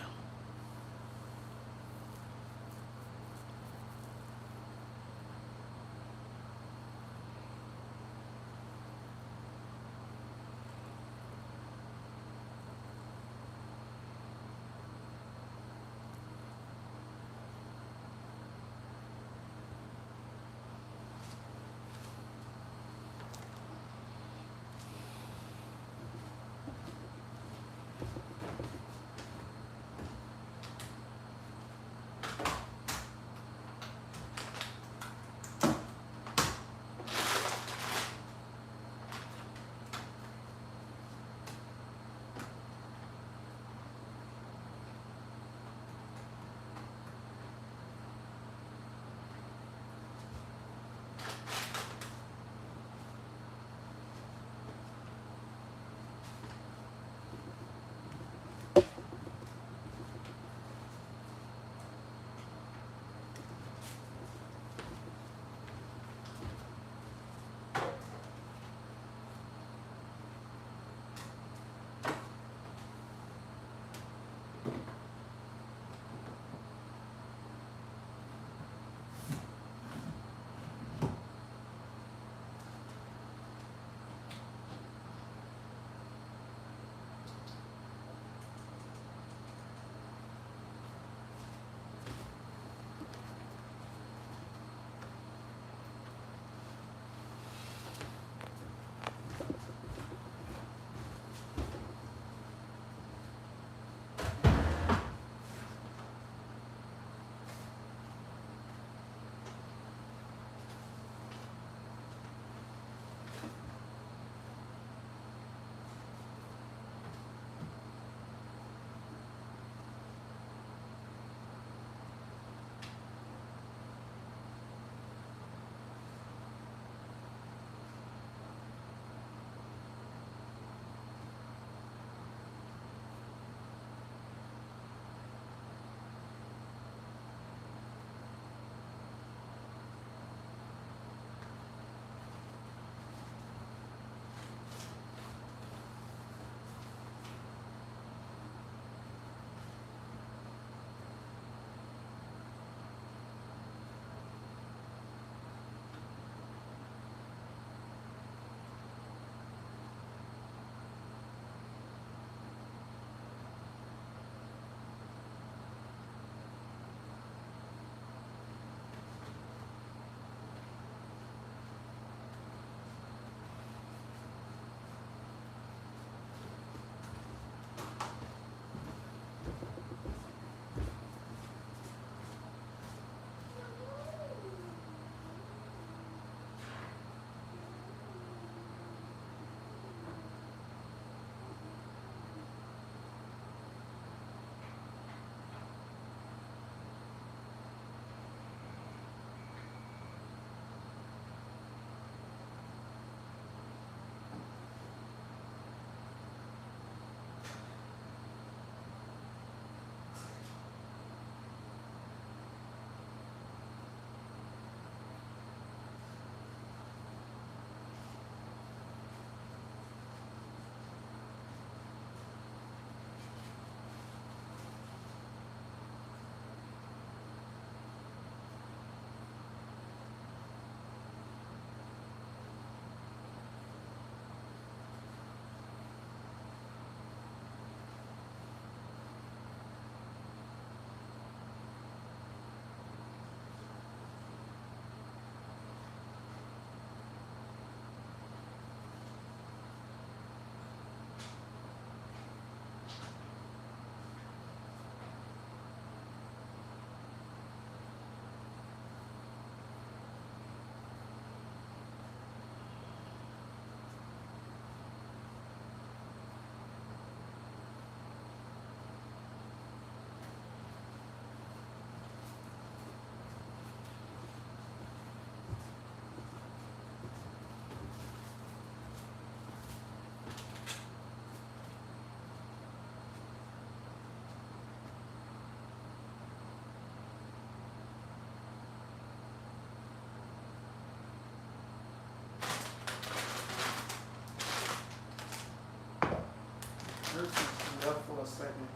Up for a second.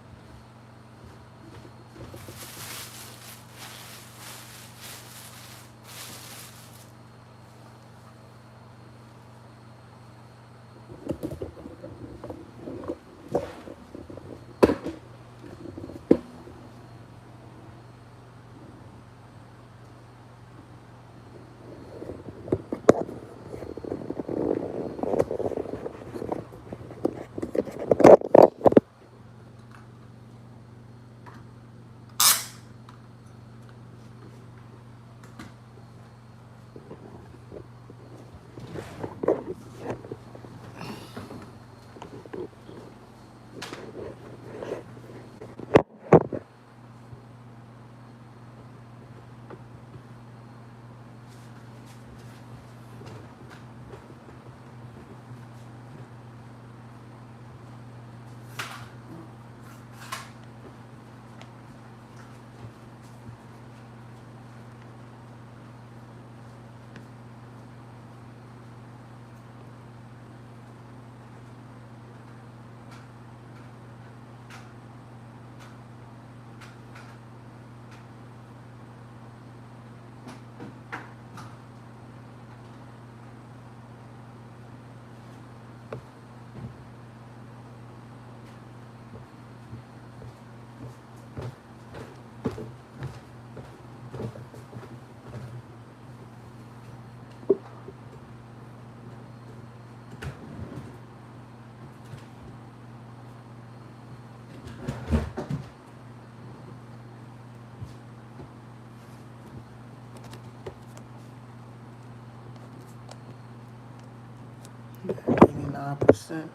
%.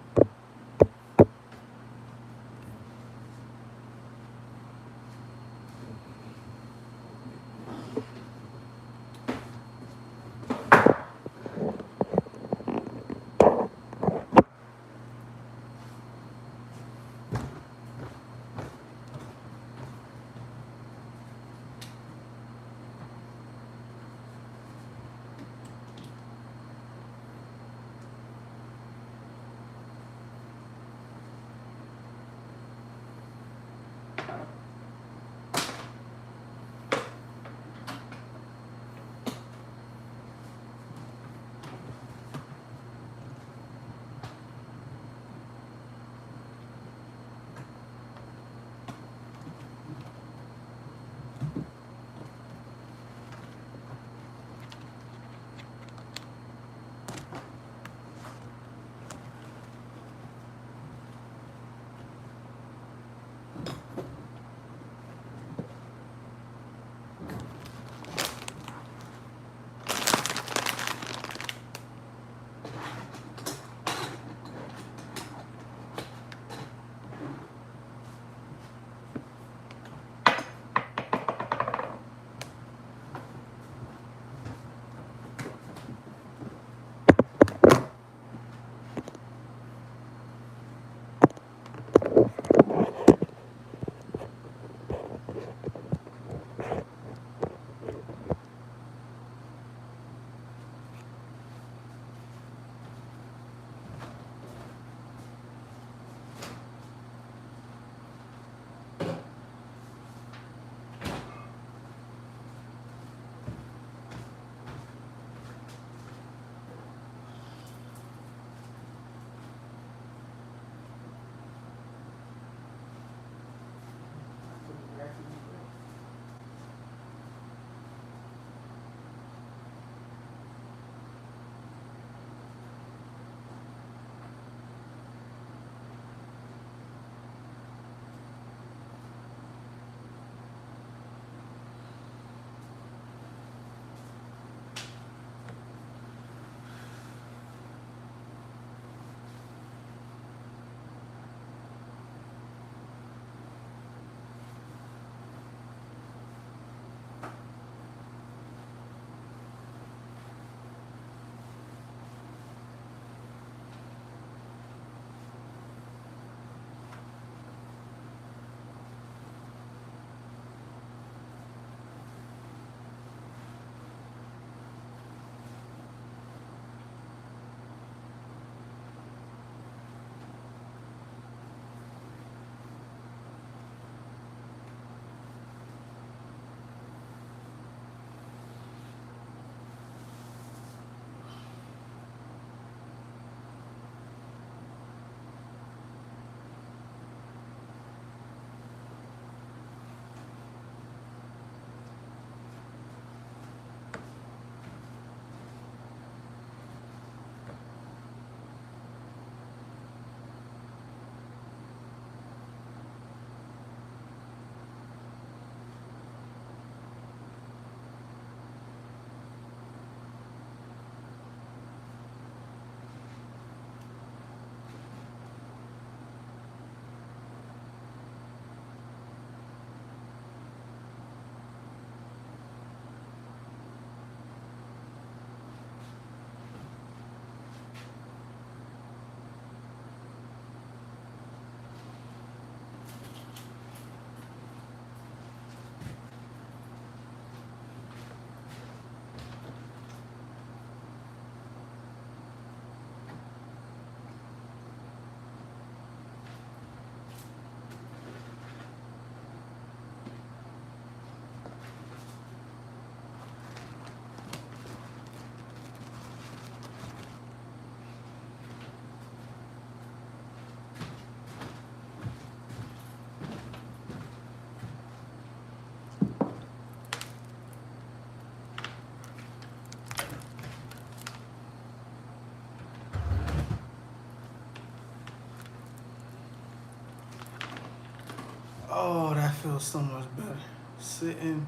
Oh, that feels so much better. Sitting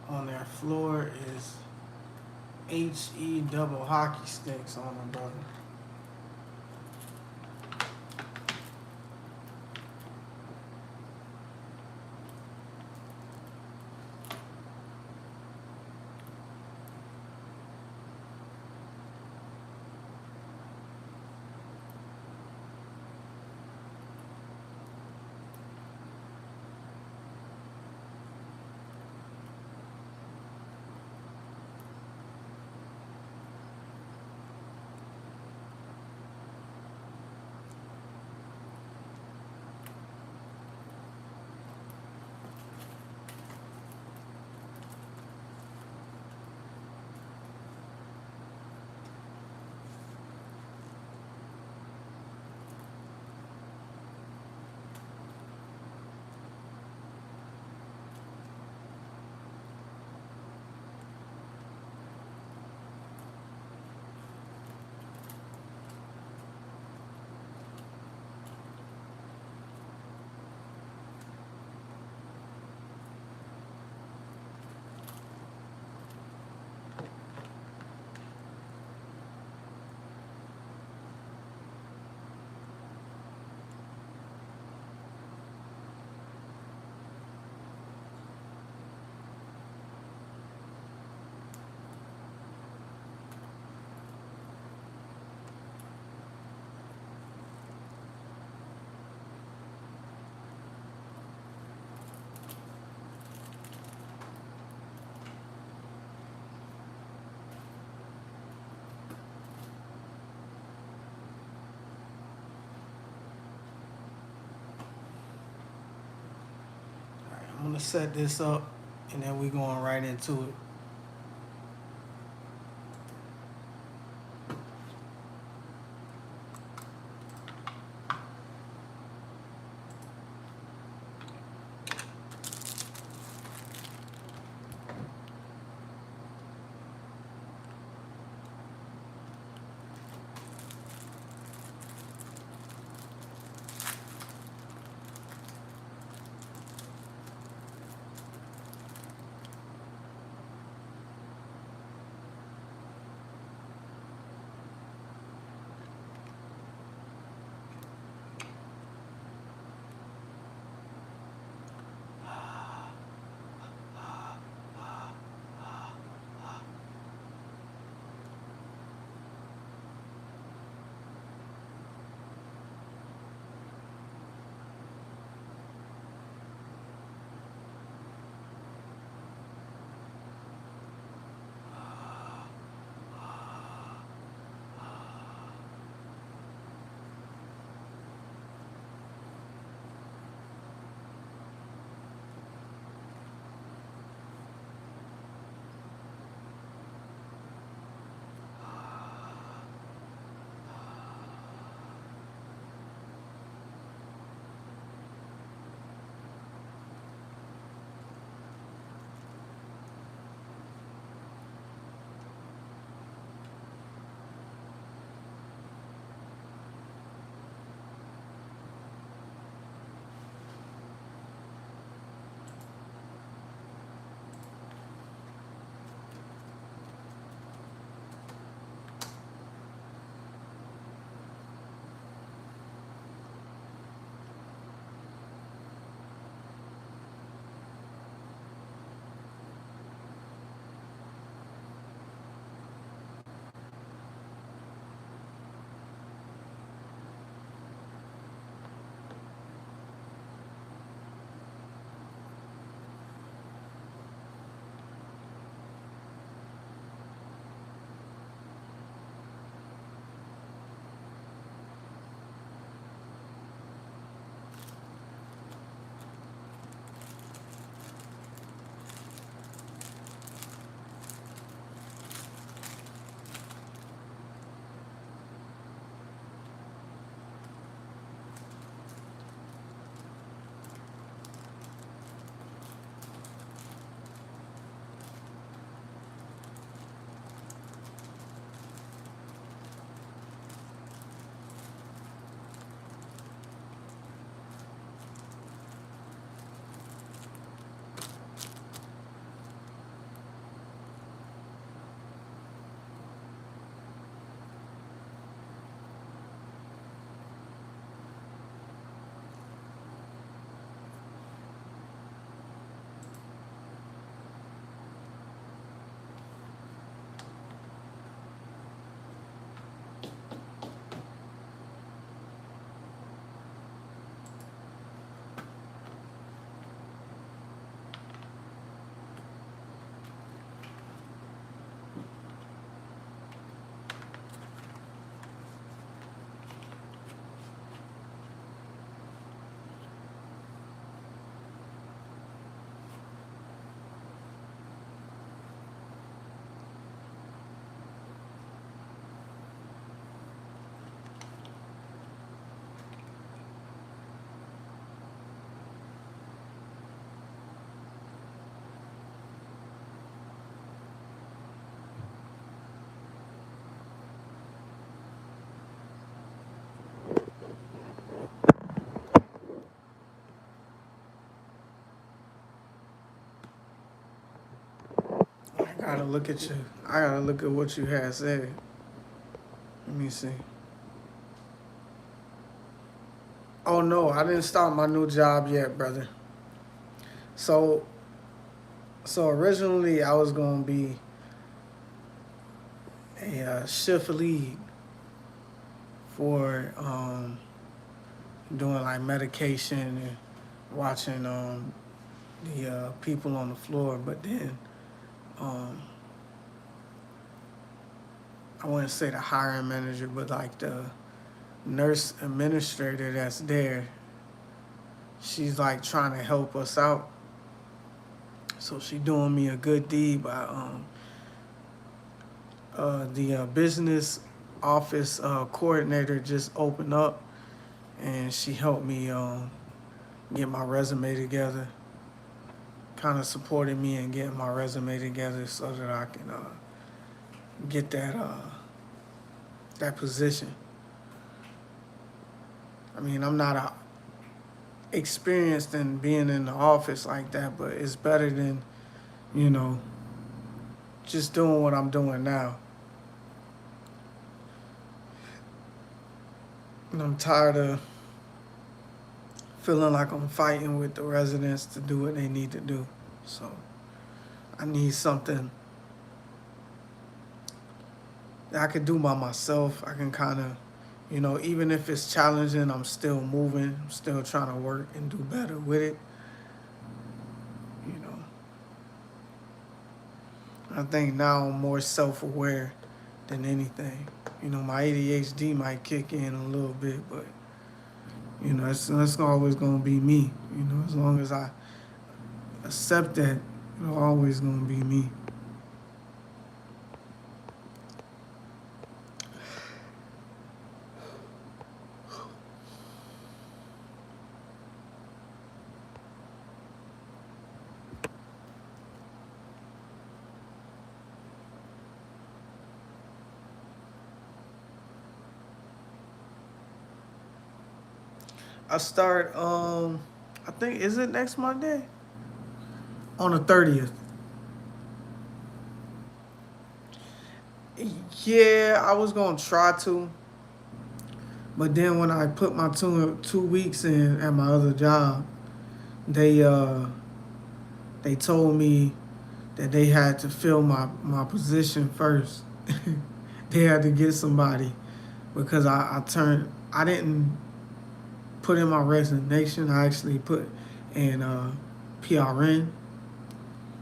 on that floor is HE double hockey sticks on them, brother. All right, I'm gonna set this up, and then we going right into it. gotta look at you. I gotta look at what you had said. Let me see. Oh no, I didn't start my new job yet, brother. So so originally I was gonna be a shift lead for doing like medication and watching the people on the floor, but then um, I wouldn't say the hiring manager, but like the nurse administrator that's there, she's like trying to help us out. So she doing me a good deed by the business office coordinator just opened up, and she helped me get my resume together, kind of supported me in getting my resume together so that I can get that position. I mean, I'm not experienced in being in the office like that, but it's better than, you know, just doing what I'm doing now. And I'm tired of feeling like I'm fighting with the residents to do what they need to do. So I need something that I could do by myself. I can kind of, you know, even if it's challenging, I'm still moving. I'm still trying to work and do better with it. You know, I think now I'm more self-aware than anything. You know, my ADHD might kick in a little bit, but you know, it's always gonna be me. You know, as long as I accept that, it's always gonna be me. I start I think, is it next Monday? On the 30th. Yeah, I was gonna try to, but then when I put my 2 weeks in at my other job, they they told me that they had to fill my position first. They had to get somebody because I didn't put in my resignation. I actually put in PRN,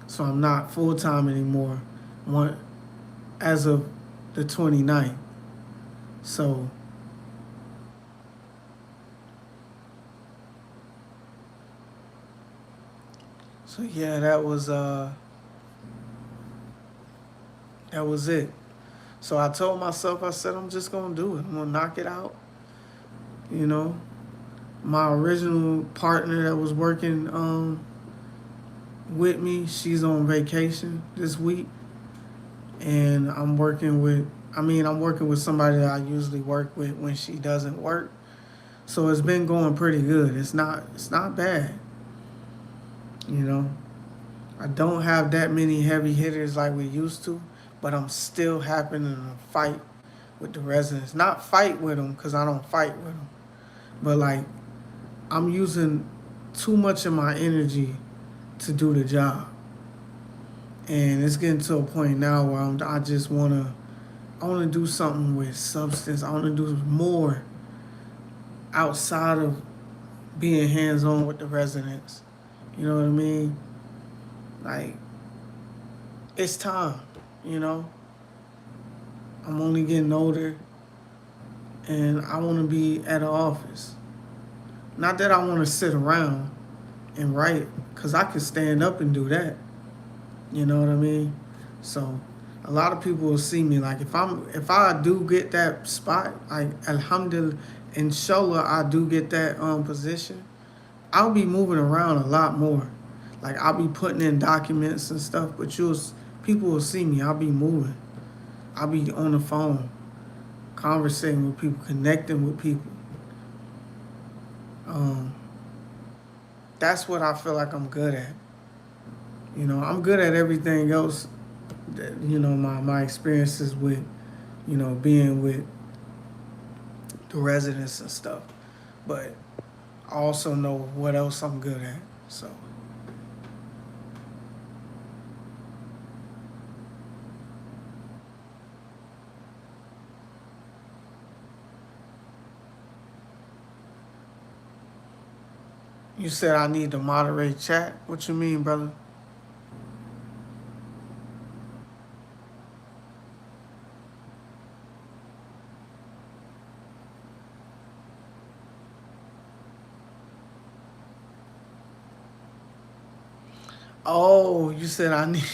so I'm not full time anymore. One as of the 29th. So yeah, that was it. So I told myself, I said, I'm just gonna do it. I'm gonna knock it out. You know, my original partner that was working with me, she's on vacation this week, and I'm working with somebody that I usually work with when she doesn't work. So it's been going pretty good. It's not bad. You know, I don't have that many heavy hitters like we used to, but I'm still happening to fight with the residents. Not fight with them because I don't fight with them, but like I'm using too much of my energy to do the job, and it's getting to a point now where I wanna do something with substance. I wanna do more outside of being hands on with the residents. You know what I mean? Like, it's time, you know? I'm only getting older, and I want to be at an office. Not that I want to sit around and write, because I can stand up and do that. You know what I mean? So a lot of people will see me like if I do get that spot, like alhamdulillah, inshallah, I do get that position, I'll be moving around a lot more. Like I'll be putting in documents and stuff, but people will see me. I'll be moving. I'll be on the phone, conversating with people, connecting with people. Um, that's what I feel like I'm good at. You know, I'm good at everything else my experiences with, being with the residents and stuff. But I also know what else I'm good at. So you said I need to moderate chat. What you mean, brother? Oh, you said I need.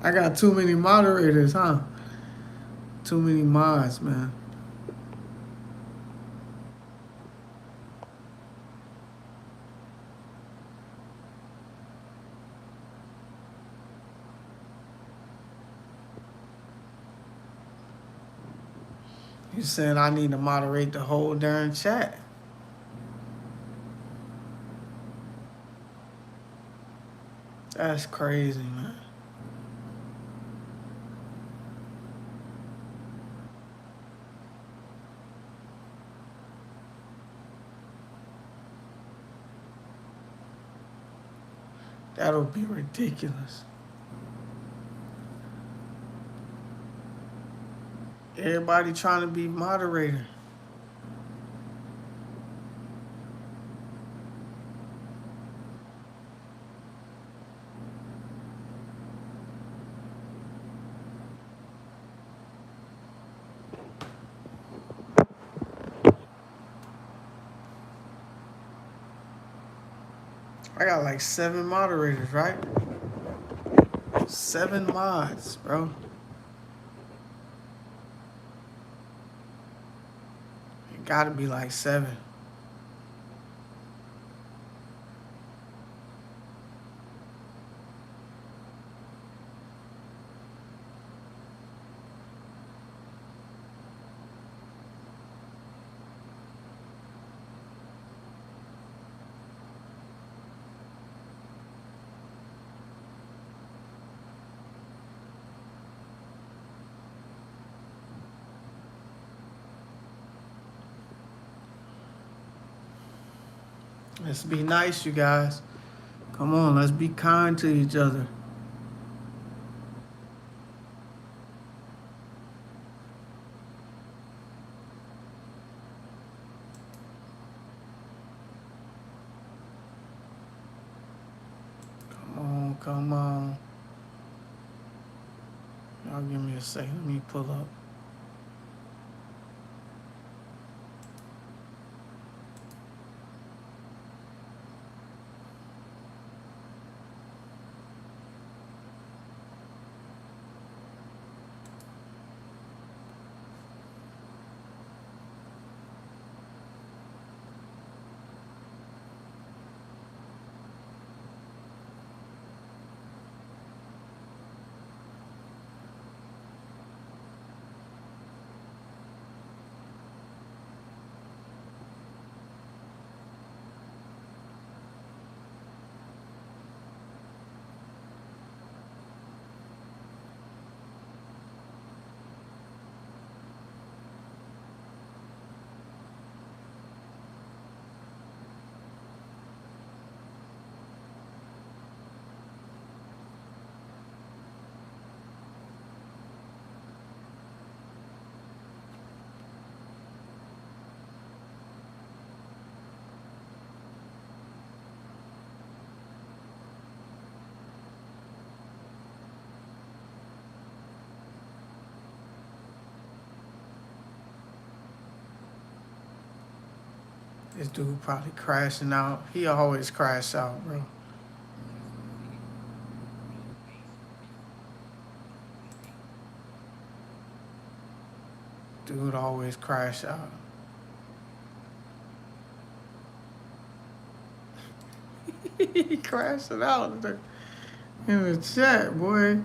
I got too many moderators, huh? Too many mods, man. You said I need to moderate the whole darn chat. That's crazy, man. That'll be ridiculous. Everybody trying to be moderator. I got like 7 moderators, right? 7 mods, bro. It gotta be like 7. Let's be nice, you guys. Come on, let's be kind to each other. Come on, come on. Y'all give me a second. Let me pull up. This dude probably crashing out. He always crash out, bro. Dude always crash out. He crashing out in the chat, boy.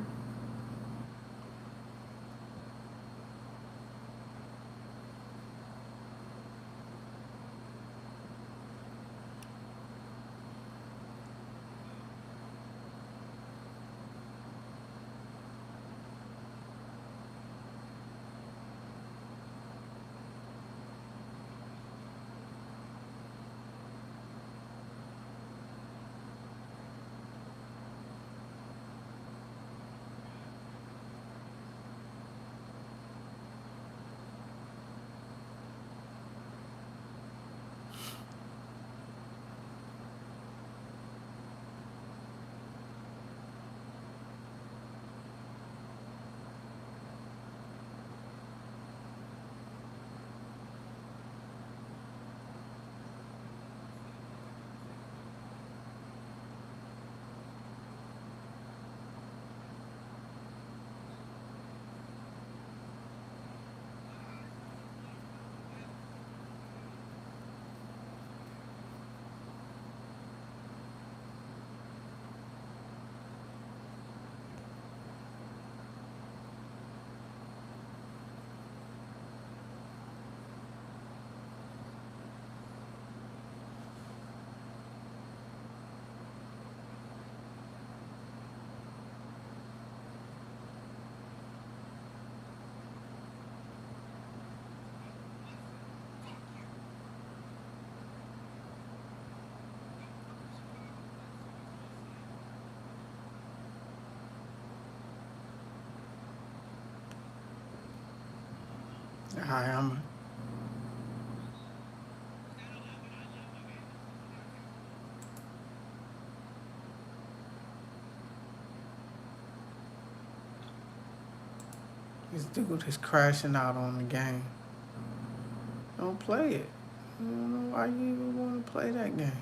Alright, this dude is crashing out on the game. Don't play it. I don't know why you even want to play that game.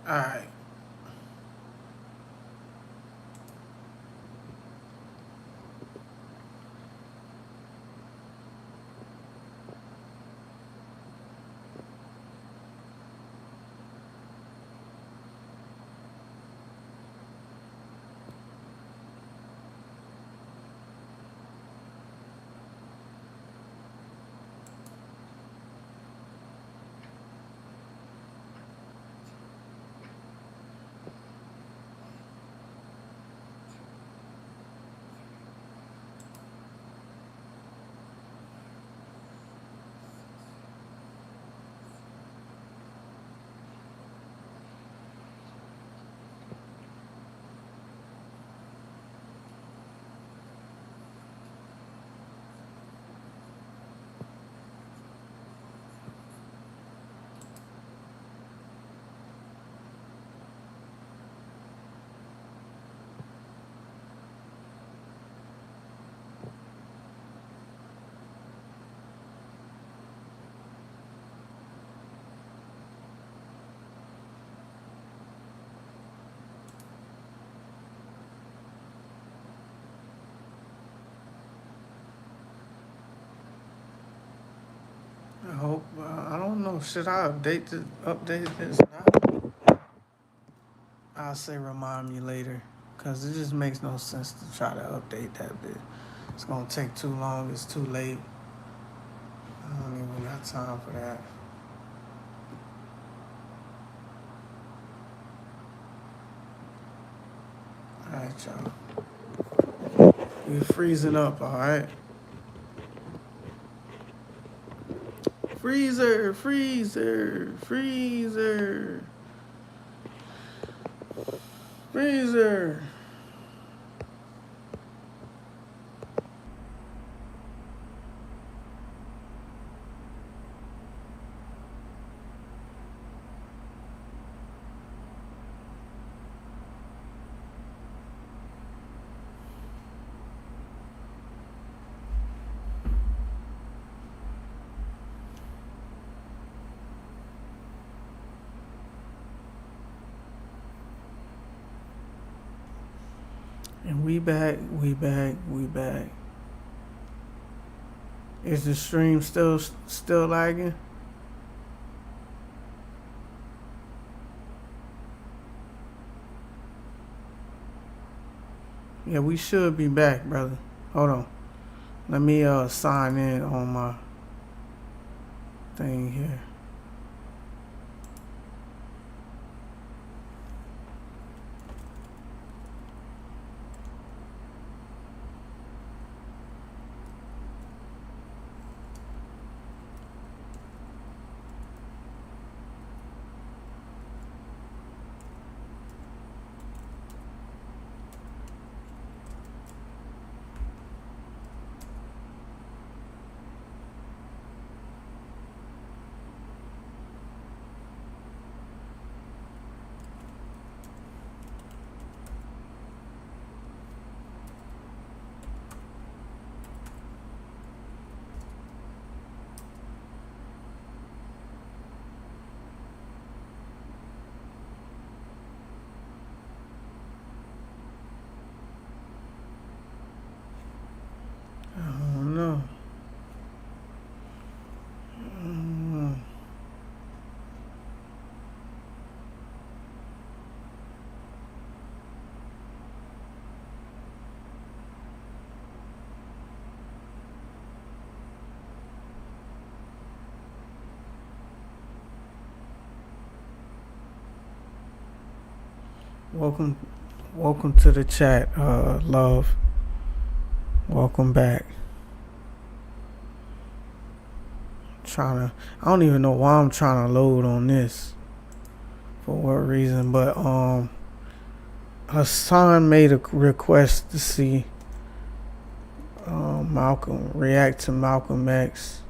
Alright. I hope. I don't know. Should I update this now? I'll say remind me later, cause it just makes no sense to try to update that bit. It's gonna take too long. It's too late. I don't even got time for that. All right, y'all. We're freezing up. All right. Freezer, freezer, freezer, freezer. And we back, we back, we back. Is the stream still lagging? Yeah, we should be back, brother. Hold on. Let me sign in on my thing here. Welcome, welcome to the chat, love. Welcome back. I don't even know why I'm trying to load on this. For what reason, but Hassan made a request to see Malcolm react to Malcolm X.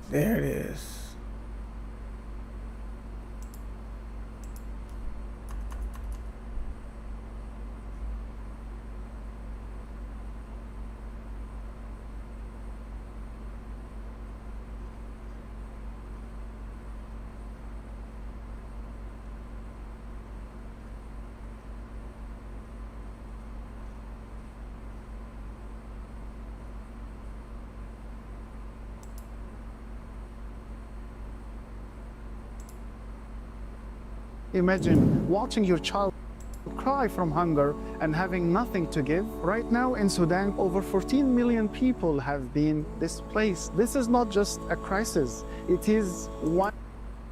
There it is. Imagine watching your child cry from hunger and having nothing to give. Right now in Sudan, over 14 million people have been displaced. This is not just a crisis, it is one.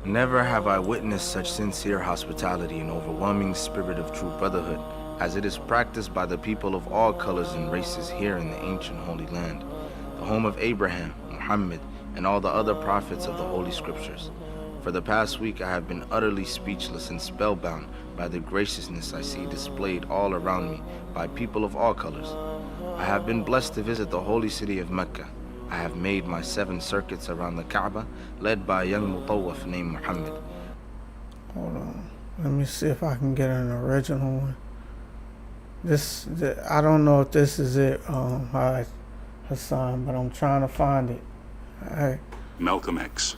Never have I witnessed such sincere hospitality and overwhelming spirit of true brotherhood as it is practiced by the people of all colors and races here in the ancient Holy Land, the home of Abraham, Muhammad, and all the other prophets of the Holy Scriptures. For the past week, I have been utterly speechless and spellbound by the graciousness I see displayed all around me by people of all colors. I have been blessed to visit the holy city of Mecca. I have made my 7 circuits around the Kaaba, led by a young mutawaf named Muhammad. Hold on. Let me see if I can get an original one. I don't know if this is it, Hassan, but I'm trying to find it. All right. Malcolm X.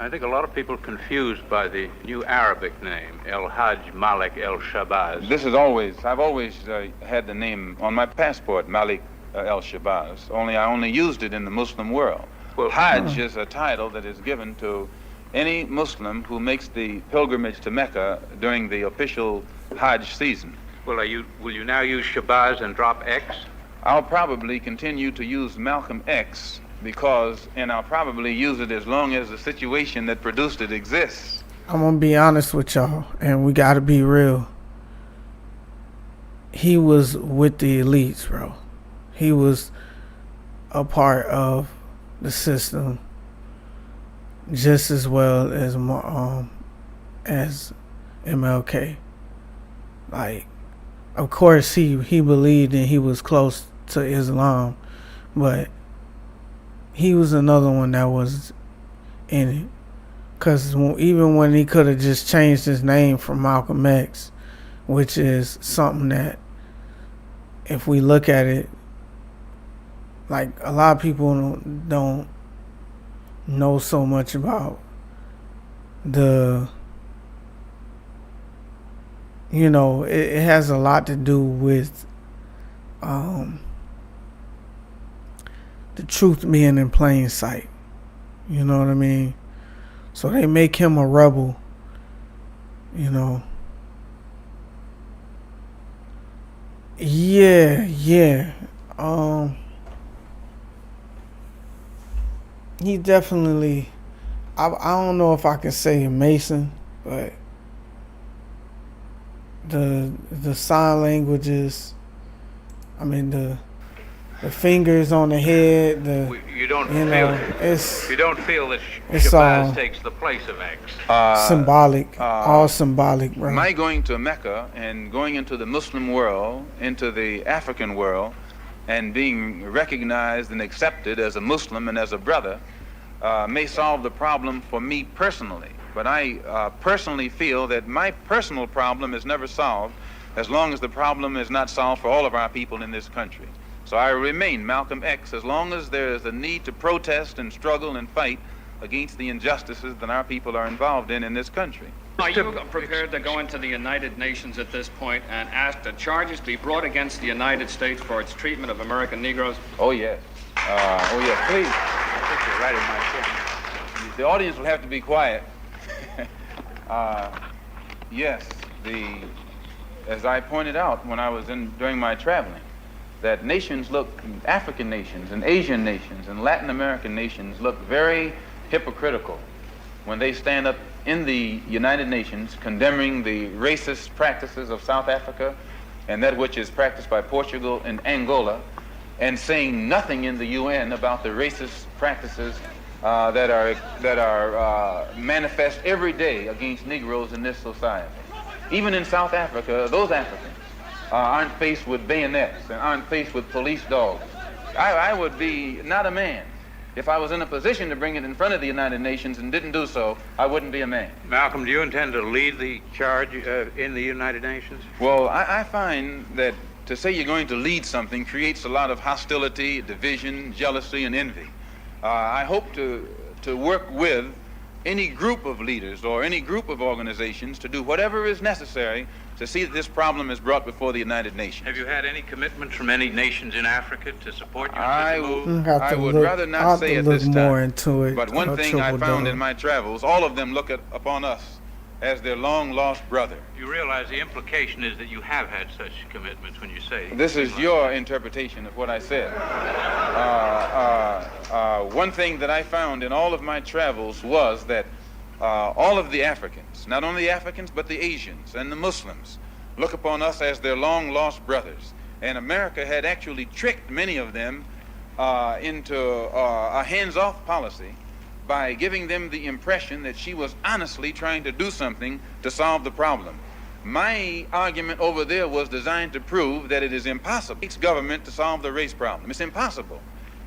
I think a lot of people are confused by the new Arabic name, El Hajj Malik El Shabazz. I've always had the name on my passport, Malik El Shabazz, I only used it in the Muslim world. Well, Hajj is a title that is given to any Muslim who makes the pilgrimage to Mecca during the official Hajj season. Well, will you now use Shabazz and drop X? I'll probably continue to use Malcolm X and I'll probably use it as long as the situation that produced it exists. I'm gonna be honest with y'all, and we gotta be real. He was with the elites, bro. He was a part of the system just as well as MLK. Like, of course, he believed and he was close to Islam, but he was another one that was in it. Because even when he could have just changed his name from Malcolm X, which is something that, if we look at it, like, a lot of people don't know so much about it has a lot to do with the truth being in plain sight. You know what I mean? So they make him a rebel, Yeah. He definitely, I don't know if I can say a Mason, but the sign languages, the fingers on the head, you don't feel that Shabazz takes the place of X. Symbolic, all symbolic, bro. My going to Mecca and going into the Muslim world, into the African world, and being recognized and accepted as a Muslim and as a brother may solve the problem for me personally. But I personally feel that my personal problem is never solved as long as the problem is not solved for all of our people in this country. So I remain Malcolm X as long as there is a need to protest and struggle and fight against the injustices that our people are involved in this country. Are you prepared to go into the United Nations at this point and ask that charges be brought against the United States for its treatment of American Negroes? Oh, yes. Please. Right in my chair. The audience will have to be quiet. Yes, as I pointed out when I was during my traveling, that nations look, African nations and Asian nations and Latin American nations look very hypocritical when they stand up in the United Nations condemning the racist practices of South Africa and that which is practiced by Portugal and Angola, and saying nothing in the UN about the racist practices that are manifest every day against Negroes in this society. Even in South Africa, those Africans aren't faced with bayonets and aren't faced with police dogs. I would be not a man. If I was in a position to bring it in front of the United Nations and didn't do so, I wouldn't be a man. Malcolm, do you intend to lead the charge in the United Nations? Well, I find that to say you're going to lead something creates a lot of hostility, division, jealousy, and envy. I hope to work with any group of leaders or any group of organizations to do whatever is necessary to see that this problem is brought before the United Nations. Have you had any commitments from any nations in Africa to support you in I this move? I would rather not say at this more time. into it. But one thing I found in my travels, all of them look upon us as their long-lost brother. You realize the implication is that you have had such commitments when you say... This is your interpretation of what I said. One thing that I found in all of my travels was that all of the Africans, not only the Africans, but the Asians and the Muslims, look upon us as their long-lost brothers. And America had actually tricked many of them into a hands-off policy by giving them the impression that she was honestly trying to do something to solve the problem. My argument over there was designed to prove that it is impossible for each government to solve the race problem. It's impossible.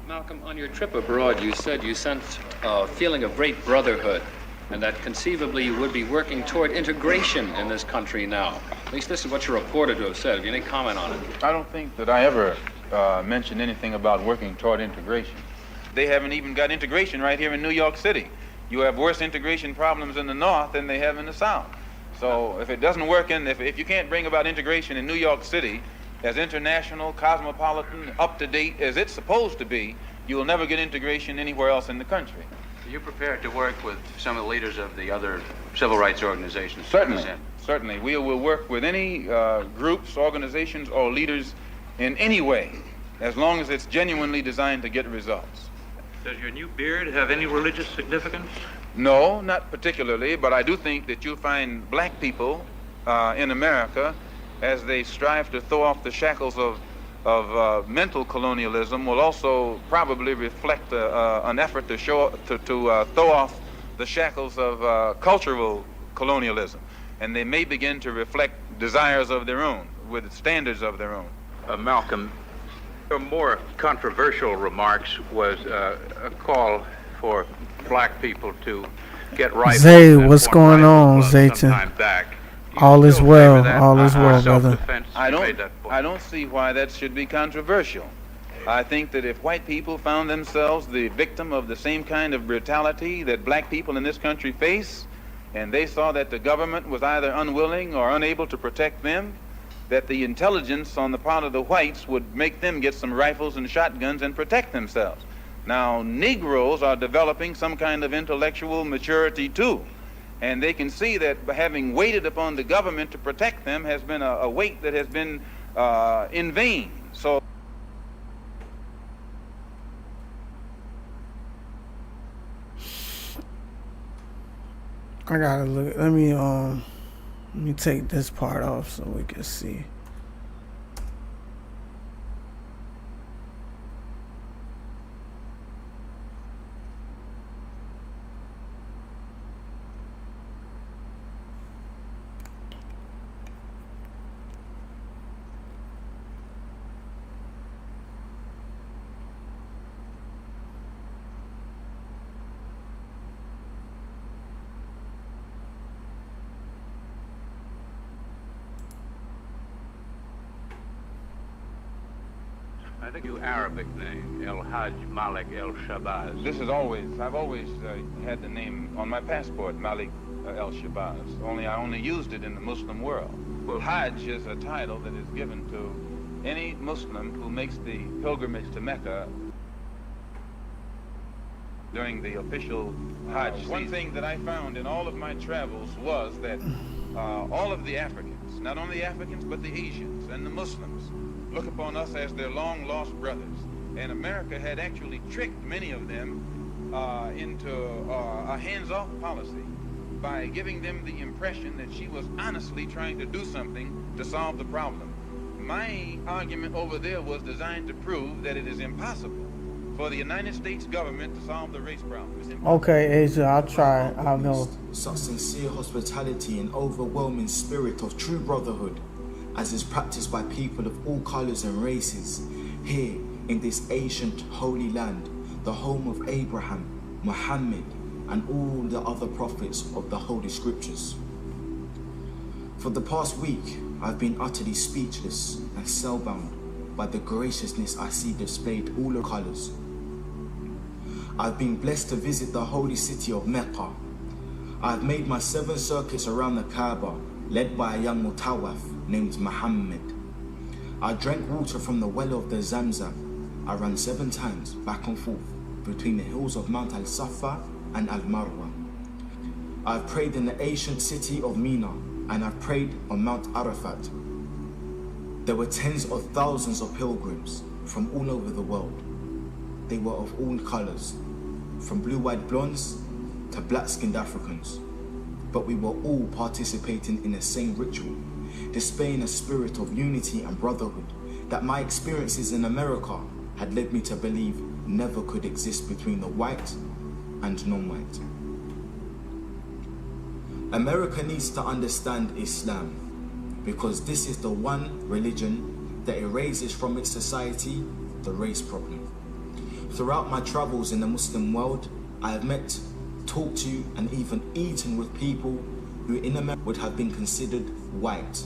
Malcolm, on your trip abroad, you said you sensed a feeling of great brotherhood, and that conceivably you would be working toward integration in this country now. At least this is what you're reported to have said. Have you any comment on it? I don't think that I ever mentioned anything about working toward integration. They haven't even got integration right here in New York City. You have worse integration problems in the North than they have in the South. So if it doesn't work if you can't bring about integration in New York City as international, cosmopolitan, up-to-date as it's supposed to be, you will never get integration anywhere else in the country. Are you prepared to work with some of the leaders of the other civil rights organizations? Certainly. We will work with any groups, organizations, or leaders in any way, as long as it's genuinely designed to get results. Does your new beard have any religious significance? No, not particularly, but I do think that you'll find black people in America, as they strive to throw off the shackles of mental colonialism, will also probably reflect an effort to throw off the shackles of cultural colonialism. And they may begin to reflect desires of their own, with standards of their own. Malcolm, your more controversial remarks was a call for black people to get rifles. Zay, what's going on, Zayton? Sometime back. All is well, all is well, brother. I don't see why that should be controversial. I think that if white people found themselves the victim of the same kind of brutality that black people in this country face, and they saw that the government was either unwilling or unable to protect them, that the intelligence on the part of the whites would make them get some rifles and shotguns and protect themselves. Now, Negroes are developing some kind of intellectual maturity too, and they can see that having waited upon the government to protect them has been a wait that has been in vain. So I gotta look. Let me take this part off so we can see. I think your Arabic name, El-Hajj Malik El-Shabazz. I've always had the name on my passport, Malik El-Shabazz, only I only used it in the Muslim world. Well, Hajj is a title that is given to any Muslim who makes the pilgrimage to Mecca during the official Hajj season. One thing that I found in all of my travels was that all of the Africans, Asians, not only the Africans, but the Asians and the Muslims, look upon us as their long-lost brothers. And America had actually tricked many of them into a hands-off policy by giving them the impression that she was honestly trying to do something to solve the problem. My argument over there was designed to prove that it is impossible for the United States government to solve the race problem. Okay, Asia, I'll try. I'll know. Such sincere hospitality and overwhelming spirit of true brotherhood as is practiced by people of all colors and races here in this ancient holy land, the home of Abraham, Muhammad, and all the other prophets of the Holy Scriptures. For the past week, I've been utterly speechless and spellbound by the graciousness I see displayed all of colors. I've been blessed to visit the holy city of Mecca. I've made my 7 circuits around the Kaaba, led by a young Mutawaf named Muhammad. I drank water from the well of the Zamzam. I ran 7 times back and forth between the hills of Mount Al-Safa and Al-Marwa. I've prayed in the ancient city of Mina, and I've prayed on Mount Arafat. There were tens of thousands of pilgrims from all over the world. They were of all colors, from blue-eyed blondes to black-skinned Africans. But we were all participating in the same ritual, displaying a spirit of unity and brotherhood that my experiences in America had led me to believe never could exist between the white and non-white. America needs to understand Islam because this is the one religion that erases from its society the race problem. Throughout my travels in the Muslim world, I have met, talked to, and even eaten with people who in America would have been considered white,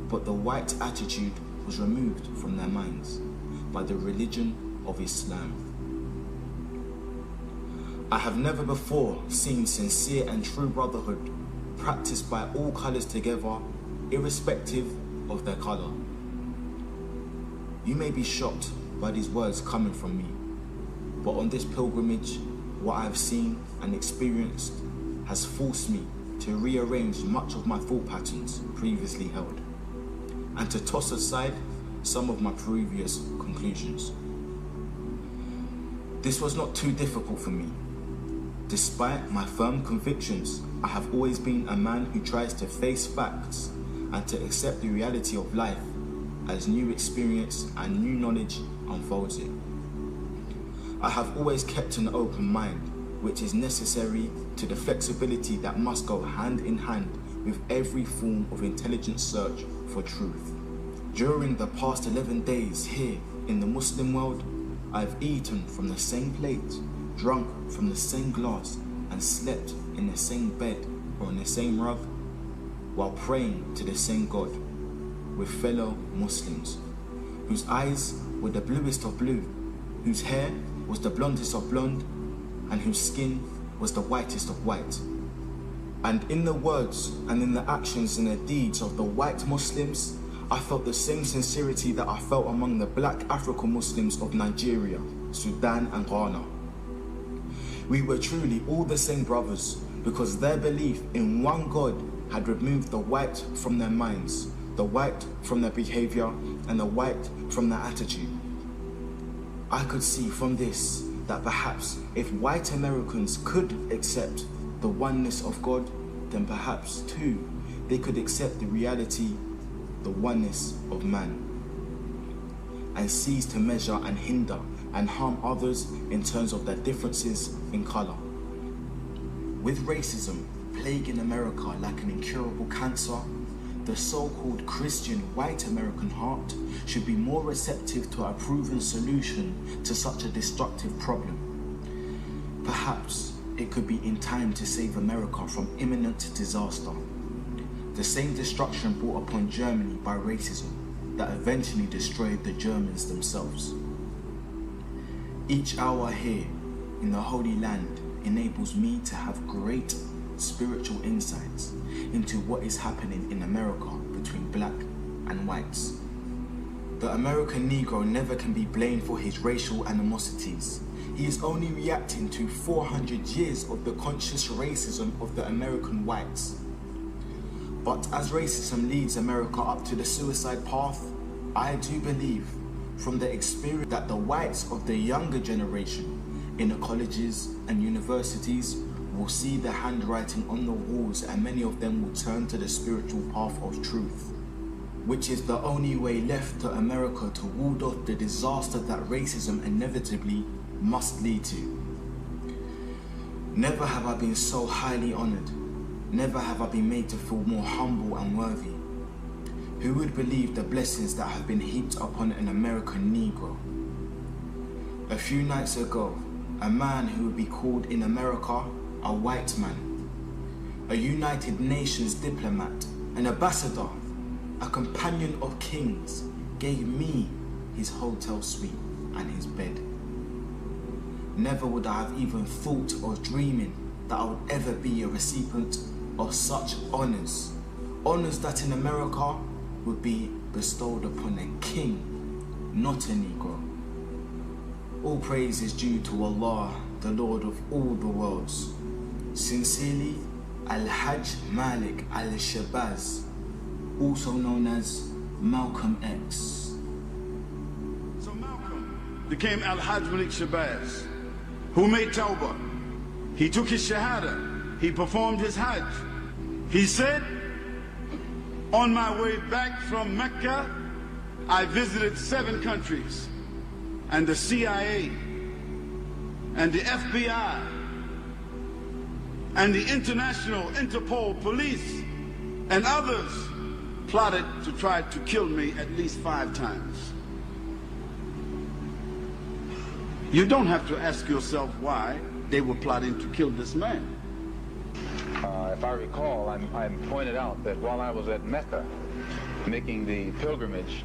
but the white attitude was removed from their minds by the religion of Islam. I have never before seen sincere and true brotherhood practiced by all colors together, irrespective of their color. You may be shocked by these words coming from me, but on this pilgrimage, what I have seen and experienced has forced me to rearrange much of my thought patterns previously held, and to toss aside some of my previous conclusions. This was not too difficult for me. Despite my firm convictions, I have always been a man who tries to face facts and to accept the reality of life as new experience and new knowledge unfolds it. I have always kept an open mind, which is necessary to the flexibility that must go hand in hand with every form of intelligent search for truth. During the past 11 days here in the Muslim world, I've eaten from the same plate, drunk from the same glass, and slept in the same bed or on the same rug, while praying to the same God with fellow Muslims, whose eyes were the bluest of blue, whose hair was the blondest of blonde, and whose skin was the whitest of white. And in the words and in the actions and the deeds of the white Muslims, I felt the same sincerity that I felt among the black African Muslims of Nigeria, Sudan, and Ghana. We were truly all the same brothers because their belief in one God had removed the white from their minds, the white from their behavior, and the white from their attitude. I could see from this that perhaps if white Americans could accept the oneness of God, then perhaps too they could accept the reality, the oneness of man, and cease to measure and hinder and harm others in terms of their differences in color. With racism plaguing America like an incurable cancer, the so-called Christian white American heart should be more receptive to a proven solution to such a destructive problem. Perhaps it could be in time to save America from imminent disaster, the same destruction brought upon Germany by racism that eventually destroyed the Germans themselves. Each hour here in the Holy Land enables me to have great spiritual insights into what is happening in America between black and whites. The American Negro never can be blamed for his racial animosities. He is only reacting to 400 years of the conscious racism of the American whites. But as racism leads America up to the suicide path, I do believe from the experience that the whites of the younger generation in the colleges and universities will see the handwriting on the walls, and many of them will turn to the spiritual path of truth, which is the only way left to America to ward off the disaster that racism inevitably must lead to. Never have I been so highly honored. Never have I been made to feel more humble and worthy. Who would believe the blessings that have been heaped upon an American Negro? A few nights ago, a man who would be called in America a white man, a United Nations diplomat, an ambassador, a companion of kings, gave me his hotel suite and his bed. Never would I have even thought or dreaming that I would ever be a recipient of such honors. Honors that in America would be bestowed upon a king, not a Negro. All praise is due to Allah, the Lord of all the worlds. Sincerely, Al-Hajj Malik Al-Shabazz, also known as Malcolm X. So Malcolm became Al-Hajj Malik Shabazz, who made Tawbah. He took his Shahada. He performed his Hajj. He said, on my way back from Mecca, I visited 7 countries, and the CIA, and the FBI, and the International Interpol Police, and others plotted to try to kill me at least 5 times. You don't have to ask yourself why they were plotting to kill this man. If I recall, I'm pointed out that while I was at Mecca making the pilgrimage,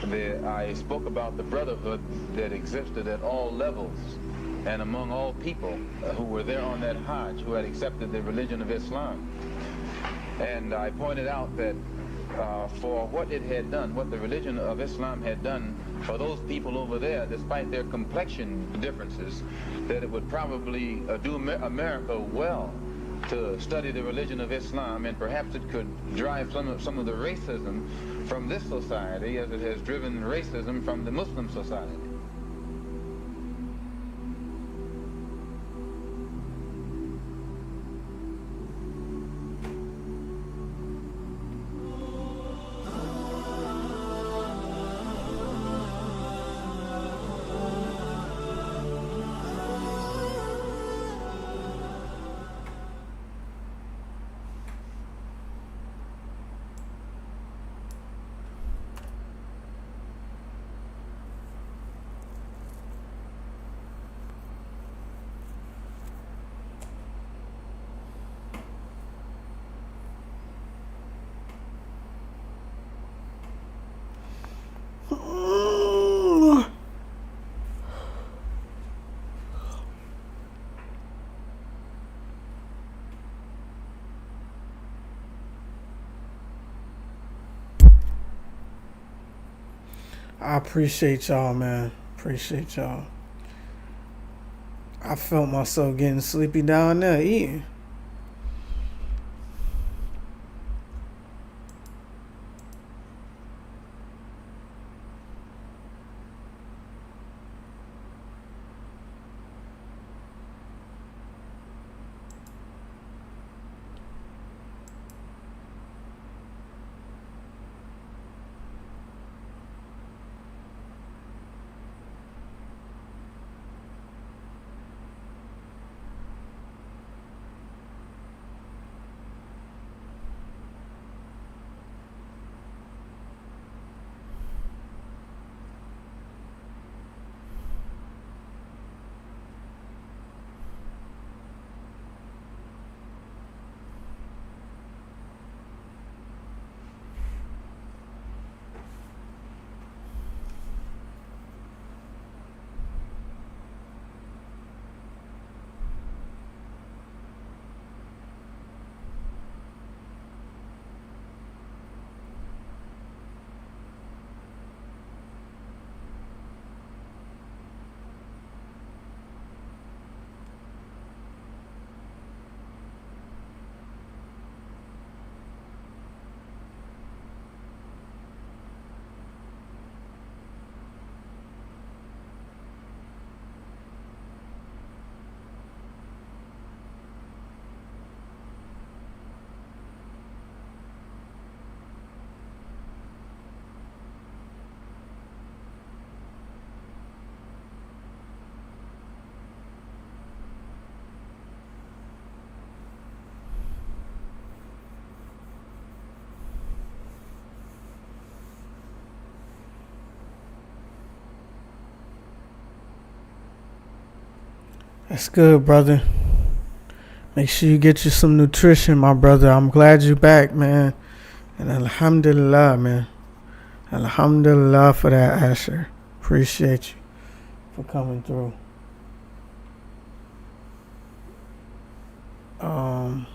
I spoke about the brotherhood that existed at all levels and among all people who were there on that Hajj, who had accepted the religion of Islam. And I pointed out that for what it had done, what the religion of Islam had done for those people over there, despite their complexion differences, that it would probably do America well to study the religion of Islam, and perhaps it could drive some of the racism from this society as it has driven racism from the Muslim society. I appreciate y'all, man. Appreciate y'all. I felt myself getting sleepy down there eating. That's good, brother. Make sure you get you some nutrition, my brother. I'm glad you back, man. And alhamdulillah, man. Alhamdulillah for that, Asher. Appreciate you for coming through. Um,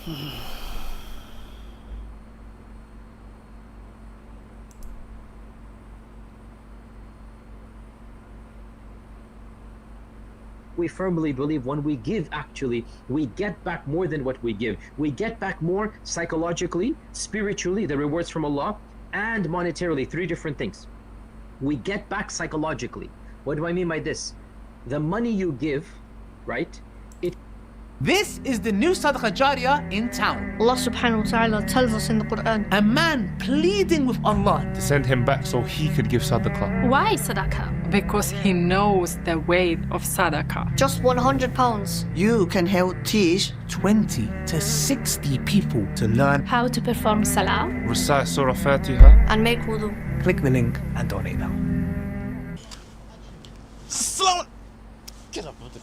We firmly believe when we give, actually, we get back more than what we give. We get back more psychologically, spiritually, the rewards from Allah, and monetarily, 3 different things. We get back psychologically. What do I mean by this? The money you give, right? This is the new Sadaqah Jariyah in town. Allah subhanahu wa ta'ala tells us in the Quran, a man pleading with Allah to send him back so he could give Sadaqah. Why Sadaqah? Because he knows the weight of Sadaqah. Just £100. You can help teach 20 to 60 people to learn how to perform Salah, recite Surah Fatiha, and make wudu. Click the link and donate now.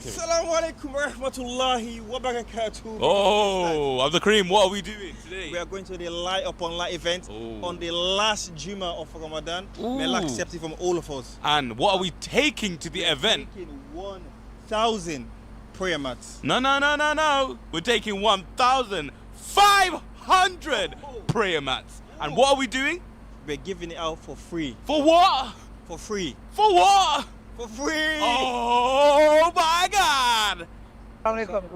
Assalamu alaikum wa rahmatullahi wa barakatuh. Oh, Abdul Kareem, what are we doing today? We are going to the Light Upon Light event on the last Juma of Ramadan. May Allah accept it from all of us. And what are we taking to the event? We're taking 1,000 prayer mats. No. We're taking 1,500 prayer mats. And what are we doing? We're giving it out for free. For what? For free. For what? For free! Oh my God!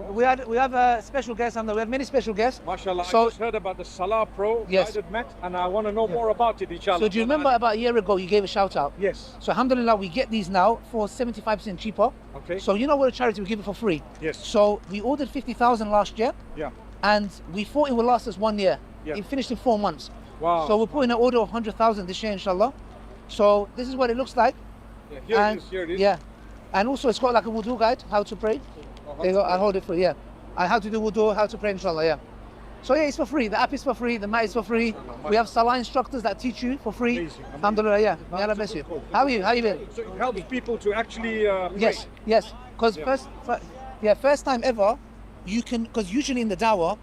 We have a special guest, and we have many special guests. MashaAllah, so, I just heard about the Salah Pro guided mat, and I want to know more about it, inshallah. So do you remember about a year ago you gave a shout out? Yes. So alhamdulillah, we get these now for 75% cheaper. Okay. So you know we're a charity, we give it for free. Yes. So we ordered 50,000 last year. Yeah. And we thought it would last us 1 year. Yeah. It finished in 4 months. Wow. So we're putting an order of 100,000 this year, inshallah. So this is what it looks like. Yeah, here it is. Yeah. And also it's got like a wudu guide, how to pray. There you go, I'll hold it for you, yeah. And how to do wudu, how to pray, inshallah, yeah. So yeah, it's for free. The app is for free, the mat is for free. We have Salah instructors that teach you for free. Amazing. Alhamdulillah, yeah. May Allah bless you. How are you? How are you been? So it helps people to actually Yes. Because first time ever, you can, because usually in the dawah,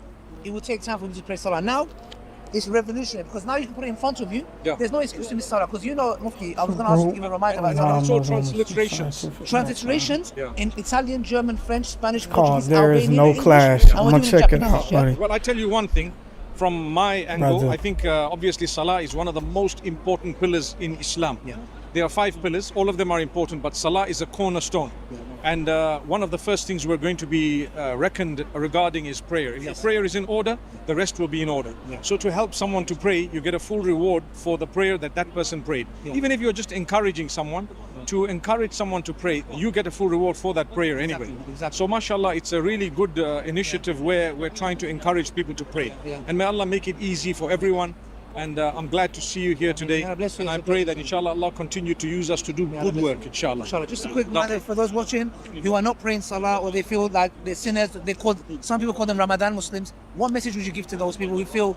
it would take time for me to pray Salah. Now, it's revolutionary because now you can put it in front of you. Yeah. There's no excuse to miss Salah because you know, Mufti, I was going to ask you to give a reminder about Salah. Also transliterations. Transliterations in Italian, German, French, Spanish, Portuguese, there is Albanian, no English, clash. and I'm we're gonna doing check it Japanese, out, yeah? buddy. Well, I tell you one thing. From my angle, Brother. I think obviously Salah is one of the most important pillars in Islam. Yeah. There are 5 pillars, all of them are important, but Salah is a cornerstone. And one of the first things we're going to be reckoned regarding is prayer. If your prayer is in order, the rest will be in order. So to help someone to pray, you get a full reward for the prayer that person prayed. Even if you're just encouraging someone, to encourage someone to pray, you get a full reward for that prayer anyway. Exactly. So mashallah, it's a really good initiative where we're trying to encourage people to pray. And may Allah make it easy for everyone. And I'm glad to see you here today. And I pray that inshallah Allah continue to use us to do good work, inshallah. Inshallah. Just a quick reminder for those watching who are not praying Salah or they feel like they're sinners, some people call them Ramadan Muslims. What message would you give to those people who feel?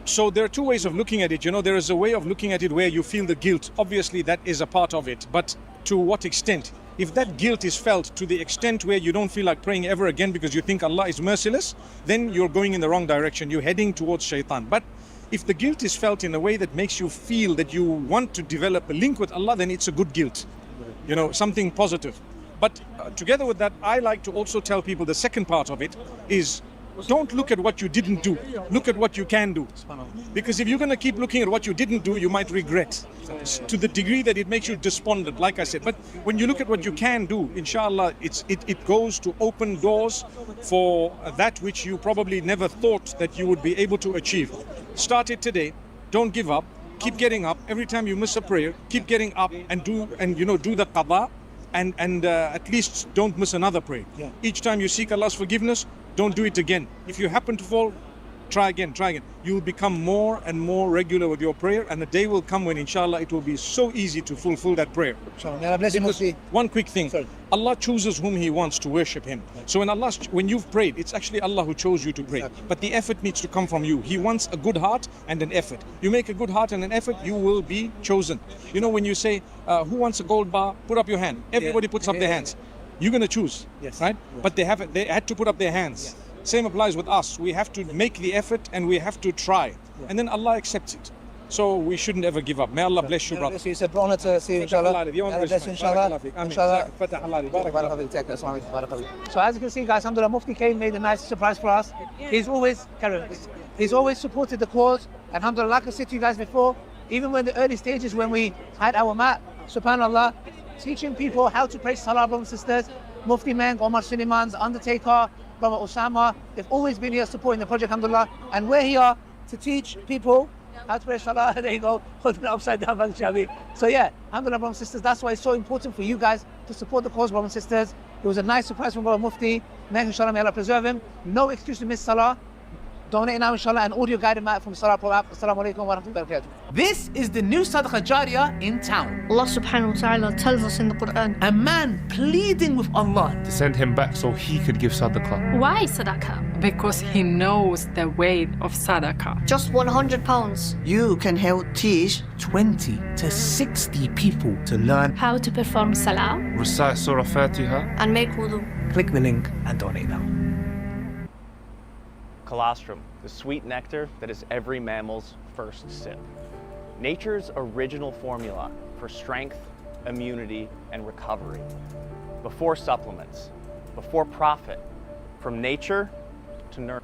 So there are 2 ways of looking at it. There is a way of looking at it where you feel the guilt. Obviously that is a part of it. But to what extent? If that guilt is felt to the extent where you don't feel like praying ever again because you think Allah is merciless, then you're going in the wrong direction. You're heading towards shaitan. But if the guilt is felt in a way that makes you feel that you want to develop a link with Allah, then it's a good guilt, something positive. But together with that, I like to also tell people the second part of it is don't look at what you didn't do, look at what you can do. Because if you're going to keep looking at what you didn't do, you might regret to the degree that it makes you despondent, like I said. But when you look at what you can do, inshallah, it goes to open doors for that which you probably never thought that you would be able to achieve. Start it today. Don't give up. Keep getting up. Every time you miss a prayer, keep getting up and do the qada, and at least don't miss another prayer. Each time you seek Allah's forgiveness, don't do it again. If you happen to fall, try again. You will become more and more regular with your prayer, and the day will come when inshallah it will be so easy to fulfill that prayer. Because one quick thing, Allah chooses whom He wants to worship Him. So when you've prayed, it's actually Allah who chose you to pray. But the effort needs to come from you. He wants a good heart and an effort. You make a good heart and an effort, you will be chosen. When you say, who wants a gold bar? Put up your hand. Everybody puts up their hands. You're going to choose, right? But they had to put up their hands. Same applies with us. We have to make the effort and we have to try. And then Allah accepts it. So we shouldn't ever give up. May Allah bless you, brother. It's an honor to see you, inshallah. The honor is Bless you, inshallah. Inshallah. So as you can see, guys, alhamdulillah, Mufti came, made a nice surprise for us. He's always supported the cause. And alhamdulillah, like I said to you guys before, even when the early stages when we had our mat, subhanallah, teaching people how to pray salah, brothers and sisters, Mufti Meng, Omar Suleiman's Undertaker, Brother Osama, they've always been here supporting the project, alhamdulillah. And we're here to teach people how to pray salah. There you go, holding it upside down, Brother Shabi. So yeah, alhamdulillah, brothers and sisters, that's why it's so important for you guys to support the cause, brothers and sisters. It was a nice surprise from Brother Mufti. May inshallah, may Allah preserve him. No excuse to miss salah. Donate now, inshallah, an audio guided mat from Salah Pro app. Assalamu alaikum wa rahmatullahi wa barakatuh. This is the new Sadaqah Jariyah in town. Allah subhanahu wa ta'ala tells us in the Quran. A man pleading with Allah to send him back so he could give Sadaqah. Why Sadaqah? Because he knows the weight of Sadaqah. Just £100. You can help teach 20 to 60 people to learn how to perform Salah, recite Surah Fatiha, and make wudu. Click the link and donate now. Colostrum, the sweet nectar that is every mammal's first sip. Nature's original formula for strength, immunity, and recovery. Before supplements, before profit, from nature to nurture.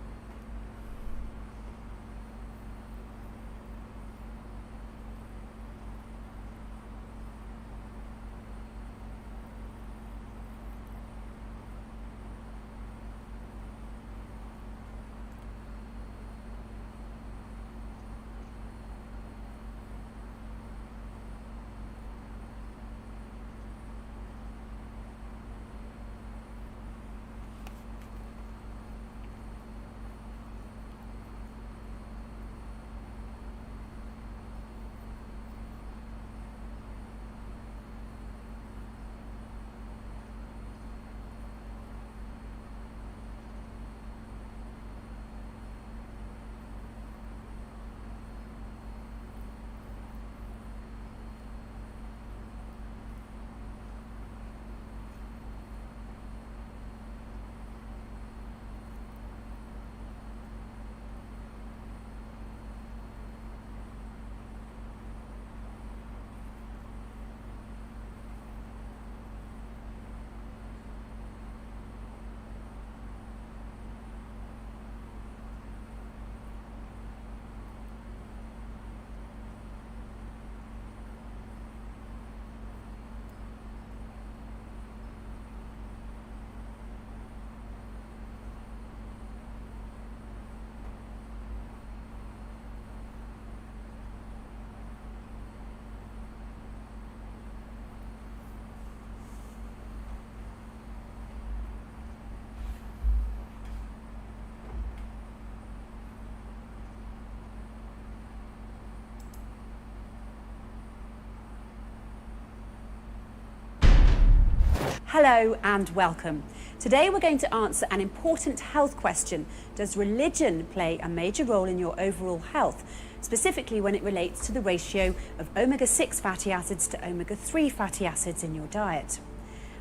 Hello and welcome. Today we're going to answer an important health question. Does religion play a major role in your overall health, specifically when it relates to the ratio of omega-6 fatty acids to omega-3 fatty acids in your diet?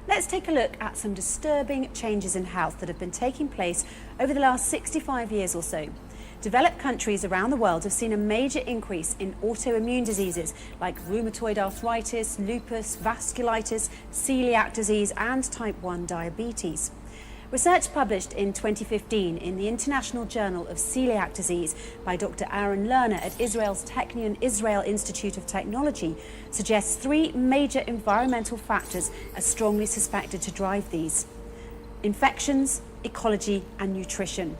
Let's take a look at some disturbing changes in health that have been taking place over the last 65 years or so. Developed countries around the world have seen a major increase in autoimmune diseases like rheumatoid arthritis, lupus, vasculitis, celiac disease and type 1 diabetes. Research published in 2015 in the International Journal of Celiac Disease by Dr. Aaron Lerner at Israel's Technion Israel Institute of Technology suggests 3 major environmental factors are strongly suspected to drive these: infections, ecology and nutrition.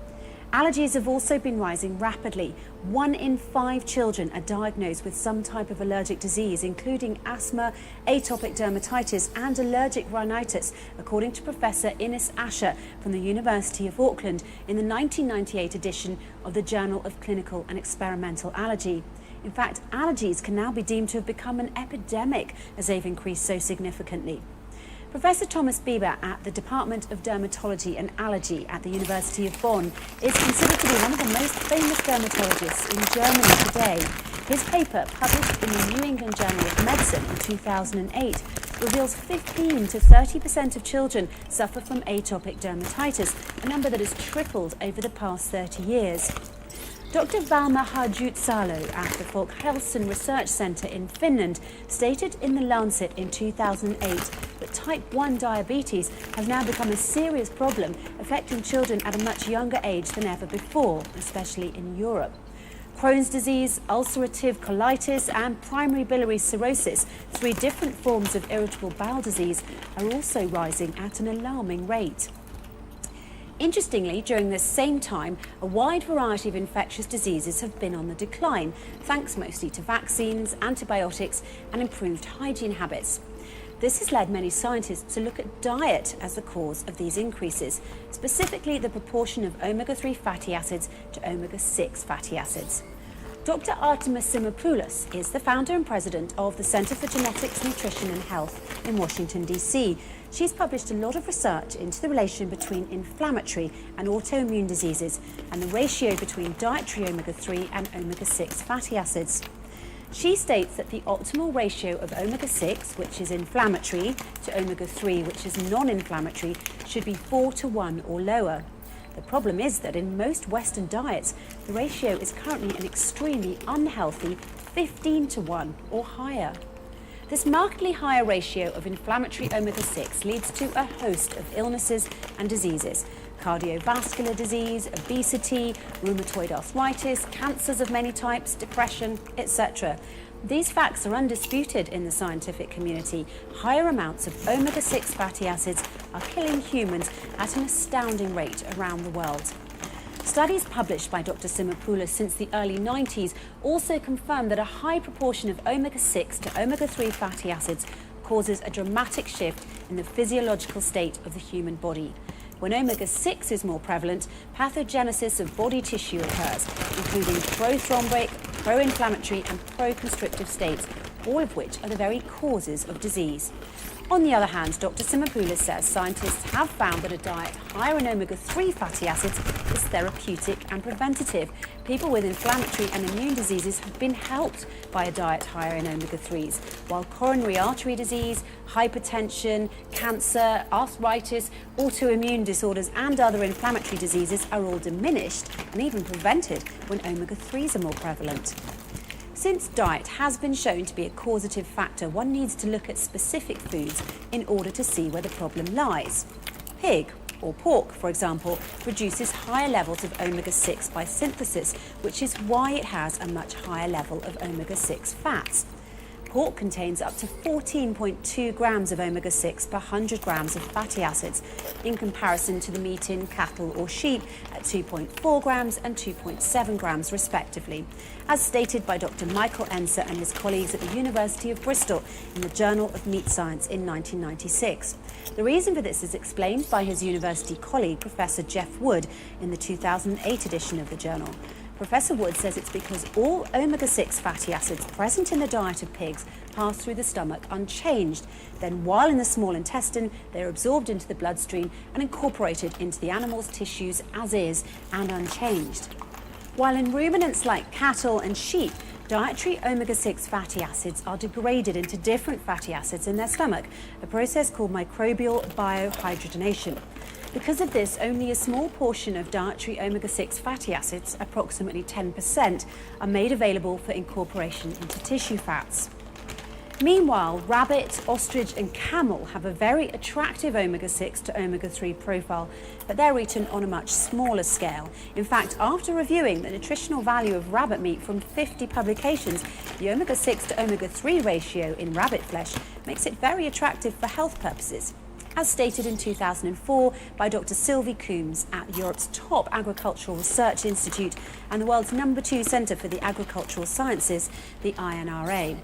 Allergies have also been rising rapidly. 1 in 5 children are diagnosed with some type of allergic disease, including asthma, atopic dermatitis and allergic rhinitis, according to Professor Ines Asher from the University of Auckland in the 1998 edition of the Journal of Clinical and Experimental Allergy. In fact, allergies can now be deemed to have become an epidemic as they've increased so significantly. Professor Thomas Bieber at the Department of Dermatology and Allergy at the University of Bonn is considered to be one of the most famous dermatologists in Germany today. His paper, published in the New England Journal of Medicine in 2008, reveals 15 to 30% of children suffer from atopic dermatitis, a number that has tripled over the past 30 years. Dr. Valma Harjutsalo at the Folkhälsan Research Centre in Finland stated in The Lancet in 2008 that type 1 diabetes has now become a serious problem affecting children at a much younger age than ever before, especially in Europe. Crohn's disease, ulcerative colitis and primary biliary cirrhosis, 3 different forms of irritable bowel disease, are also rising at an alarming rate. Interestingly, during this same time, a wide variety of infectious diseases have been on the decline, thanks mostly to vaccines, antibiotics and improved hygiene habits. This has led many scientists to look at diet as the cause of these increases, specifically the proportion of omega-3 fatty acids to omega-6 fatty acids. Dr. Artemis Simopoulos is the founder and president of the Center for Genetics, Nutrition and Health in Washington, D.C. She's published a lot of research into the relation between inflammatory and autoimmune diseases and the ratio between dietary omega-3 and omega-6 fatty acids. She states that the optimal ratio of omega-6, which is inflammatory, to omega-3, which is non-inflammatory, should be 4:1 or lower. The problem is that in most Western diets, the ratio is currently an extremely unhealthy 15:1 or higher. This markedly higher ratio of inflammatory omega-6 leads to a host of illnesses and diseases: cardiovascular disease, obesity, rheumatoid arthritis, cancers of many types, depression, etc. These facts are undisputed in the scientific community. Higher amounts of omega-6 fatty acids are killing humans at an astounding rate around the world. Studies published by Dr. Simopoulos since the early 90s also confirm that a high proportion of omega-6 to omega-3 fatty acids causes a dramatic shift in the physiological state of the human body. When omega-6 is more prevalent, pathogenesis of body tissue occurs, including prothrombic, pro-inflammatory and pro-constrictive states, all of which are the very causes of disease. On the other hand, Dr. Simopoulos says scientists have found that a diet higher in omega-3 fatty acids is therapeutic and preventative. People with inflammatory and immune diseases have been helped by a diet higher in omega-3s, while coronary artery disease, hypertension, cancer, arthritis, autoimmune disorders and other inflammatory diseases are all diminished and even prevented when omega-3s are more prevalent. Since diet has been shown to be a causative factor, one needs to look at specific foods in order to see where the problem lies. Pig or pork, for example, produces higher levels of omega-6 by synthesis, which is why it has a much higher level of omega-6 fats. Pork contains up to 14.2 grams of omega-6 per 100 grams of fatty acids, in comparison to the meat in cattle or sheep at 2.4 grams and 2.7 grams respectively, as stated by Dr. Michael Enser and his colleagues at the University of Bristol in the Journal of Meat Science in 1996. The reason for this is explained by his university colleague, Professor Jeff Wood, in the 2008 edition of the journal. Professor Wood says it's because all omega-6 fatty acids present in the diet of pigs pass through the stomach unchanged. Then, while in the small intestine, they're absorbed into the bloodstream and incorporated into the animal's tissues as is and unchanged. While in ruminants like cattle and sheep, dietary omega-6 fatty acids are degraded into different fatty acids in their stomach, a process called microbial biohydrogenation. Because of this, only a small portion of dietary omega-6 fatty acids, approximately 10%, are made available for incorporation into tissue fats. Meanwhile, rabbit, ostrich and camel have a very attractive omega-6 to omega-3 profile, but they're eaten on a much smaller scale. In fact, after reviewing the nutritional value of rabbit meat from 50 publications, the omega-6 to omega-3 ratio in rabbit flesh makes it very attractive for health purposes, as stated in 2004 by Dr. Sylvie Coombs at Europe's top agricultural research institute and the world's #2 centre for the agricultural sciences, the INRA.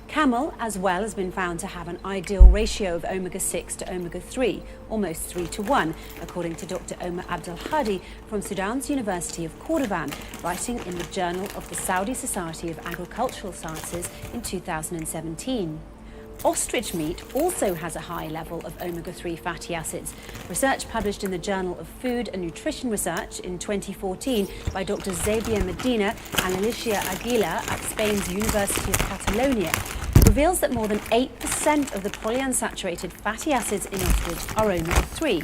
Camel, as well, has been found to have an ideal ratio of omega-6 to omega-3, almost 3:1, according to Dr. Omar Abdelhadi from Sudan's University of Cordovan, writing in the Journal of the Saudi Society of Agricultural Sciences in 2017. Ostrich meat also has a high level of omega-3 fatty acids. Research published in the Journal of Food and Nutrition Research in 2014 by Dr. Xavier Medina and Alicia Aguila at Spain's University of Catalonia reveals that more than 8% of the polyunsaturated fatty acids in ostrich are omega-3.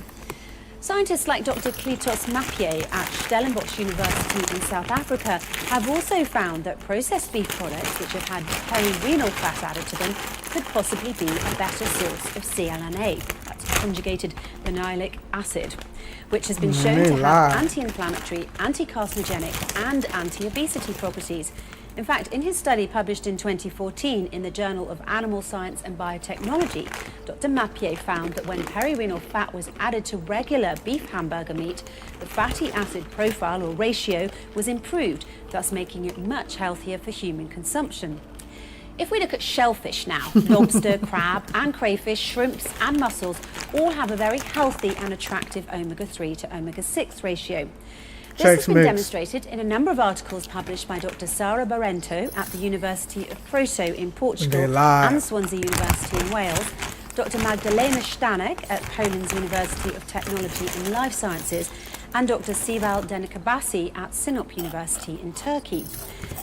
Scientists like Dr. Carlos Bpatient at Stellenbosch University in South Africa have also found that processed beef products which have had perirenal fat added to them could possibly be a better source of CLNA, that's conjugated linoleic acid, which has been shown to have anti-inflammatory, anti-carcinogenic and anti-obesity properties. In fact, in his study published in 2014 in the Journal of Animal Science and Biotechnology, Dr. Bpatient found that when perirenal fat was added to regular beef hamburger meat, the fatty acid profile or ratio was improved, thus making it much healthier for human consumption. If we look at shellfish now, lobster, crab and crayfish, shrimps and mussels all have a very healthy and attractive omega-3 to omega-6 ratio. This has been demonstrated in a number of articles published by Dr. Sara Barrento at the University of Porto in Portugal and Swansea University in Wales, Dr. Magdalena Stanek at Poland's University of Technology and Life Sciences, and Dr. Sival Denikabasi at Sinop University in Turkey.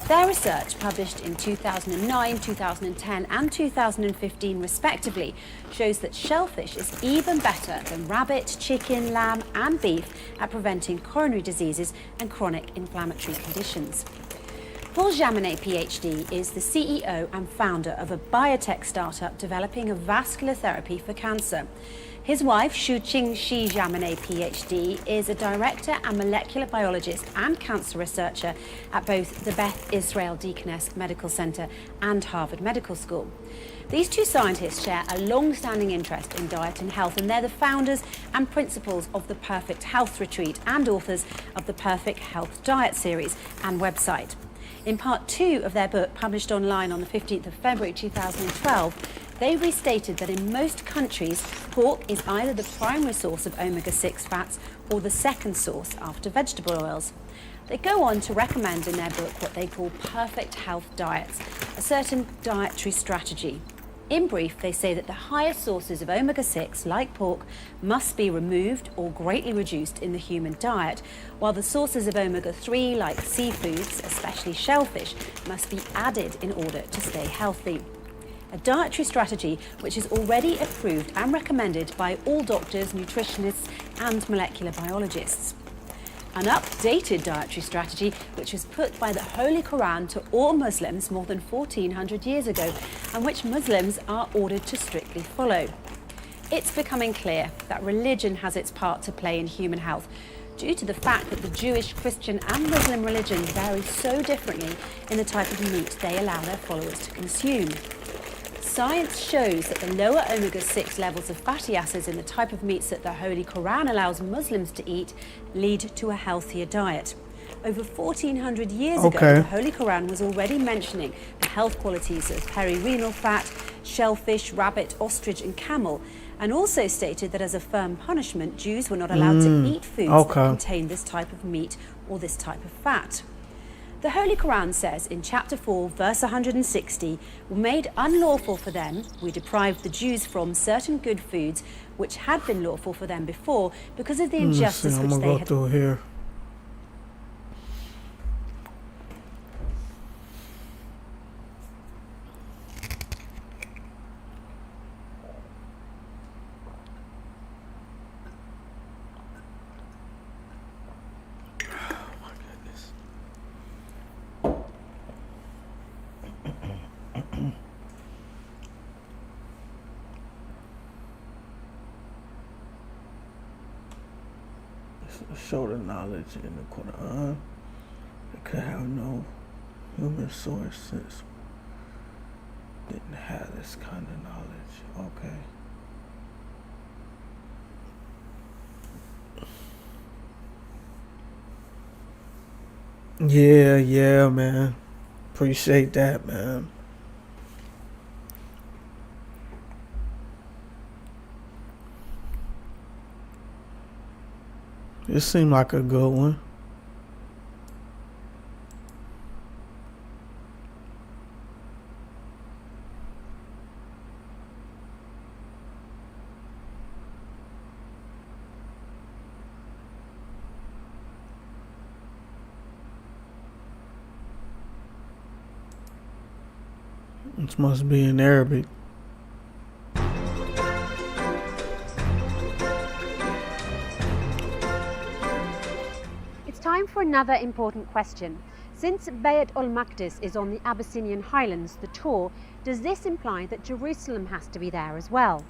Their research, published in 2009, 2010 and 2015 respectively, shows that shellfish is even better than rabbit, chicken, lamb and beef at preventing coronary diseases and chronic inflammatory conditions. Paul Jaminet, PhD, is the CEO and founder of a biotech startup developing a vascular therapy for cancer. His wife, Shuqing Shi Jaminet, PhD, is a director and molecular biologist and cancer researcher at both the Beth Israel Deaconess Medical Center and Harvard Medical School. These two scientists share a long-standing interest in diet and health, and they're the founders and principals of the Perfect Health Retreat and authors of the Perfect Health Diet series and website. In part 2 of their book, published online on the 15th of February 2012, they restated that in most countries, pork is either the primary source of omega-6 fats or the second source after vegetable oils. They go on to recommend in their book what they call perfect health diets, a certain dietary strategy. In brief, they say that the highest sources of omega-6, like pork, must be removed or greatly reduced in the human diet, while the sources of omega-3, like seafoods, especially shellfish, must be added in order to stay healthy. A dietary strategy which is already approved and recommended by all doctors, nutritionists and molecular biologists. An updated dietary strategy which was put by the Holy Quran to all Muslims more than 1400 years ago, and which Muslims are ordered to strictly follow. It's becoming clear that religion has its part to play in human health, due to the fact that the Jewish, Christian and Muslim religions vary so differently in the type of meat they allow their followers to consume. Science shows that the lower omega-6 levels of fatty acids in the type of meats that the Holy Quran allows Muslims to eat lead to a healthier diet. Over 1400 years ago, the Holy Quran was already mentioning the health qualities of perirenal fat, shellfish, rabbit, ostrich and camel, and also stated that as a firm punishment, Jews were not allowed to eat foods that contain this type of meat or this type of fat. The Holy Quran says in chapter 4, verse 160, "Were made unlawful for them, we deprived the Jews from certain good foods which had been lawful for them before because of the injustice which they had." Through here. Show the knowledge in the Quran. It could have no human source since didn't have this kind of knowledge. Okay. Yeah, man. Appreciate that, man. It seemed like a good one. This must be in Arabic. another important question. Since Bayt al-Maqdis is on the Abyssinian highlands, the Tour, does this imply that Jerusalem has to be there as well?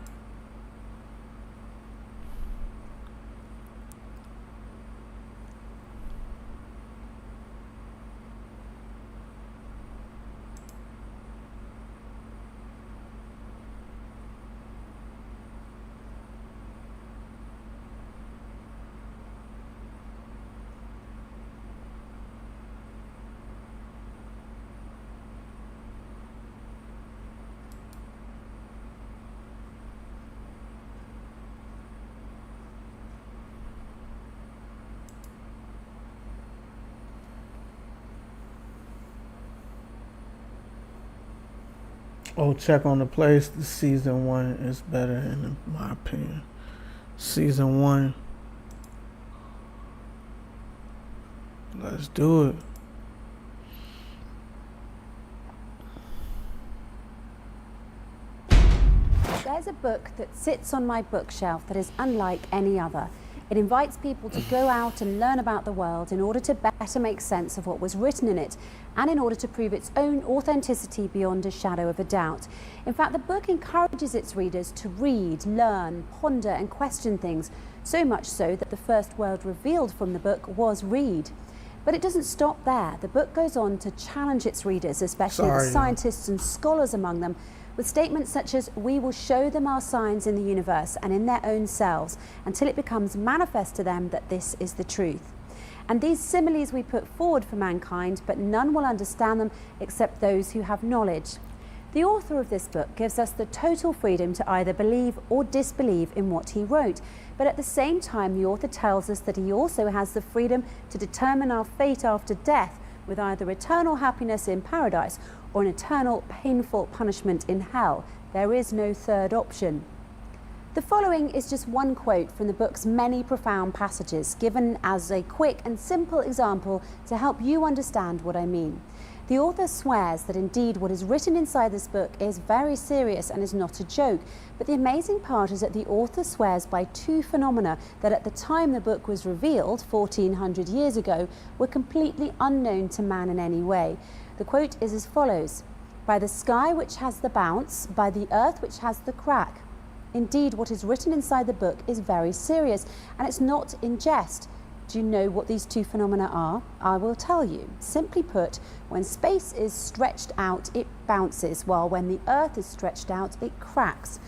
Oh, check on the place. The season 1 is better, in my opinion. Season 1. Let's do it. There's a book that sits on my bookshelf that is unlike any other. It invites people to go out and learn about the world in order to better make sense of what was written in it, and in order to prove its own authenticity beyond a shadow of a doubt. In fact, the book encourages its readers to read, learn, ponder and question things, so much so that the first word revealed from the book was read. But it doesn't stop there. The book goes on to challenge its readers, especially the scientists and scholars among them, with statements such as, "We will show them our signs in the universe and in their own selves until it becomes manifest to them that this is the truth." And these similes we put forward for mankind, but none will understand them except those who have knowledge. The author of this book gives us the total freedom to either believe or disbelieve in what he wrote, but at the same time the author tells us that he also has the freedom to determine our fate after death, with either eternal happiness in paradise or an eternal painful punishment in hell. There is no third option. The following is just one quote from the book's many profound passages, given as a quick and simple example to help you understand what I mean. The author swears that indeed what is written inside this book is very serious and is not a joke, but the amazing part is that the author swears by two phenomena that at the time the book was revealed, 1400 years ago, were completely unknown to man in any way. The quote is as follows: "By the sky which has the bounce, by the earth which has the crack." Indeed, what is written inside the book is very serious, and it's not in jest. Do you know what these two phenomena are? I will tell you. Simply put, when space is stretched out, it bounces, while when the earth is stretched out, it cracks.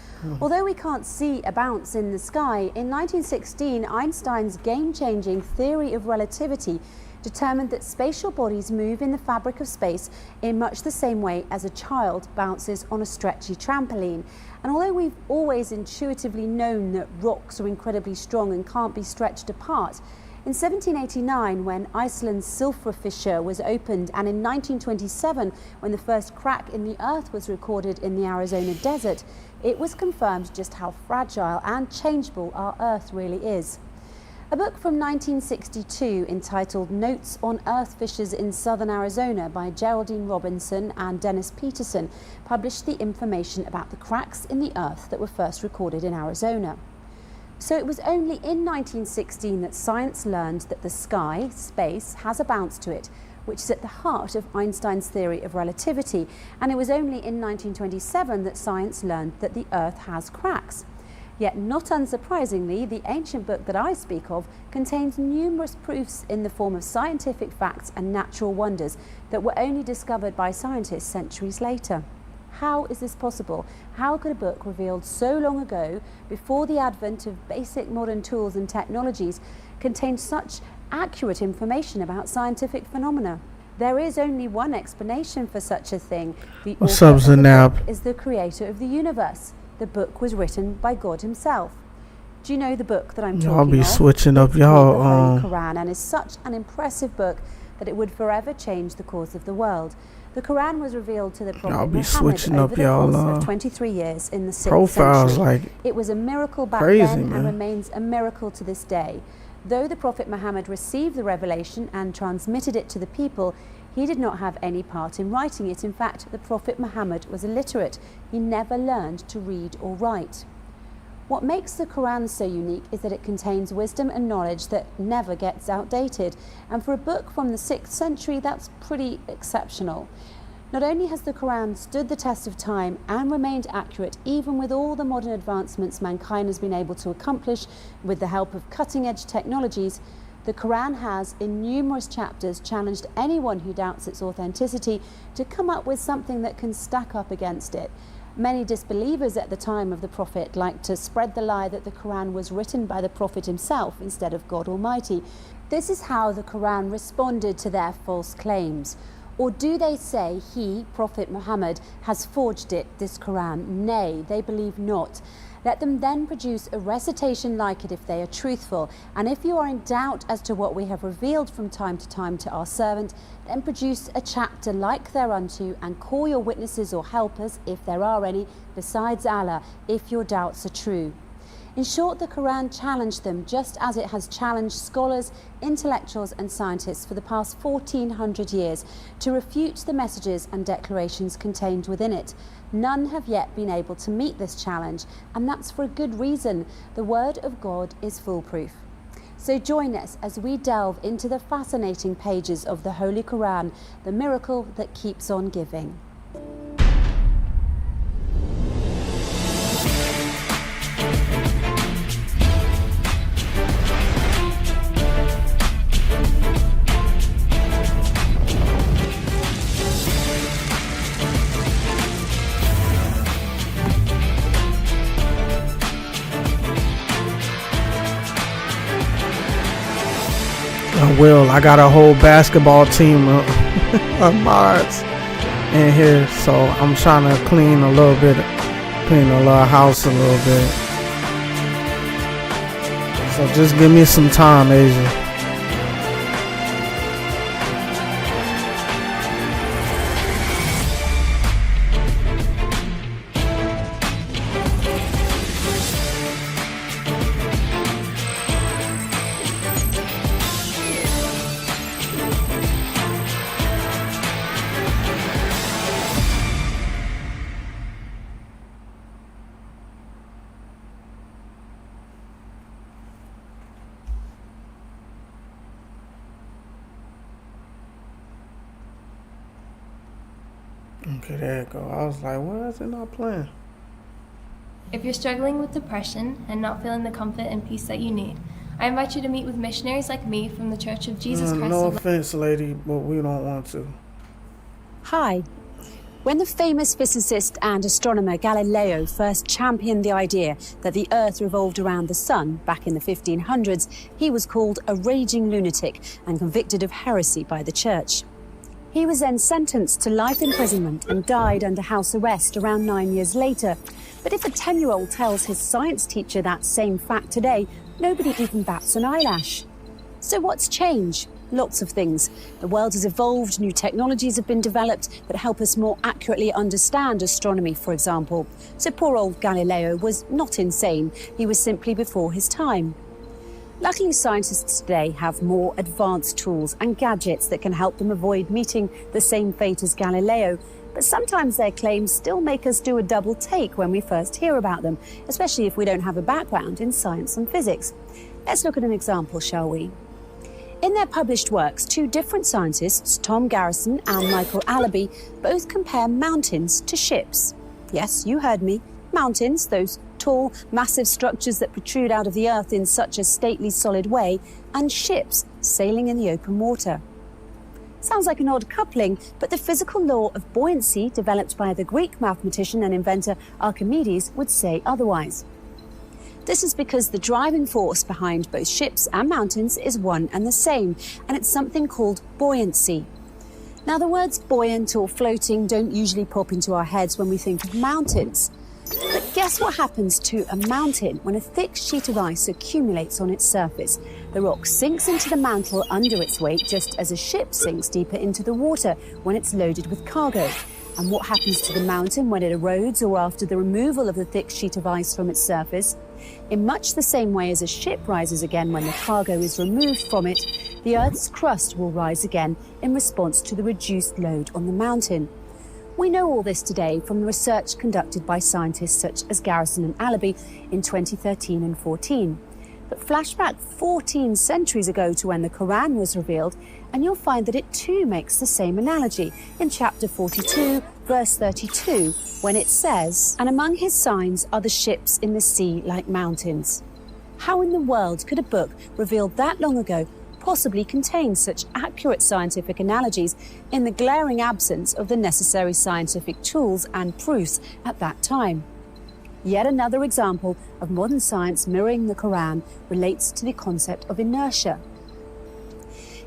Although we can't see a bounce in the sky, in 1916, Einstein's game-changing theory of relativity determined that spatial bodies move in the fabric of space in much the same way as a child bounces on a stretchy trampoline. And although we've always intuitively known that rocks are incredibly strong and can't be stretched apart, in 1789, when Iceland's sulfur fissure was opened, and in 1927, when the first crack in the earth was recorded in the Arizona desert, it was confirmed just how fragile and changeable our earth really is. A book from 1962 entitled Notes on Earth Fissures in Southern Arizona by Geraldine Robinson and Dennis Peterson published the information about the cracks in the earth that were first recorded in Arizona. So it was only in 1916 that science learned that the sky, space, has a bounce to it, which is at the heart of Einstein's theory of relativity. And it was only in 1927 that science learned that the earth has cracks. Yet, not unsurprisingly, the ancient book that I speak of contains numerous proofs in the form of scientific facts and natural wonders that were only discovered by scientists centuries later. How is this possible? How could a book revealed so long ago, before the advent of basic modern tools and technologies, contain such accurate information about scientific phenomena? There is only one explanation for such a thing. The author of the book is the creator of the universe. The book was written by God himself. Do you know the book that I'm talking Y'all be of? switching up The y'all Holy Quran, and is such an impressive book that it would forever change the course of the world. The Quran was revealed to the Prophet Muhammad switching over up the y'all, course of 23 years in the 6th profiles century. like It was a miracle back crazy, then man. and remains a miracle to this day. Though the Prophet Muhammad received the revelation and transmitted it to the people, he did not have any part in writing it. In fact, the Prophet Muhammad was illiterate. He never learned to read or write. What makes the Quran so unique is that it contains wisdom and knowledge that never gets outdated. And for a book from the 6th century, that's pretty exceptional. Not only has the Quran stood the test of time and remained accurate even with all the modern advancements mankind has been able to accomplish with the help of cutting-edge technologies, the Quran has, in numerous chapters, challenged anyone who doubts its authenticity to come up with something that can stack up against it. Many disbelievers at the time of the Prophet liked to spread the lie that the Quran was written by the Prophet himself instead of God Almighty. This is how the Quran responded to their false claims. Or do they say he, Prophet Muhammad, has forged it, this Quran? Nay, they believe not. Let them then produce a recitation like it if they are truthful. And if you are in doubt as to what we have revealed from time to our servant, then produce a chapter like thereunto and call your witnesses or helpers, if there are any, besides Allah, if your doubts are true. In short, the Quran challenged them just as it has challenged scholars, intellectuals and scientists for the past 1400 years to refute the messages and declarations contained within it. None have yet been able to meet this challenge, and that's for a good reason. The word of God is foolproof. So join us as we delve into the fascinating pages of the Holy Quran, the miracle that keeps on giving. I got a whole basketball team of mods in here, so I'm trying to clean the little house a little bit. So just give me some time, Asia. Okay, there you go. I was like, why is it not playing? If you're struggling with depression and not feeling the comfort and peace that you need, I invite you to meet with missionaries like me from the Church of Jesus Christ. No offense, lady, but we don't want to. Hi. When the famous physicist and astronomer Galileo first championed the idea that the Earth revolved around the sun back in the 1500s, he was called a raging lunatic and convicted of heresy by the Church. He was then sentenced to life imprisonment and died under house arrest around 9 years later. But if a 10-year-old tells his science teacher that same fact today, nobody even bats an eyelash. So what's changed? Lots of things. The world has evolved, new technologies have been developed that help us more accurately understand astronomy, for example. So poor old Galileo was not insane, he was simply before his time. Luckily, scientists today have more advanced tools and gadgets that can help them avoid meeting the same fate as Galileo. But sometimes their claims still make us do a double take when we first hear about them, especially if we don't have a background in science and physics. Let's look at an example, shall we? In their published works, two different scientists, Tom Garrison and Michael Allaby, both compare mountains to ships. Yes, you heard me. Mountains, those tall, massive structures that protrude out of the earth in such a stately, solid way, and ships sailing in the open water. Sounds like an odd coupling, but the physical law of buoyancy developed by the Greek mathematician and inventor Archimedes would say otherwise. This is because the driving force behind both ships and mountains is one and the same, and it's something called buoyancy. Now, the words buoyant or floating don't usually pop into our heads when we think of mountains. But guess what happens to a mountain when a thick sheet of ice accumulates on its surface? The rock sinks into the mantle under its weight, just as a ship sinks deeper into the water when it's loaded with cargo. And what happens to the mountain when it erodes or after the removal of the thick sheet of ice from its surface? In much the same way as a ship rises again when the cargo is removed from it, the Earth's crust will rise again in response to the reduced load on the mountain. We know all this today from the research conducted by scientists such as Garrison and Allaby in 2013 and 14. But flashback 14 centuries ago to when the Quran was revealed, and you'll find that it too makes the same analogy in chapter 42, verse 32, when it says, "And among his signs are the ships in the sea like mountains." How in the world could a book revealed that long ago possibly contain such accurate scientific analogies in the glaring absence of the necessary scientific tools and proofs at that time? Yet another example of modern science mirroring the Quran relates to the concept of inertia.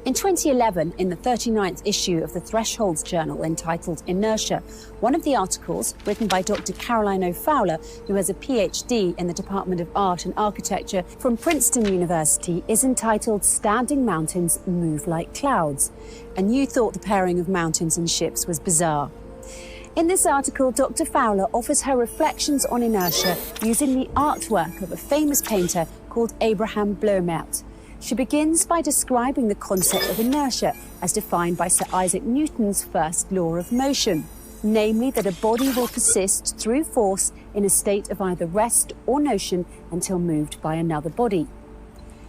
In 2011, in the 39th issue of the Thresholds Journal entitled Inertia, one of the articles, written by Dr. Caroline O'Fowler, who has a PhD in the Department of Art and Architecture from Princeton University, is entitled "Standing Mountains Move Like Clouds." And you thought the pairing of mountains and ships was bizarre. In this article, Dr. Fowler offers her reflections on inertia using the artwork of a famous painter called Abraham Bloemaert. She begins by describing the concept of inertia as defined by Sir Isaac Newton's first law of motion, namely that a body will persist through force in a state of either rest or motion until moved by another body.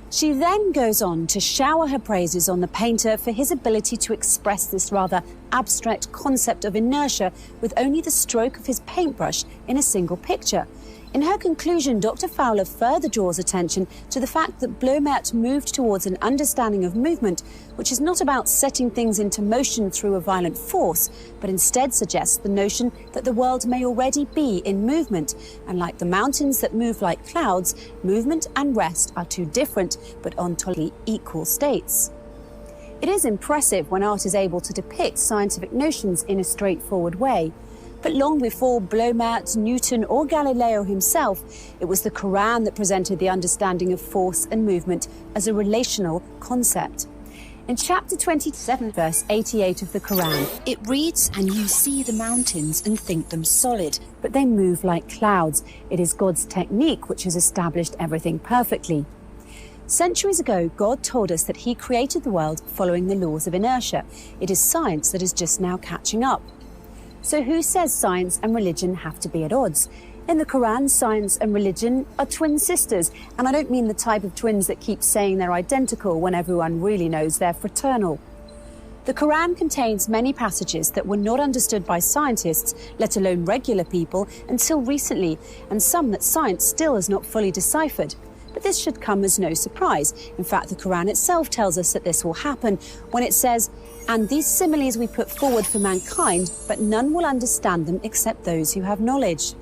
She then goes on to shower her praises on the painter for his ability to express this rather abstract concept of inertia with only the stroke of his paintbrush in a single picture. In her conclusion, Dr. Fowler further draws attention to the fact that Bloemaert moved towards an understanding of movement, which is not about setting things into motion through a violent force, but instead suggests the notion that the world may already be in movement, and like the mountains that move like clouds, movement and rest are two different but ontologically equal states. It is impressive when art is able to depict scientific notions in a straightforward way. But long before Bloemaert, Newton or Galileo himself, it was the Quran that presented the understanding of force and movement as a relational concept. In chapter 27, verse 88 of the Quran, it reads, "And you see the mountains and think them solid, but they move like clouds. It is God's technique which has established everything perfectly." Centuries ago, God told us that he created the world following the laws of inertia. It is science that is just now catching up. So who says science and religion have to be at odds? In the Quran, science and religion are twin sisters, and I don't mean the type of twins that keep saying they're identical when everyone really knows they're fraternal. The Quran contains many passages that were not understood by scientists, let alone regular people, until recently, and some that science still has not fully deciphered. But this should come as no surprise. In fact, the Quran itself tells us that this will happen when it says, "And these similes we put forward for mankind, but none will understand them except those who have knowledge."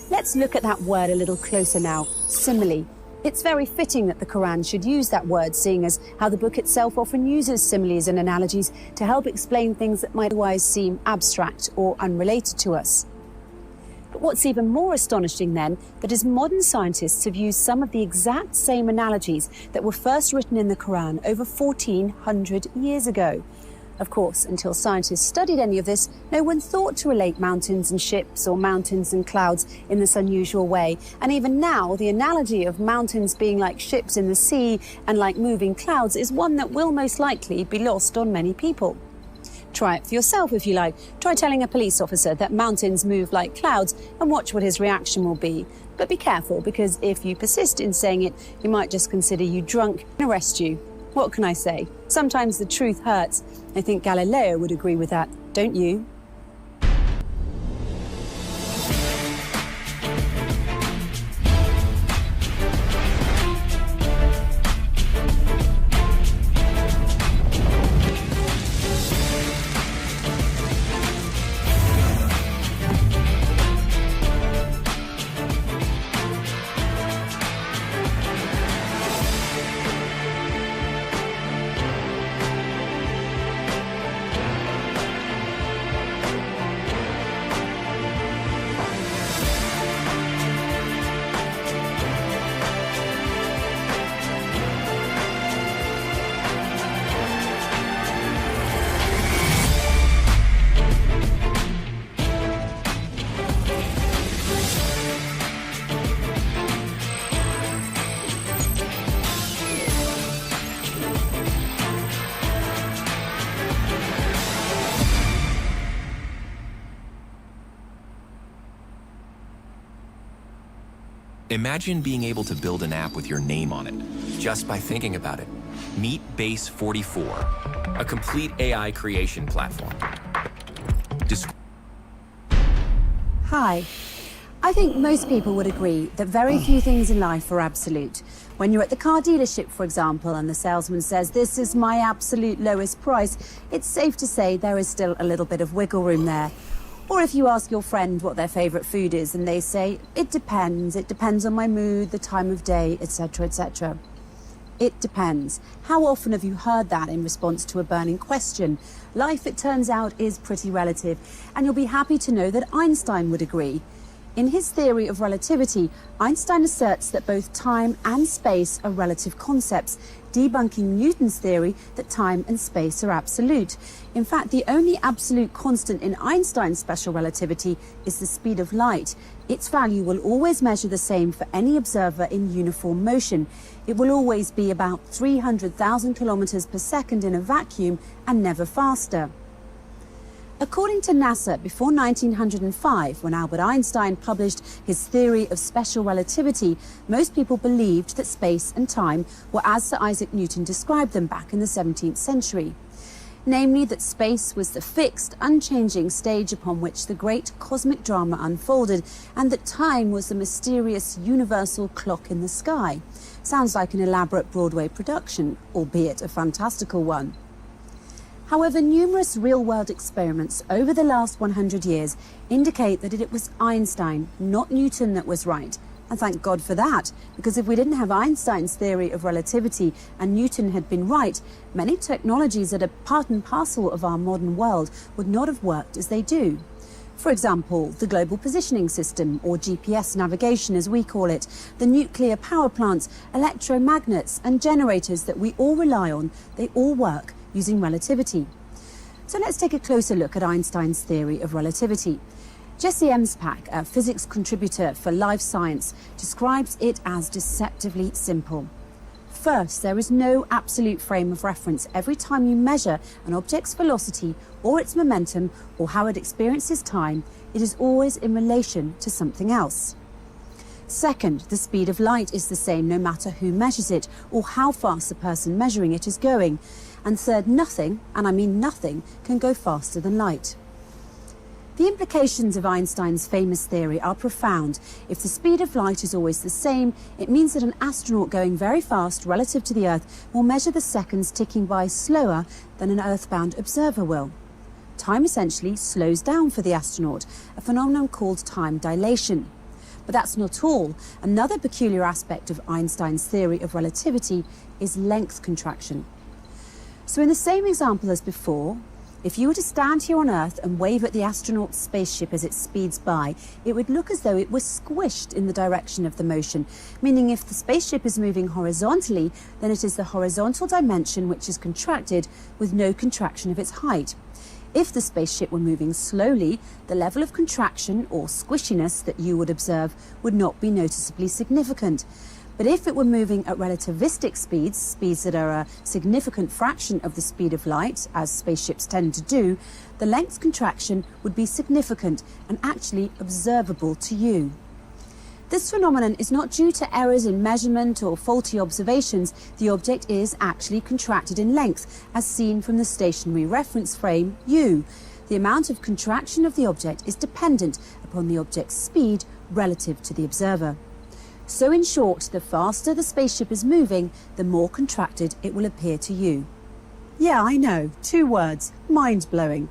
Let's look at that word a little closer now, simile. It's very fitting that the Quran should use that word, seeing as how the book itself often uses similes and analogies to help explain things that might otherwise seem abstract or unrelated to us. But what's even more astonishing then, that as modern scientists have used some of the exact same analogies that were first written in the Quran over 1400 years ago. Of course, until scientists studied any of this, no one thought to relate mountains and ships or mountains and clouds in this unusual way. And even now, the analogy of mountains being like ships in the sea and like moving clouds is one that will most likely be lost on many people. Try it for yourself if you like. Try telling a police officer that mountains move like clouds and watch what his reaction will be. But be careful, because if you persist in saying it, he might just consider you drunk and arrest you. What can I say? Sometimes the truth hurts. I think Galileo would agree with that, don't you? Imagine being able to build an app with your name on it, just by thinking about it. Meet Base 44, a complete AI creation platform. Hi. I think most people would agree that very few things in life are absolute. When you're at the car dealership, for example, and the salesman says, "This is my absolute lowest price," it's safe to say there is still a little bit of wiggle room there. Or if you ask your friend what their favourite food is and they say, "It depends on my mood, the time of day, etc., etc." It depends. How often have you heard that in response to a burning question? Life, it turns out, is pretty relative, and you'll be happy to know that Einstein would agree. In his theory of relativity, Einstein asserts that both time and space are relative concepts, debunking Newton's theory that time and space are absolute. In fact, the only absolute constant in Einstein's special relativity is the speed of light. Its value will always measure the same for any observer in uniform motion. It will always be about 300,000 kilometers per second in a vacuum and never faster. According to NASA, before 1905, when Albert Einstein published his theory of special relativity, most people believed that space and time were as Sir Isaac Newton described them back in the 17th century. Namely, that space was the fixed, unchanging stage upon which the great cosmic drama unfolded, and that time was the mysterious universal clock in the sky. Sounds like an elaborate Broadway production, albeit a fantastical one. However, numerous real-world experiments over the last 100 years indicate that it was Einstein, not Newton, that was right. And thank God for that, because if we didn't have Einstein's theory of relativity and Newton had been right, many technologies that are part and parcel of our modern world would not have worked as they do. For example, the Global Positioning System, or GPS navigation as we call it, the nuclear power plants, electromagnets and generators that we all rely on, they all work using relativity. So let's take a closer look at Einstein's theory of relativity. Jesse Emspak, a physics contributor for Life Science, describes it as deceptively simple. First, there is no absolute frame of reference every time you measure an object's velocity or its momentum or how it experiences time. It is always in relation to something else. Second, the speed of light is the same no matter who measures it or how fast the person measuring it is going. And third, nothing, and I mean nothing, can go faster than light. The implications of Einstein's famous theory are profound. If the speed of light is always the same, it means that an astronaut going very fast relative to the Earth will measure the seconds ticking by slower than an Earthbound observer will. Time essentially slows down for the astronaut, a phenomenon called time dilation. But that's not all. Another peculiar aspect of Einstein's theory of relativity is length contraction. So in the same example as before, if you were to stand here on Earth and wave at the astronaut's spaceship as it speeds by, it would look as though it was squished in the direction of the motion, meaning if the spaceship is moving horizontally, then it is the horizontal dimension which is contracted with no contraction of its height. If the spaceship were moving slowly, the level of contraction or squishiness that you would observe would not be noticeably significant. But if it were moving at relativistic speeds, speeds that are a significant fraction of the speed of light, as spaceships tend to do, the length contraction would be significant and actually observable to you. This phenomenon is not due to errors in measurement or faulty observations. The object is actually contracted in length, as seen from the stationary reference frame, U. The amount of contraction of the object is dependent upon the object's speed relative to the observer. So in short, the faster the spaceship is moving, the more contracted it will appear to you. Yeah, I know, 2 words, mind-blowing.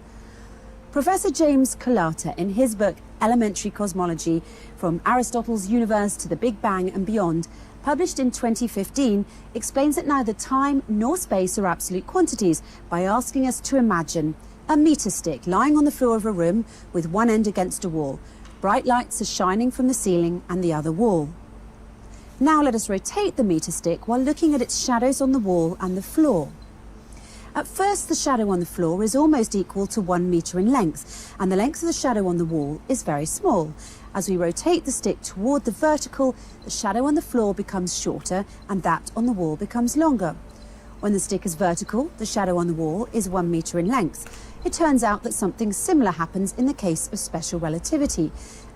Professor James Colata, in his book Elementary Cosmology, From Aristotle's Universe to the Big Bang and Beyond, published in 2015, explains that neither time nor space are absolute quantities by asking us to imagine a meter stick lying on the floor of a room with one end against a wall. Bright lights are shining from the ceiling and the other wall. Now let us rotate the meter stick while looking at its shadows on the wall and the floor. At first, the shadow on the floor is almost equal to 1 meter in length, and the length of the shadow on the wall is very small. As we rotate the stick toward the vertical, the shadow on the floor becomes shorter and that on the wall becomes longer. When the stick is vertical, the shadow on the wall is 1 meter in length. It turns out that something similar happens in the case of special relativity.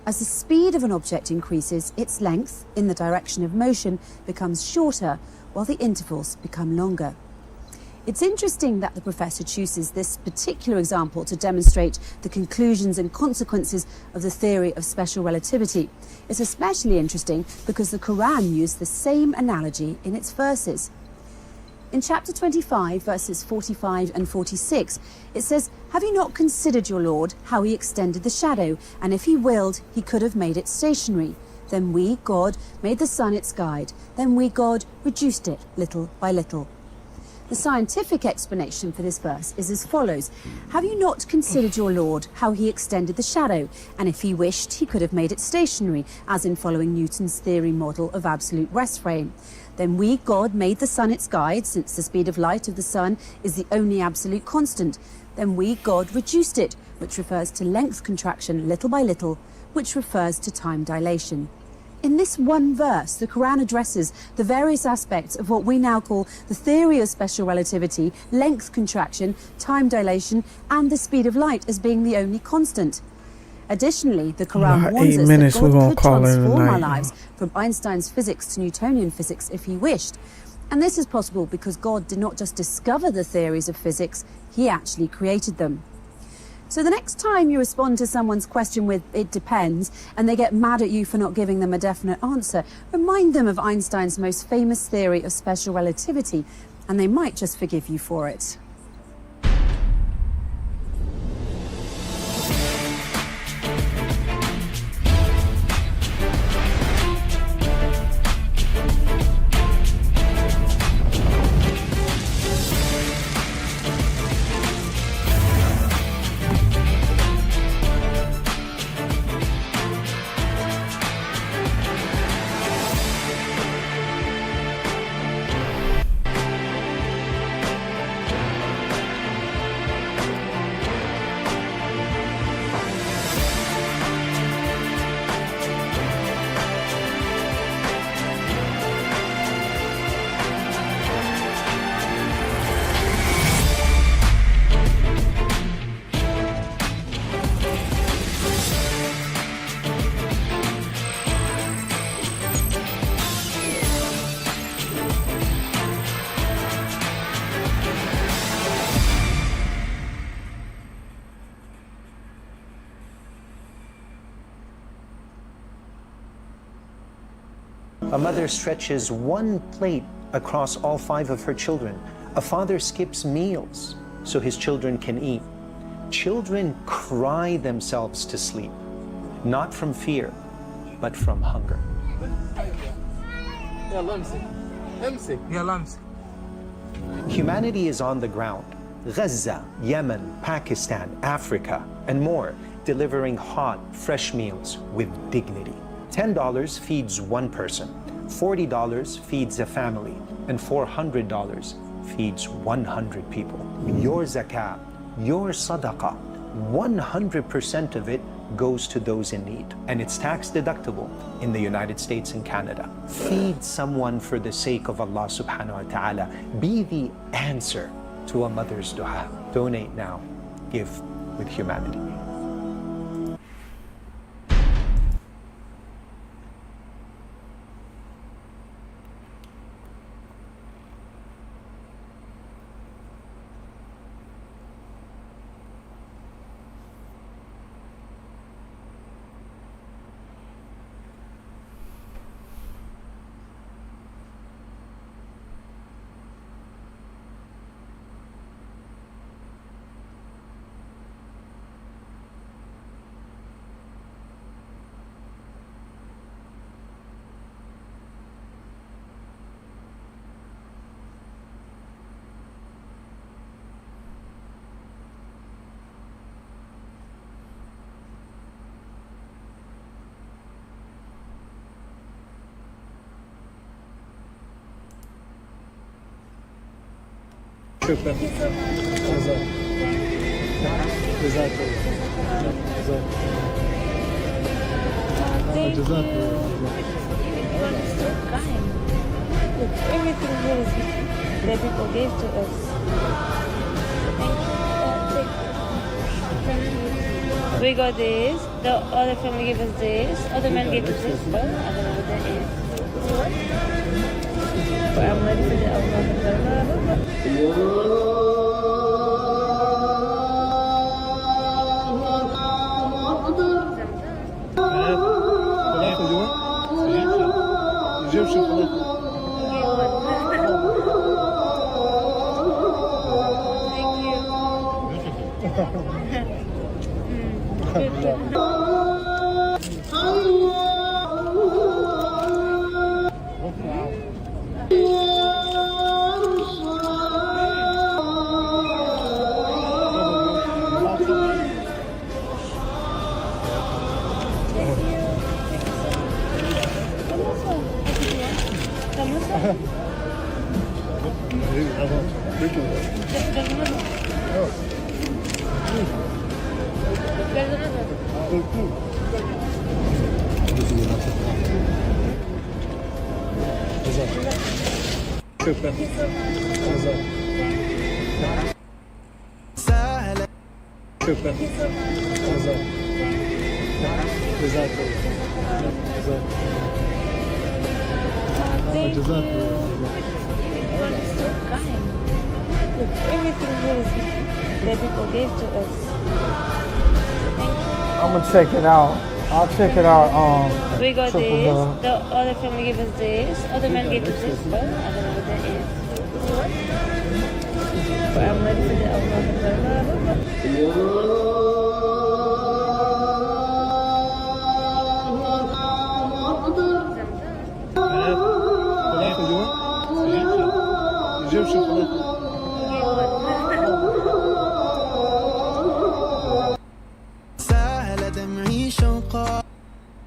As the speed of an object increases, its length, in the direction of motion, becomes shorter, while the intervals become longer. It's interesting that the professor chooses this particular example to demonstrate the conclusions and consequences of the theory of special relativity. It's especially interesting because the Quran used the same analogy in its verses. In chapter 25, verses 45 and 46, it says, "Have you not considered your Lord, how he extended the shadow, and if he willed, he could have made it stationary? Then we, God, made the sun its guide. Then we, God, reduced it little by little." The scientific explanation for this verse is as follows. "Have you not considered your Lord, how he extended the shadow, and if he wished, he could have made it stationary, as in following Newton's theory model of absolute rest frame? Then we, God, made the sun its guide, since the speed of light of the sun is the only absolute constant. Then we, God, reduced it, which refers to length contraction little by little, which refers to time dilation." In this one verse, the Quran addresses the various aspects of what we now call the theory of special relativity, length contraction, time dilation, and the speed of light as being the only constant. Additionally, the Quran warns us that God could transform our lives from Einstein's physics to Newtonian physics if he wished. And this is possible because God did not just discover the theories of physics, he actually created them. So the next time you respond to someone's question with "it depends," and they get mad at you for not giving them a definite answer, remind them of Einstein's most famous theory of special relativity, and they might just forgive you for it. A mother stretches one plate across all 5 of her children. A father skips meals so his children can eat. Children cry themselves to sleep, not from fear, but from hunger. Humanity is on the ground. Gaza, Yemen, Pakistan, Africa, and more, delivering hot, fresh meals with dignity. $10 feeds one person, $40 feeds a family, and $400 feeds 100 people. Your zakah, your sadaqah, 100% of it goes to those in need, and it's tax deductible in the United States and Canada. Feed someone for the sake of Allah subhanahu wa ta'ala. Be the answer to a mother's dua. Donate now, give with humanity. شكرا جزاك Look, everything here is that people gave to us. Thank you. We got this. The other family gave us this. Other man gave us this. But I don't know what that is. But I'm ready for the everything here is that people gave to us. I'm gonna check it out. I'll check it out. We got Triple this. Dog. The other family gave us this. Other man gave us this. But I don't know what that is. But I'm ready for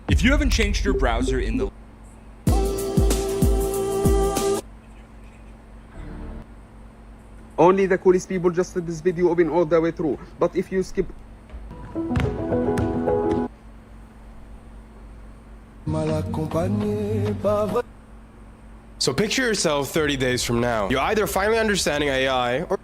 If you haven't changed your browser in the Only the coolest people just let this video open all the way through. But if you skip So picture yourself 30 days from now. You're either finally understanding AI or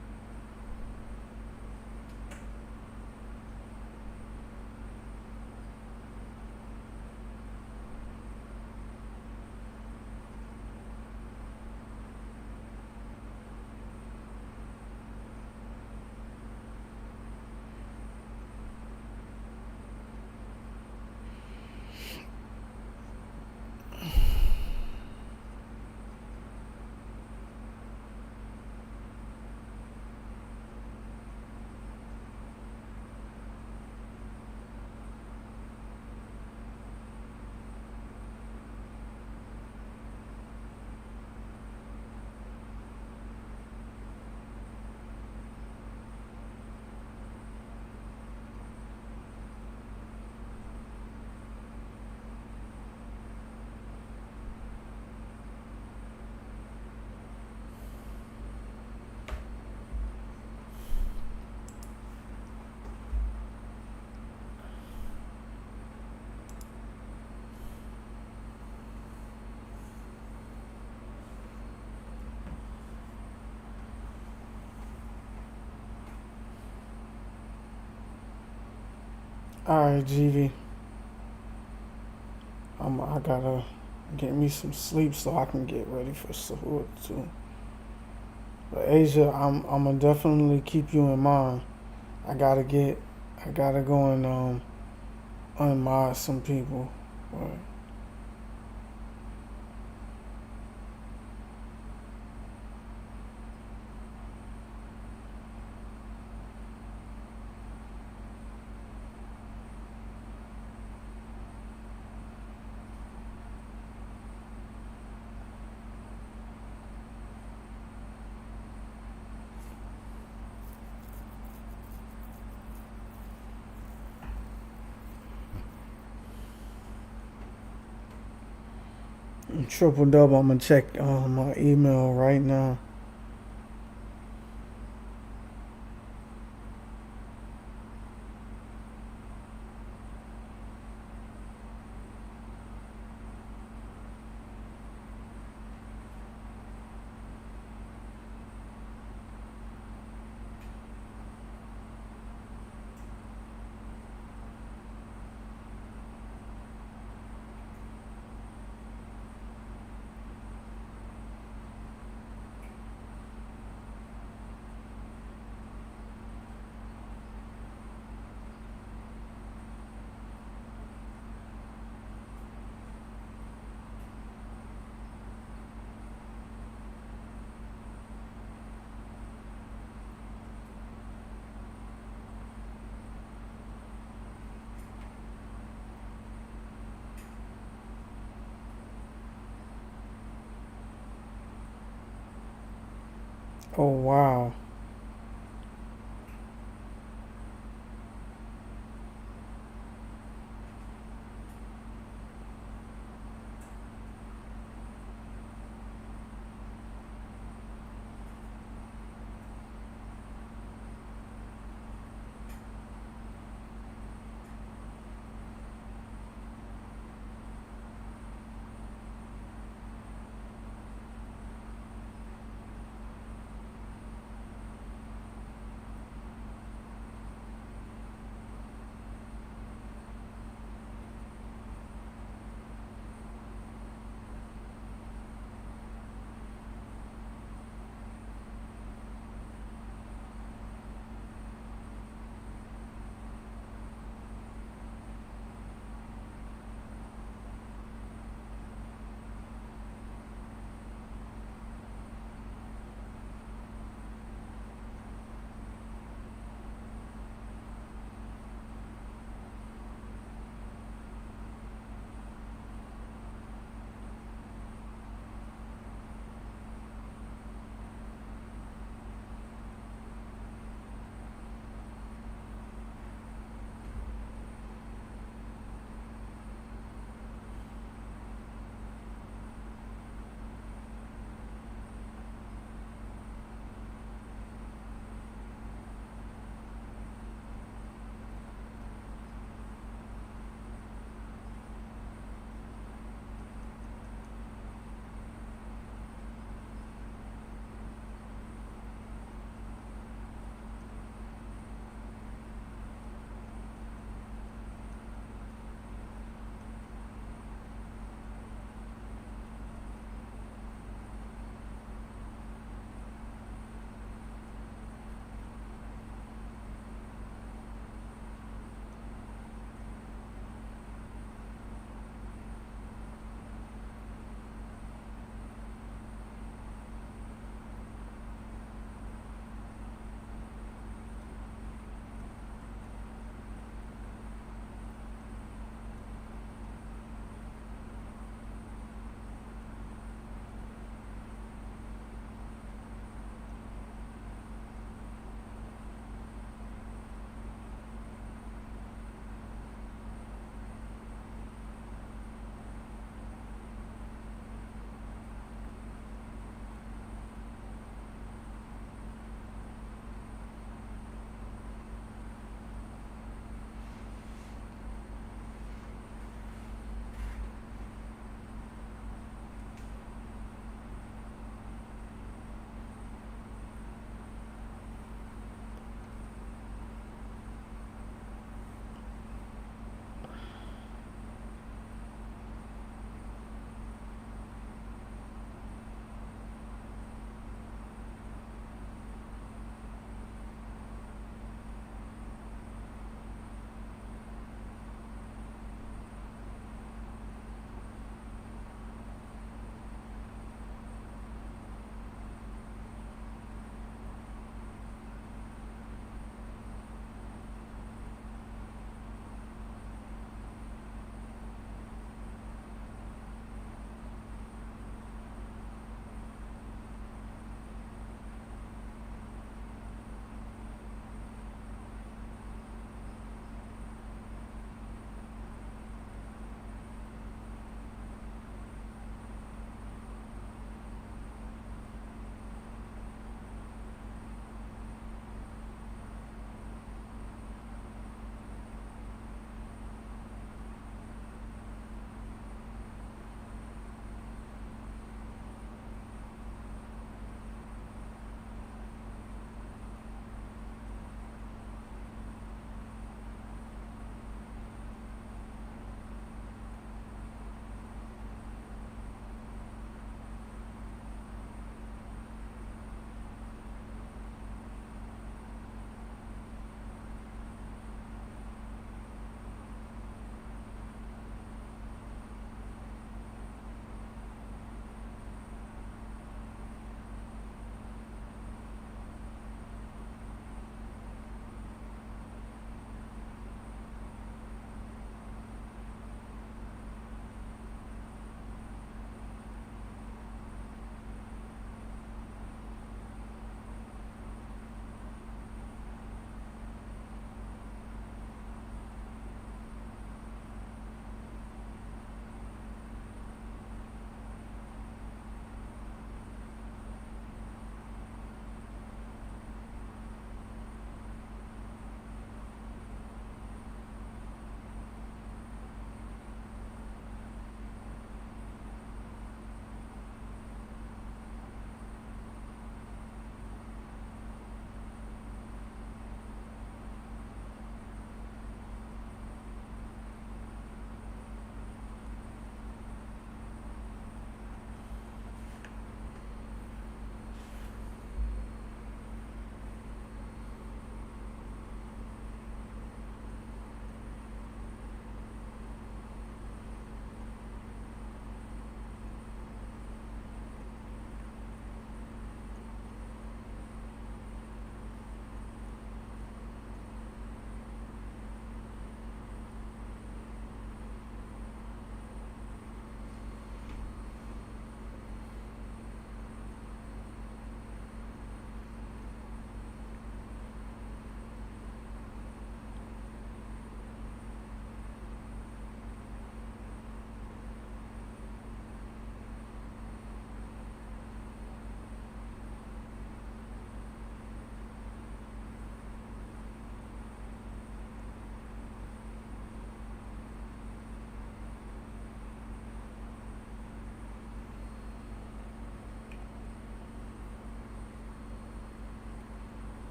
Alright, GV. I gotta get me some sleep so I can get ready for Sahur too. But Asia, I'm gonna definitely keep you in mind. I gotta go and unmod some people. But Triple double, I'm gonna check my email right now. Oh, wow.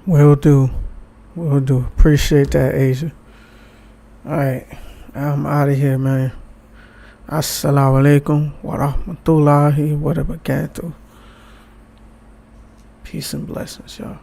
Will do. Will do. Appreciate that, Asia. Alright. I'm out of here, man. Assalamu alaikum wa rahmatullahi wa barakatuh. Peace and blessings, y'all.